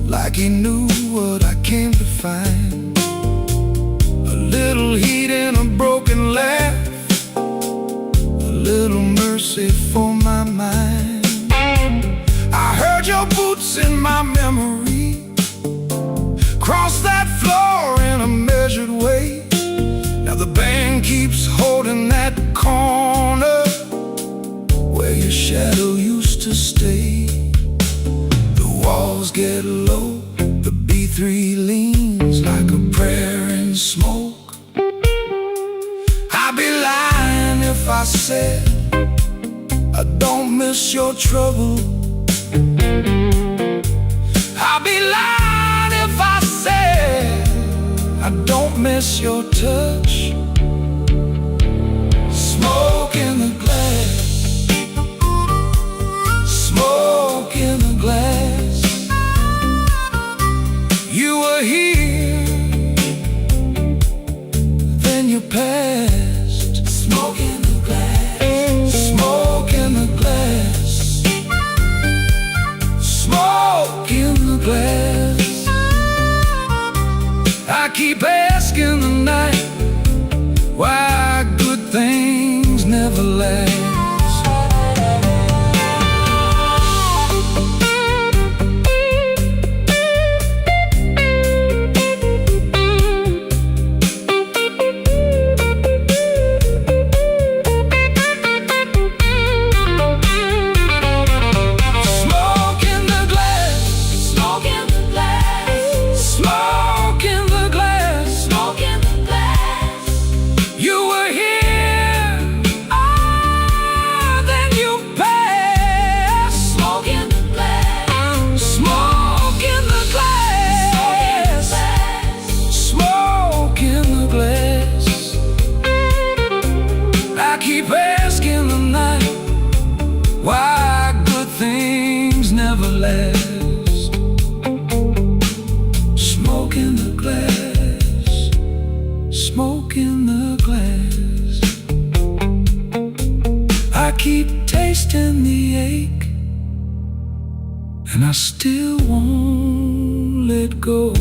like he knew what I came to find. A little heat and a broken laugh, a little mercy for my mind. I heard your boots in my memory cross that floor in a measured way. Now the band keeps holding that corner where your shadow used to stay. The walls get low, the B3 leans like a prayer in smoke. I'd be lying if I said I don't miss your trouble. I'd be lying if I said I don't miss your touch. Smoke in the glass, smoke in the glass. You were here, then you passed. Smoke in the glass, smoke in the glass, smoke in the glass. I keep asking the night why good things never last. keep tasting the ache, and I still won't let go.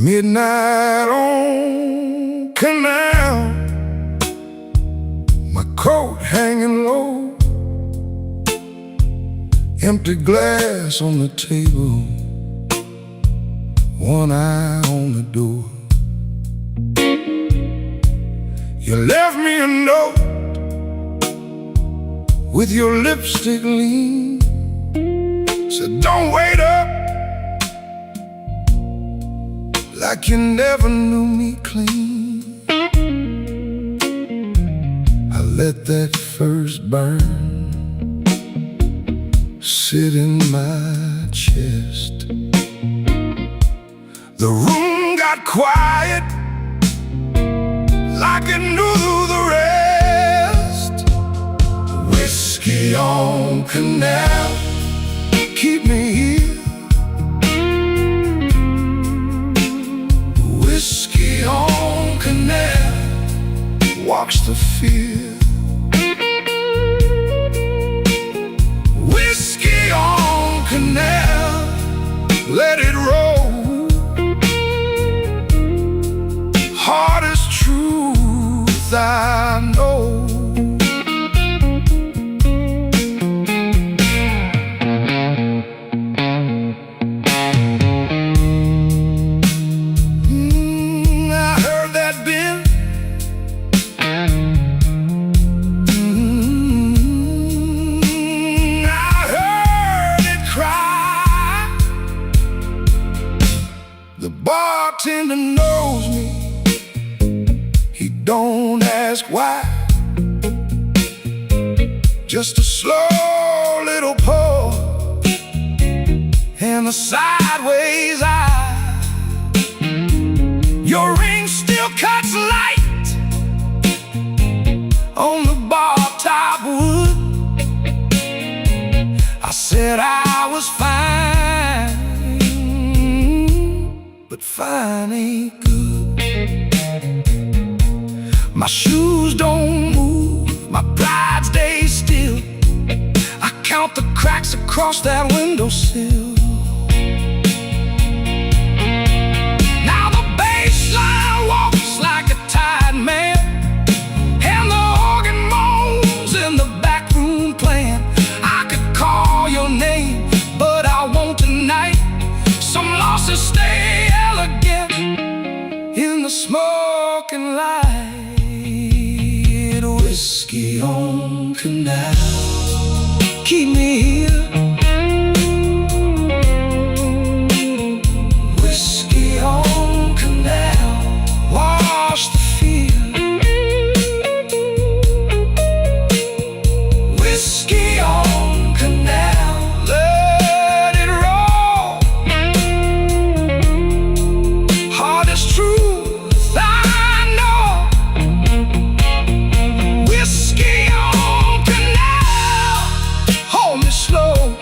Midnight on Canal, my coat hanging low, empty glass on the table, one eye on the door. You left me a note with your lipstick lean, said don't wait up, like you never knew me clean. I let that first burn sit in my chest. The room got quiet, like it knew the rest. Whiskey on Canal, keep me here. Whiskey on Canal, watch the fear. Whiskey on Canal, let it roll. Hardest truth I know. The bartender knows me, he don't ask why. Just a slow little pour and a sideways eye. Your ring still cuts light on the bar top wood. I said I was fine, but fine ain't good. My shoes don't move, my pride stays still. I count the cracks across that windowsill. Now the bass line walks like a tired man, and the organ moans in the back room playing. I could call your name, but I won't tonight. Some losses stay elegant in the smoking light. Whiskey on Canal, keep me here. Whiskey on Canal, wash the fear. Whiskey on Canal, let it roll. Hardest truth I know. Whiskey on Canal, hold me slow.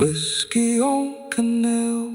whiskey on canal.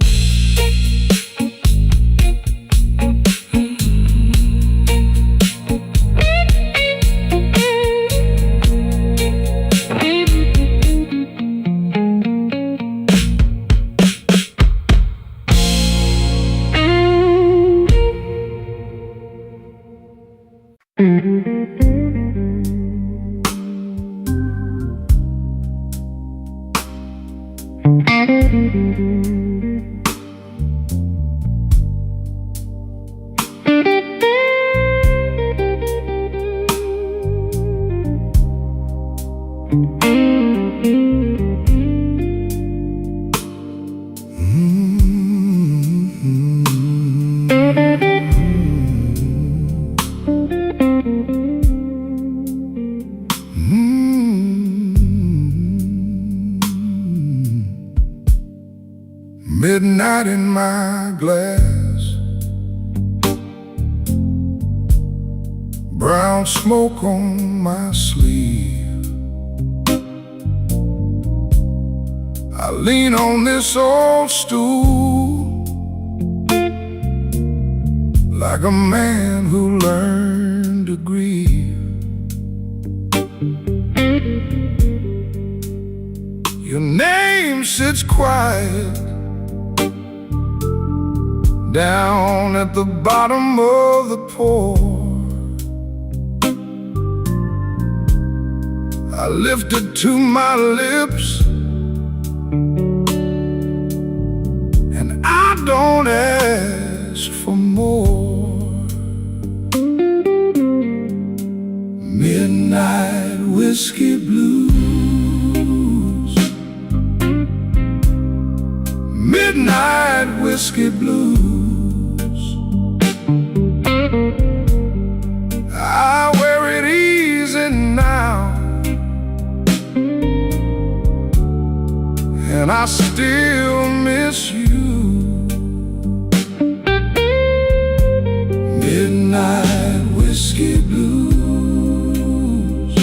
Midnight in my glass, brown smoke on my sleeve. I lean on this old stool like a man who learned to grieve. Your name sits quiet down at the bottom of the pour. I lift it to my lips, and I don't ask for more. Midnight whiskey blues, midnight whiskey blues. I wear it easy now, and I still miss you. Midnight whiskey blues,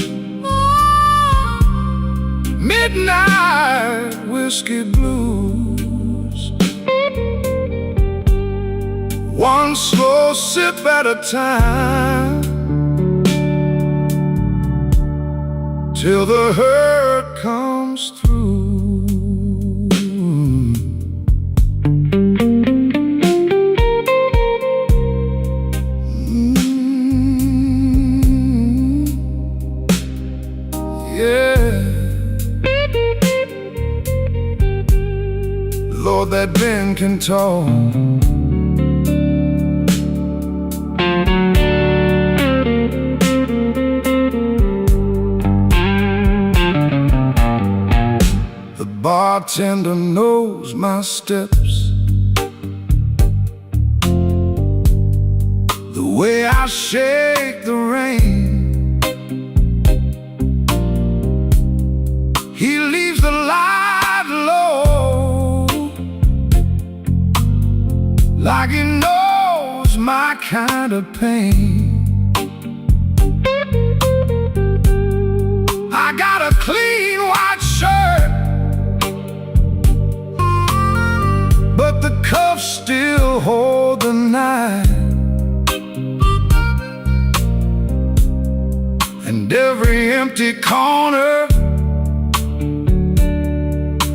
midnight whiskey blues. One slow sip at a time, till the hurt comes through. Yeah, Lord, that Ben can talk. Bartender knows my steps, the way I shake the rain. He leaves the light low, like he knows my kind of pain. I got a clean white shirt, but the cuffs still hold the knife, and every empty corner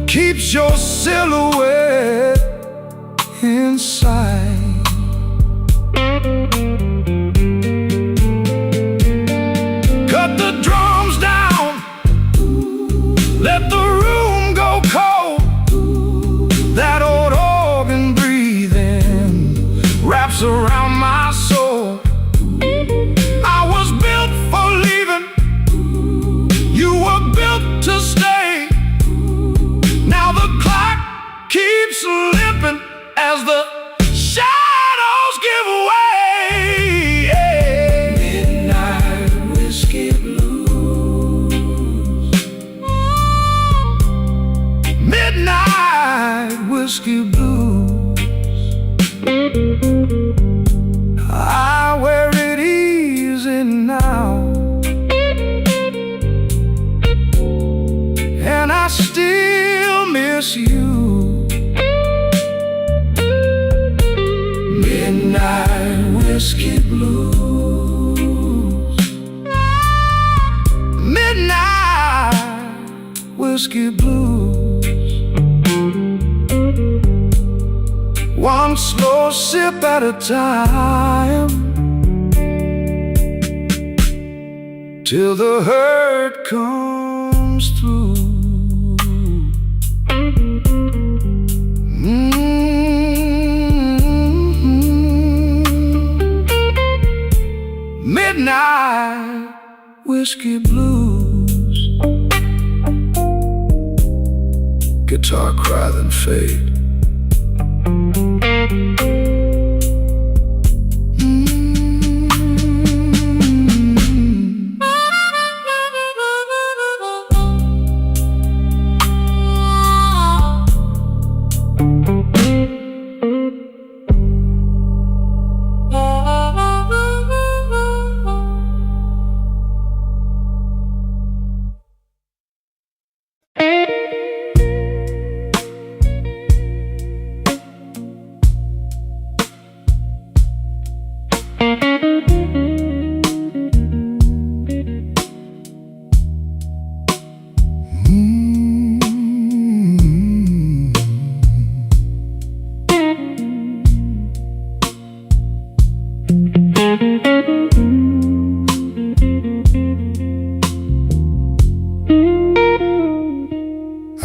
keeps your silhouette inside. Cut the drums down, let the room go cold. That old organ breathing wraps around my soul. I was built for leaving, you were built to stay. Now the clock keeps slipping as the shadows give way. Midnight whiskey blues, midnight whiskey blues. I wear it easy now, and I still miss you. whiskey blues. Midnight whiskey blues. One slow sip at a time, till the hurt comes through. Midnight whiskey blues. Guitar cry then fade.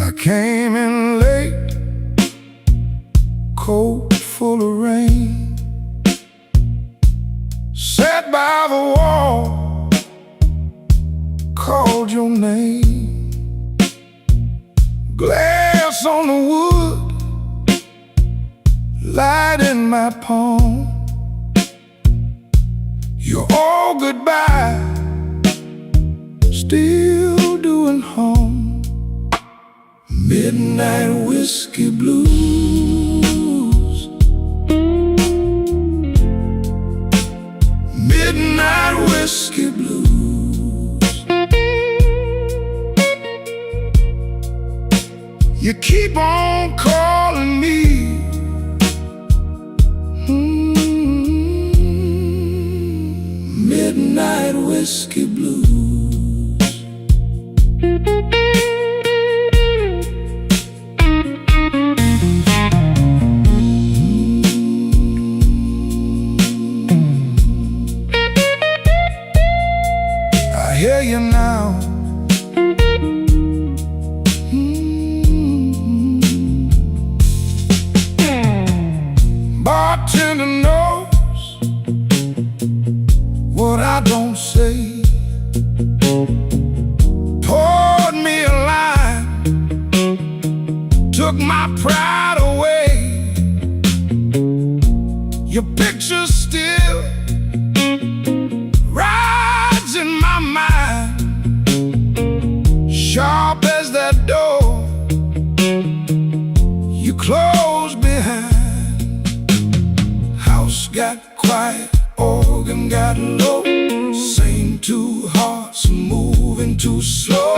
I came in late, coat full of rain, sat by the wall, called your name. Glass on the wood, light in my palm. You're all goodbye, still doing harm. Midnight whiskey blues. Midnight whiskey blues. You keep on calling me. Midnight whiskey blues. I hear you now. Bartender knows what I don't say. Poured me a line, took my pride away. Your picture still rides in my mind, sharp as that door you closed behind. House got quiet, organ got low. Same two hearts moving too slow.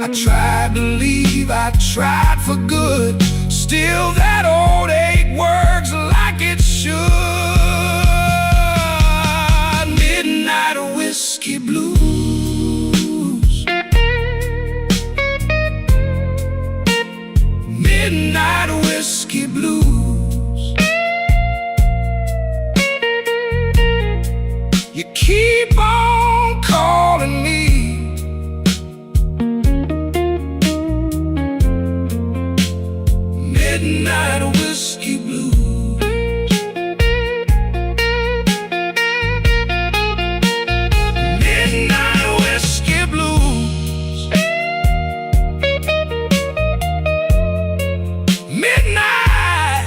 I tried to leave, I tried for good. Still that old ache works like it should. Midnight whiskey blues. Midnight whiskey blues. You keep on calling me. Midnight whiskey blues. Midnight whiskey blues. Midnight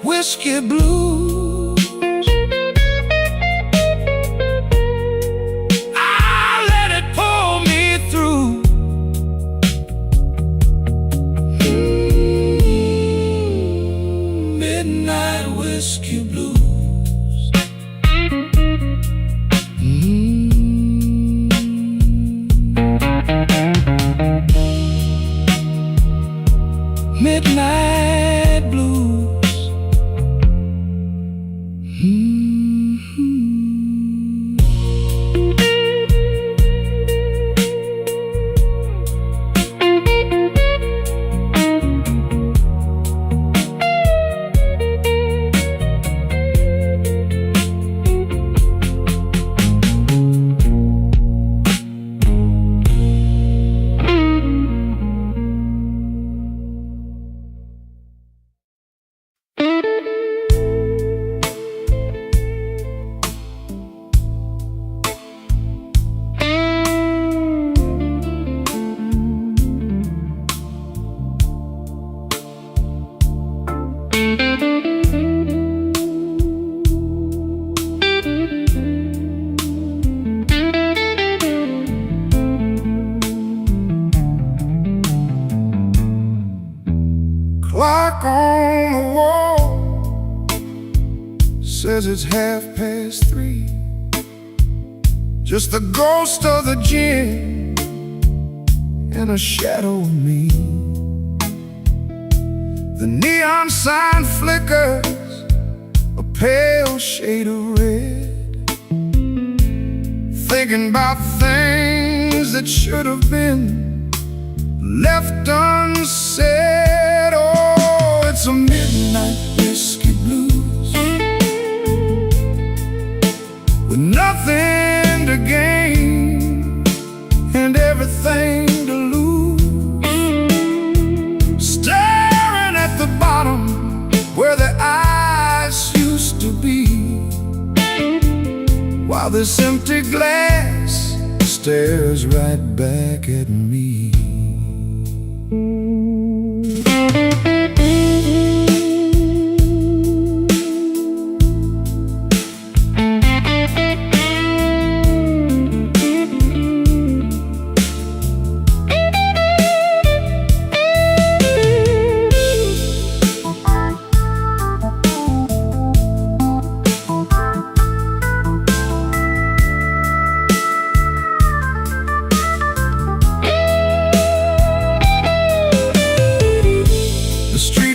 whiskey blues. I let it pull me through. Midnight whiskey blues. Midnight blues. clock on the wall says it's 3:30. Just the ghost of the gin and a shadow of me. The neon sign flickers a pale shade of red, thinking about things that should have been left unsaid. Oh, it's a midnight whiskey blues with nothing to gain and everything to lose, staring at the bottom where the eyes used to be, while this empty glass stares right back at me.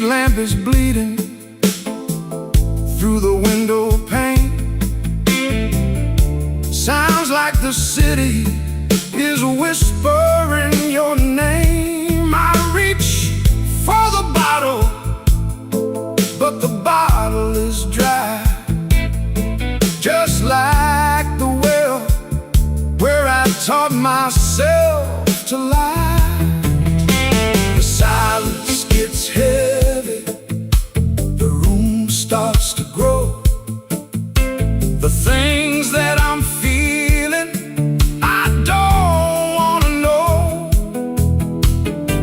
Lamp is bleeding through the window pane. Sounds like the city is whispering your name. I reach for the bottle, but the bottle is dry, just like the well where I taught myself to lie. The silence gets heavy, starts to grow. The things that I'm feeling, I don't want to know.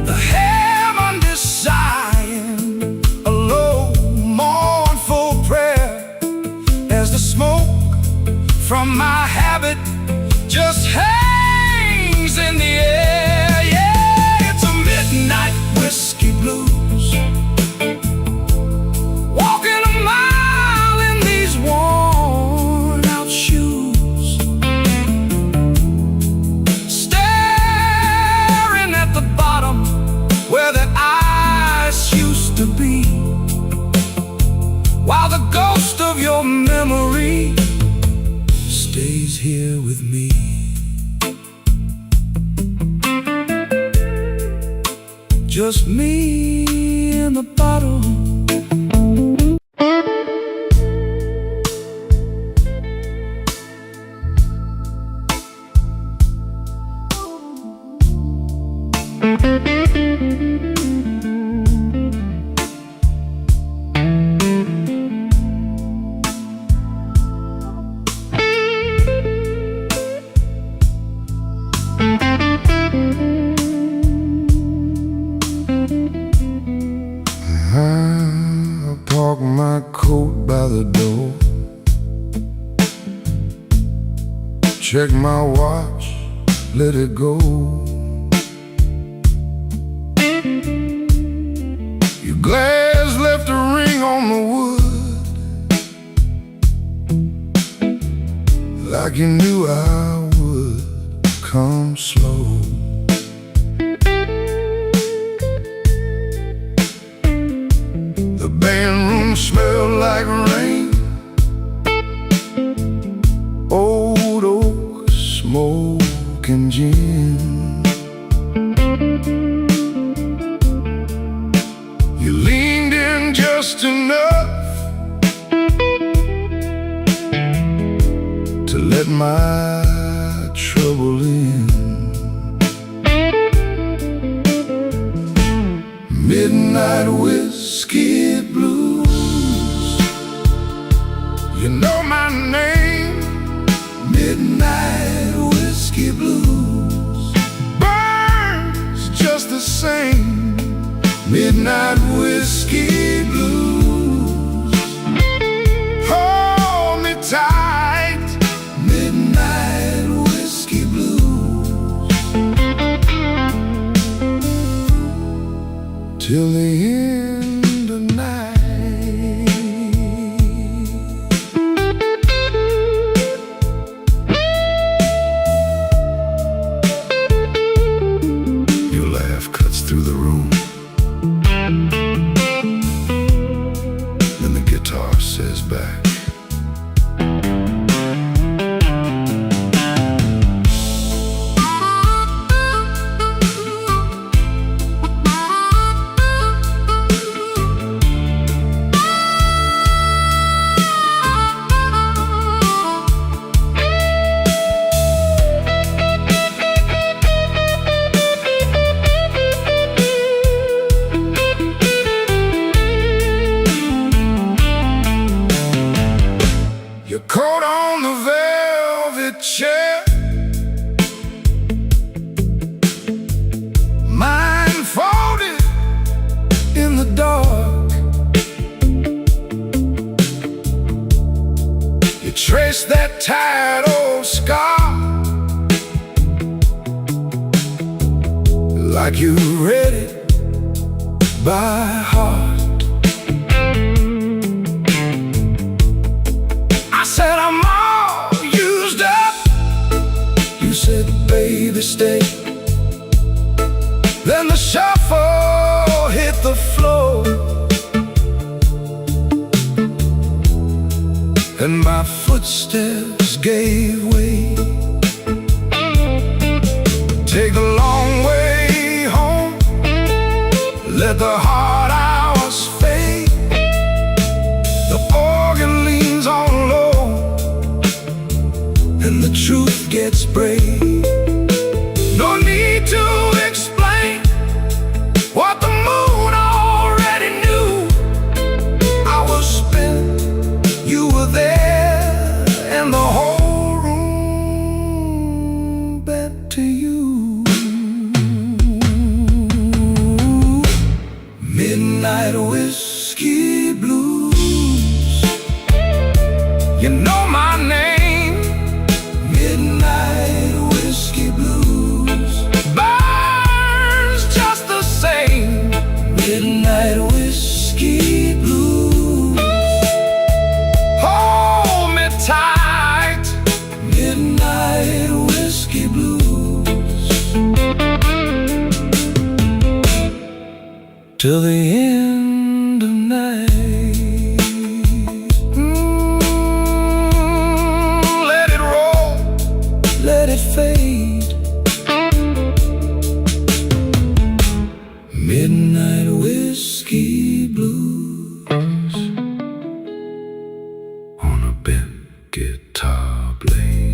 The heaven sighing a low, mournful prayer as the smoke from my habit just hangs in the air. Yeah, it's a midnight whiskey blues. To be, while the ghost of your memory stays here with me. Just me and the bottle. I park my coat by the door, check my watch, let it go. Your glass left a ring on the wood, like you knew I would come slow. The band room smelled like rain, old oak, smoke and gin. You leaned in just enough to let my trouble in. Midnight whiskey blues, you know my name. Midnight whiskey blues burns just the same. Midnight whiskey blues, hold me tight. Midnight whiskey blues, till the end of night. Your laugh cuts through the room. Then the guitar says back, your coat on the velvet chair, mine folded in the dark. You trace that tired old scar, like you read it by heart. I said I'm all used up. You said, baby, stay. Then the shuffle hit the floor, and my footsteps gave way. Take the long way home, let the hard hours fade. The organ leans on low, and the truth gets brave. No need to explain what the moon already knew. I was spent, you were there, and the whole room bent to you. Midnight whiskey blues, you know my name. Midnight whiskey blues burns just the same. Midnight whiskey blues, hold me tight. Midnight whiskey blues, till the end of night. Let it roll, let it fade. Midnight whiskey blues on a bent guitar blade.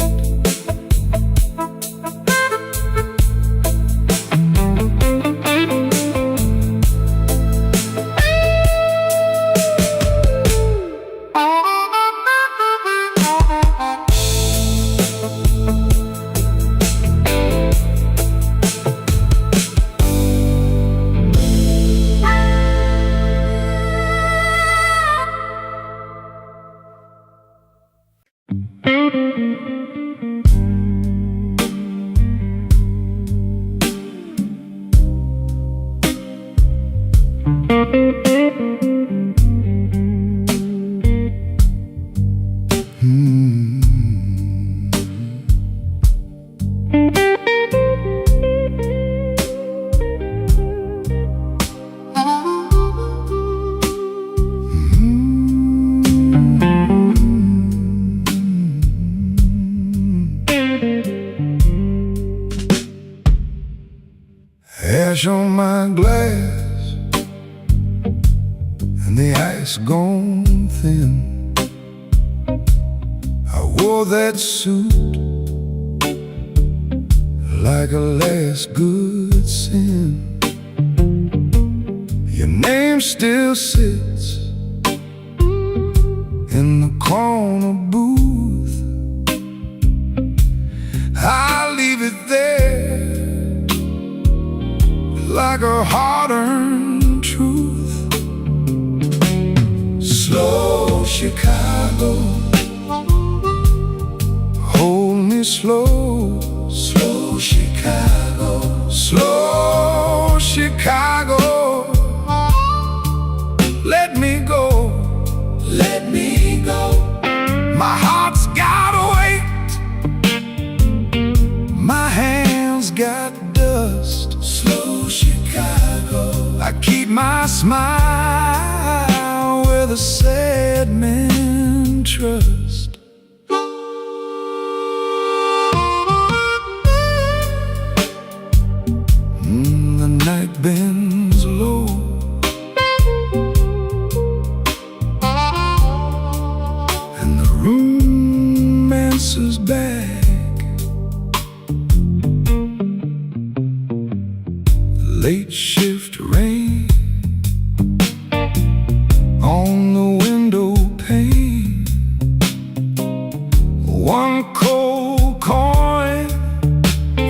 Ash on my glass, and the ice gone thin. I wore that suit like a last good sin. Your name still sits in the corner booth. I'll leave it there like a hard-earned truth. Slow Chicago, hold me slow. Slow Chicago, slow Chicago, smile where the sad men trust. The night bends low, and the room answers back. Late shift rain on the window pane, one cold coin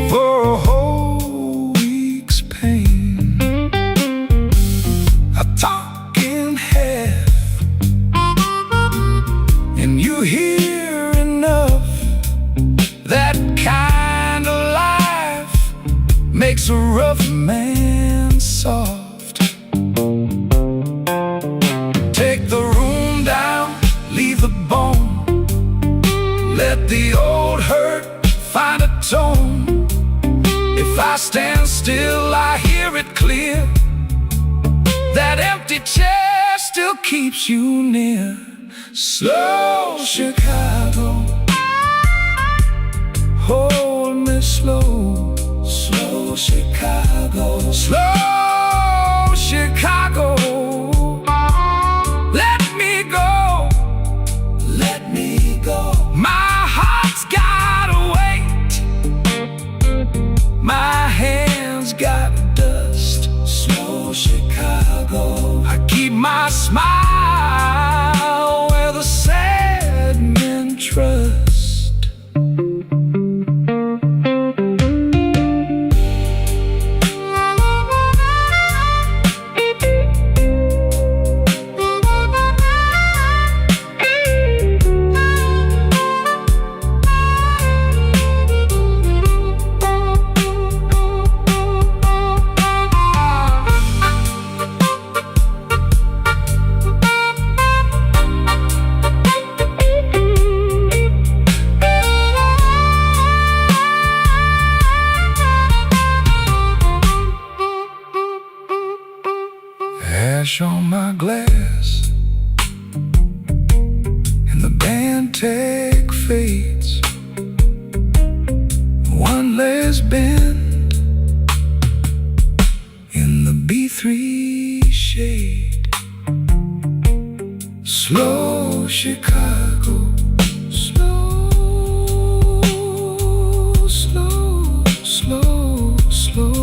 for a whole week's pain. A talking half, and you hear enough. That kind of life makes a rough man soft. Take the room down, leave the bone. Let the old hurt find a tone. If I stand still, I hear it clear. That empty chair still keeps you near. Slow Chicago, hold me slow. Slow Chicago, slow Chicago. Let me go, let me go. My heart's gotta wait, my hands got dust. Slow Chicago, I keep my smile where the sad men trust. Ash on my glass, and the band tag fades. One last bend in the B3 shade. Slow Chicago, slow, slow, slow, slow.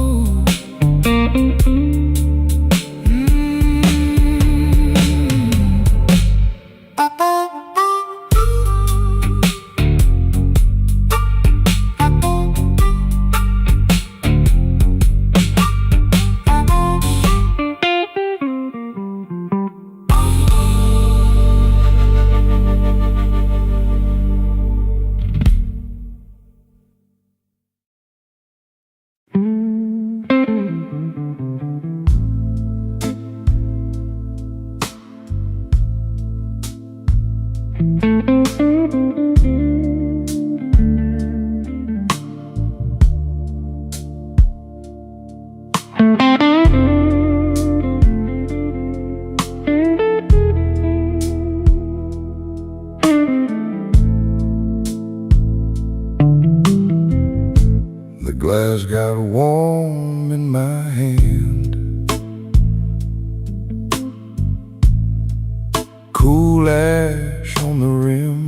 The glass got warm in my hand. Cool ash on the rim.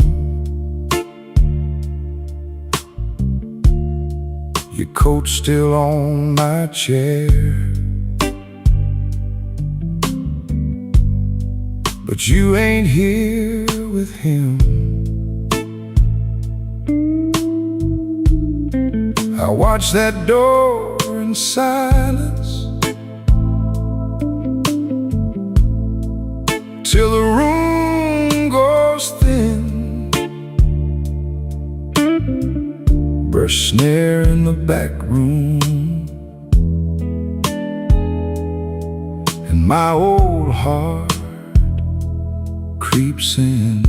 Your coat's still on my chair, but you ain't here with him. I watch that door in silence till the room goes thin. Brush snare in the back room, and my old heart creeps in.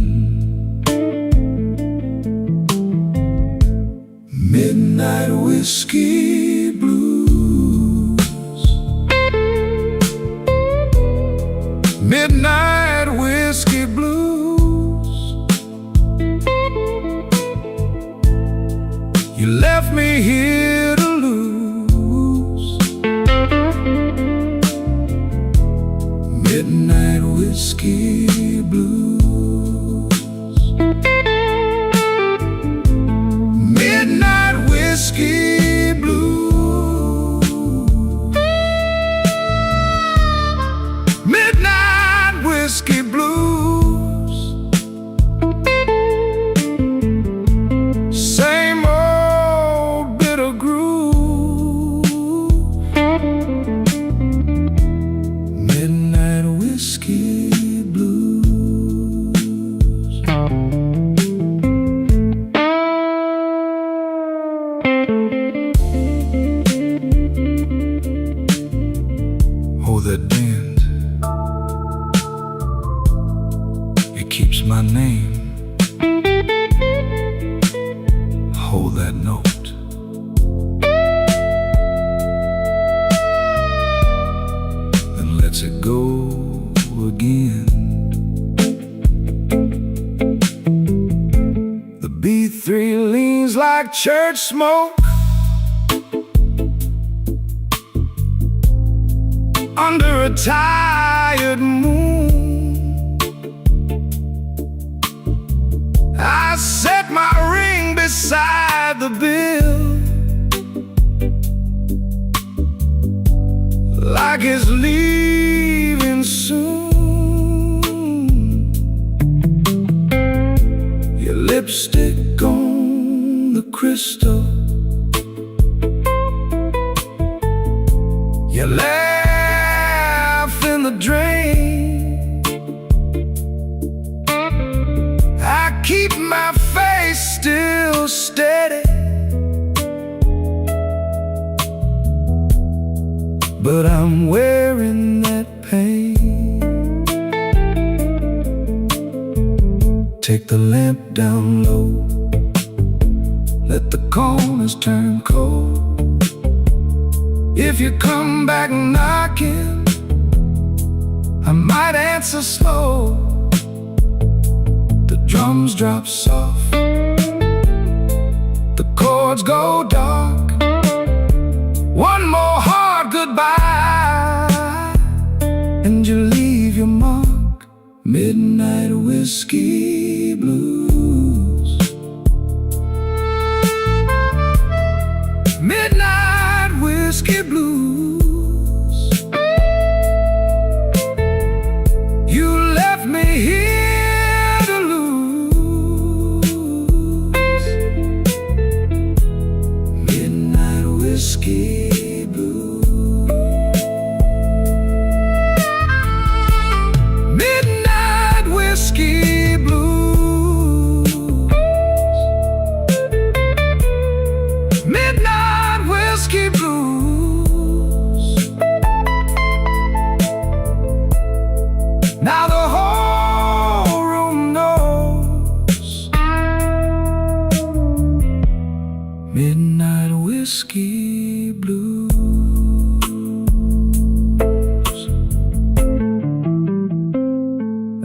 Midnight whiskey blues, Midnight whiskey blues. You left me here to lose. Midnight whiskey blues. Midnight whiskey blues. Midnight whiskey blues. Same old bitter groove. Midnight whiskey blues. Oh, that bend, it keeps my name. Hold that note. Then lets it go again. The B3 leans like church smoke under a tired moon. I set my ring beside the bill, like it's leaving soon. Your lipstick on the crystal, you laugh in the drain. I keep my face still steady, but I'm wearing that pain. Take the lamp down low, let the corners turn cold. If you come back knocking, I might answer slow. The drums drop soft, the chords go dark. One more hard goodbye, and you leave your mark. Midnight whiskey blues. Midnight whiskey blues. You left me here to lose. Midnight whiskey blues. Midnight whiskey blues. Midnight whiskey blues. Now the whole room knows. Midnight whiskey blues.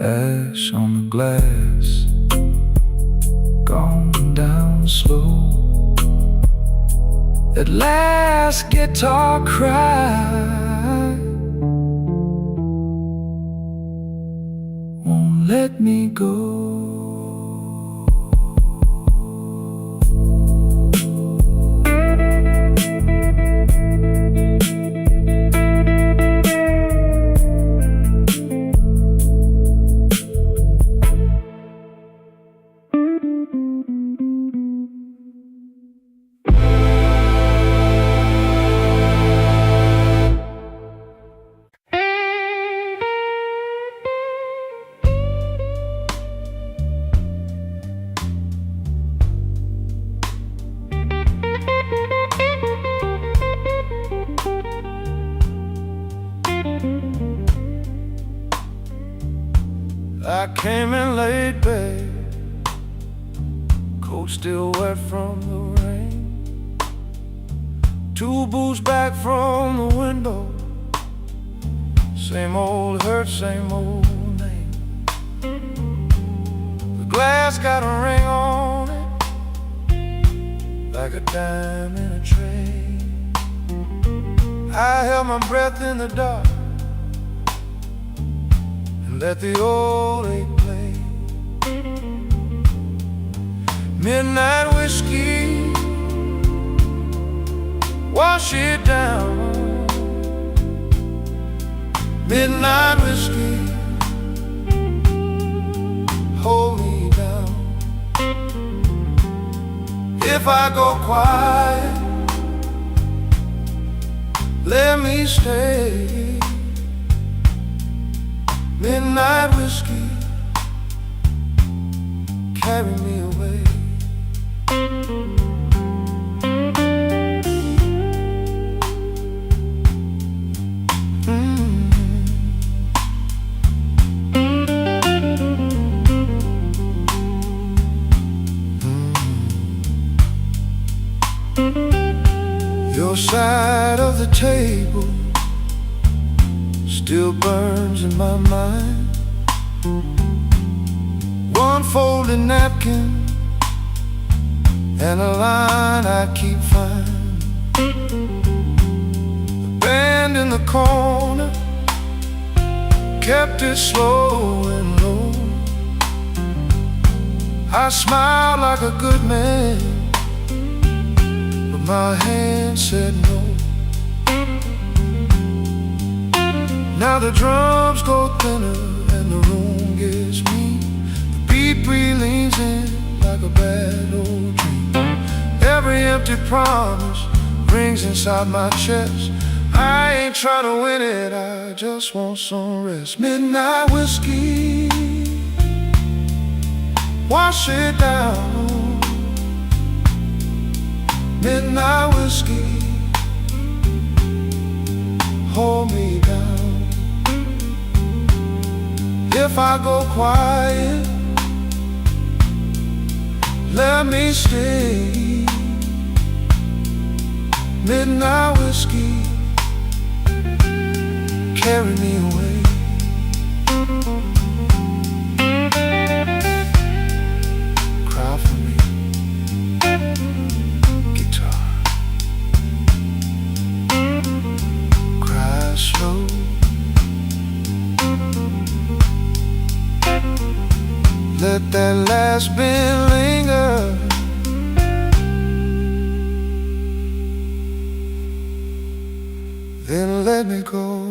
Ash on the glass, gone down slow. That last guitar cry won't let me go. I came in late, babe, coat still wet from the rain. 2 booths back from the window, Same old hurt, same old name. The glass got a ring on it, like a dime in a tray. I held my breath in the dark and let the old ache play. Midnight whiskey, wash it down. Midnight whiskey, hold me down. If I go quiet, let me stay. Midnight whiskey, carry me away. Your side of the table still burns in my mind. One folded napkin and a line I keep fine. The band in the corner kept it slow and low. I smiled like a good man, but my hand said no. Now the drums go thinner and the room gets mean. The beat leans in like a bad old dream. Every empty promise rings inside my chest. I ain't trying to win it, I just want some rest. Midnight whiskey, wash it down. Midnight whiskey, hold me down. If I go quiet, let me stay. Midnight whiskey, carry me away. Cry for me, guitar. Cry slow. Let that last bit linger. Then let me go.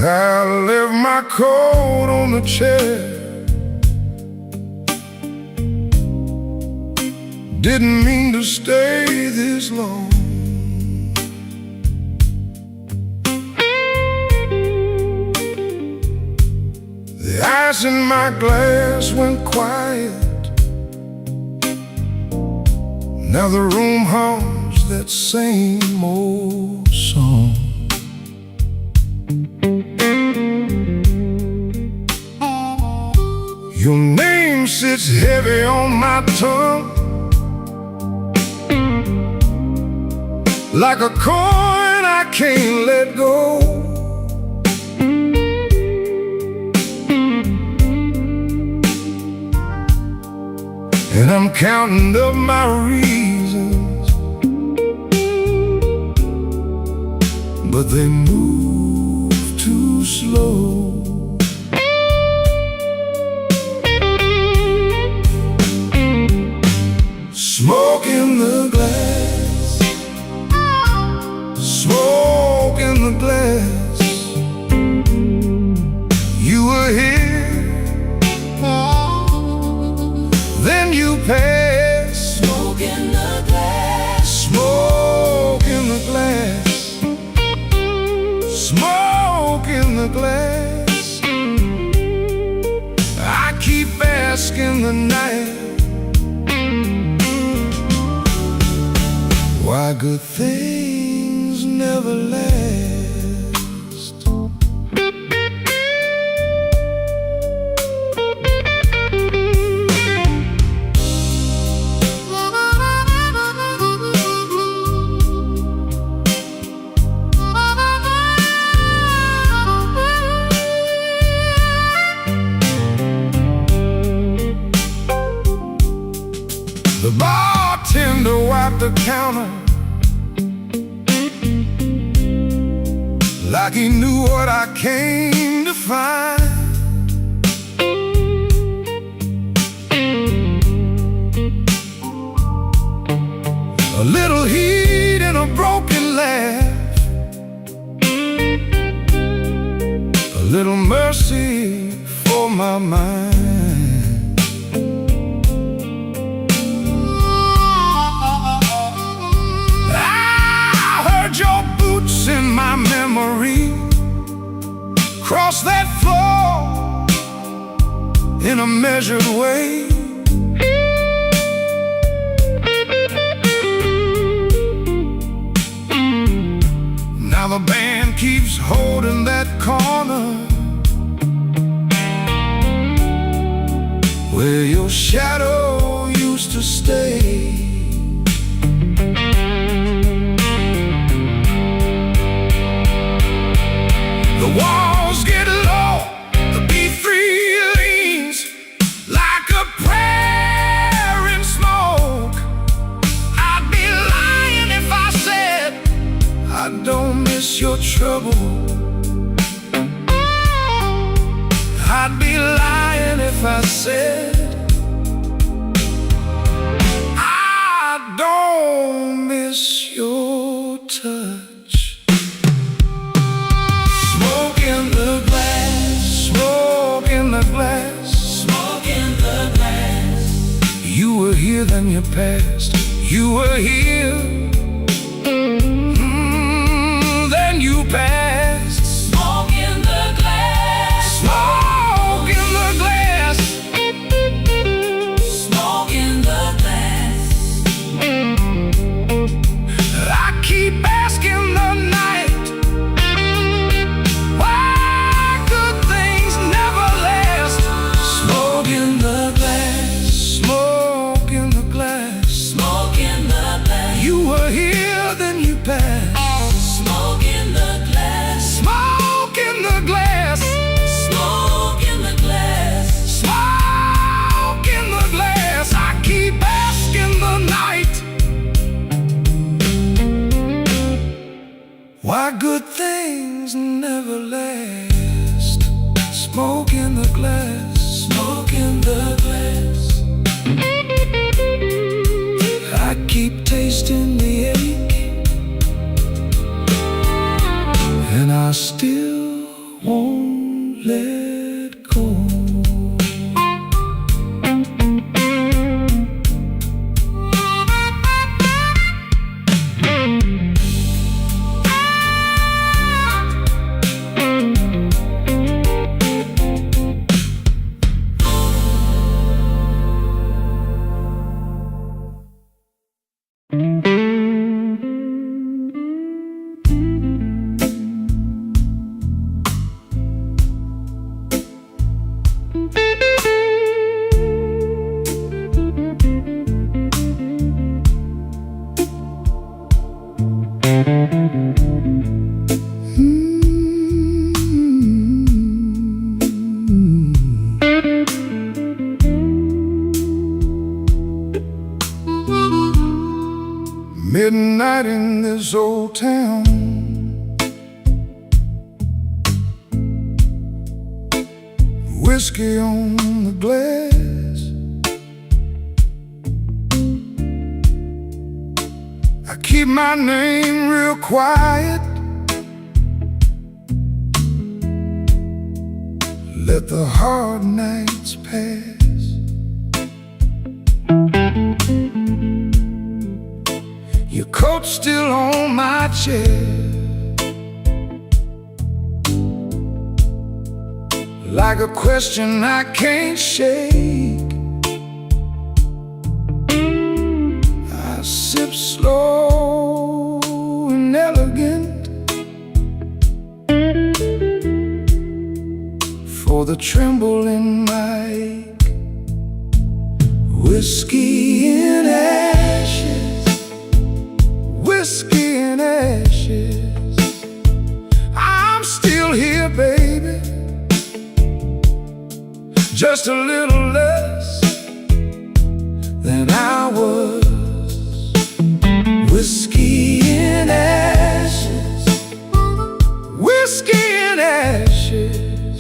I left my coat on the chair. Didn't mean to stay this long. The ice in my glass went quiet. Now the room hums that same old song. Your name sits heavy on my tongue, like a coin I can't let go. And I'm counting up my reasons, but they move too slow. Smoke in the glass, smoke in the glass. I keep asking the night why good things never last. The bartender wiped the counter like he knew what I came to find. A little heat and a broken laugh, a little mercy for my mind. Your boots in my memory cross that floor in a measured way. Now the band keeps holding that corner where your shadow used to stay. The walls get low, the B3 leans like a prayer in smoke. I'd be lying if I said I don't miss your trouble. I'd be lying if I said I don't miss your touch. Smoke in the glass, smoke in the glass, smoke in the glass. You were here, then you passed. You were here, then you passed. Smoke in the glass, smoke in the glass, smoke in the glass. I keep asking the night Smoke in the glass, smoke in the glass, smoke in the glass, smoke in the glass. I keep asking the night why good things never last. Smoke in the glass, smoke in the glass. I keep tasting the ache, and I still won't let go. Midnight in this old town, whiskey on the glass. I keep my name real quiet, let the hard nights pass. Your coat's still on my chair, like a question I can't shake. I sip slow and elegant for the tremble in my ache. Whiskey in ashes, whiskey in ashes. I'm still here, baby, just a little less than I was. Whiskey in ashes, whiskey in ashes.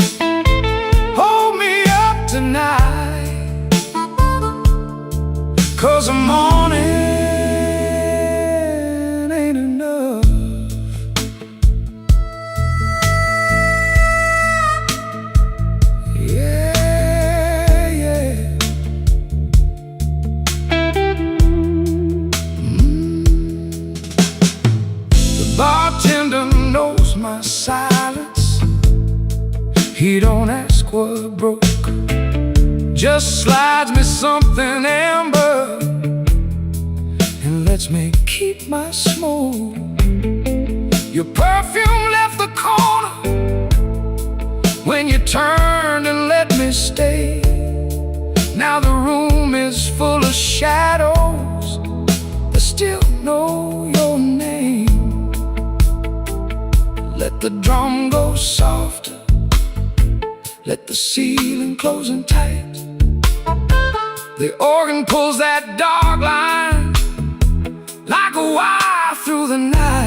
Hold me up tonight, 'cause the morning ain't enough. Bartender knows my silence. He don't ask what broke, just slides me something amber and lets me keep my smoke. Your perfume left the corner when you turned and let me stay. Now the room is full of shadows that still know your name. Let the drum go softer, let the ceiling close in tight. The organ pulls that dark line like a wire through the night.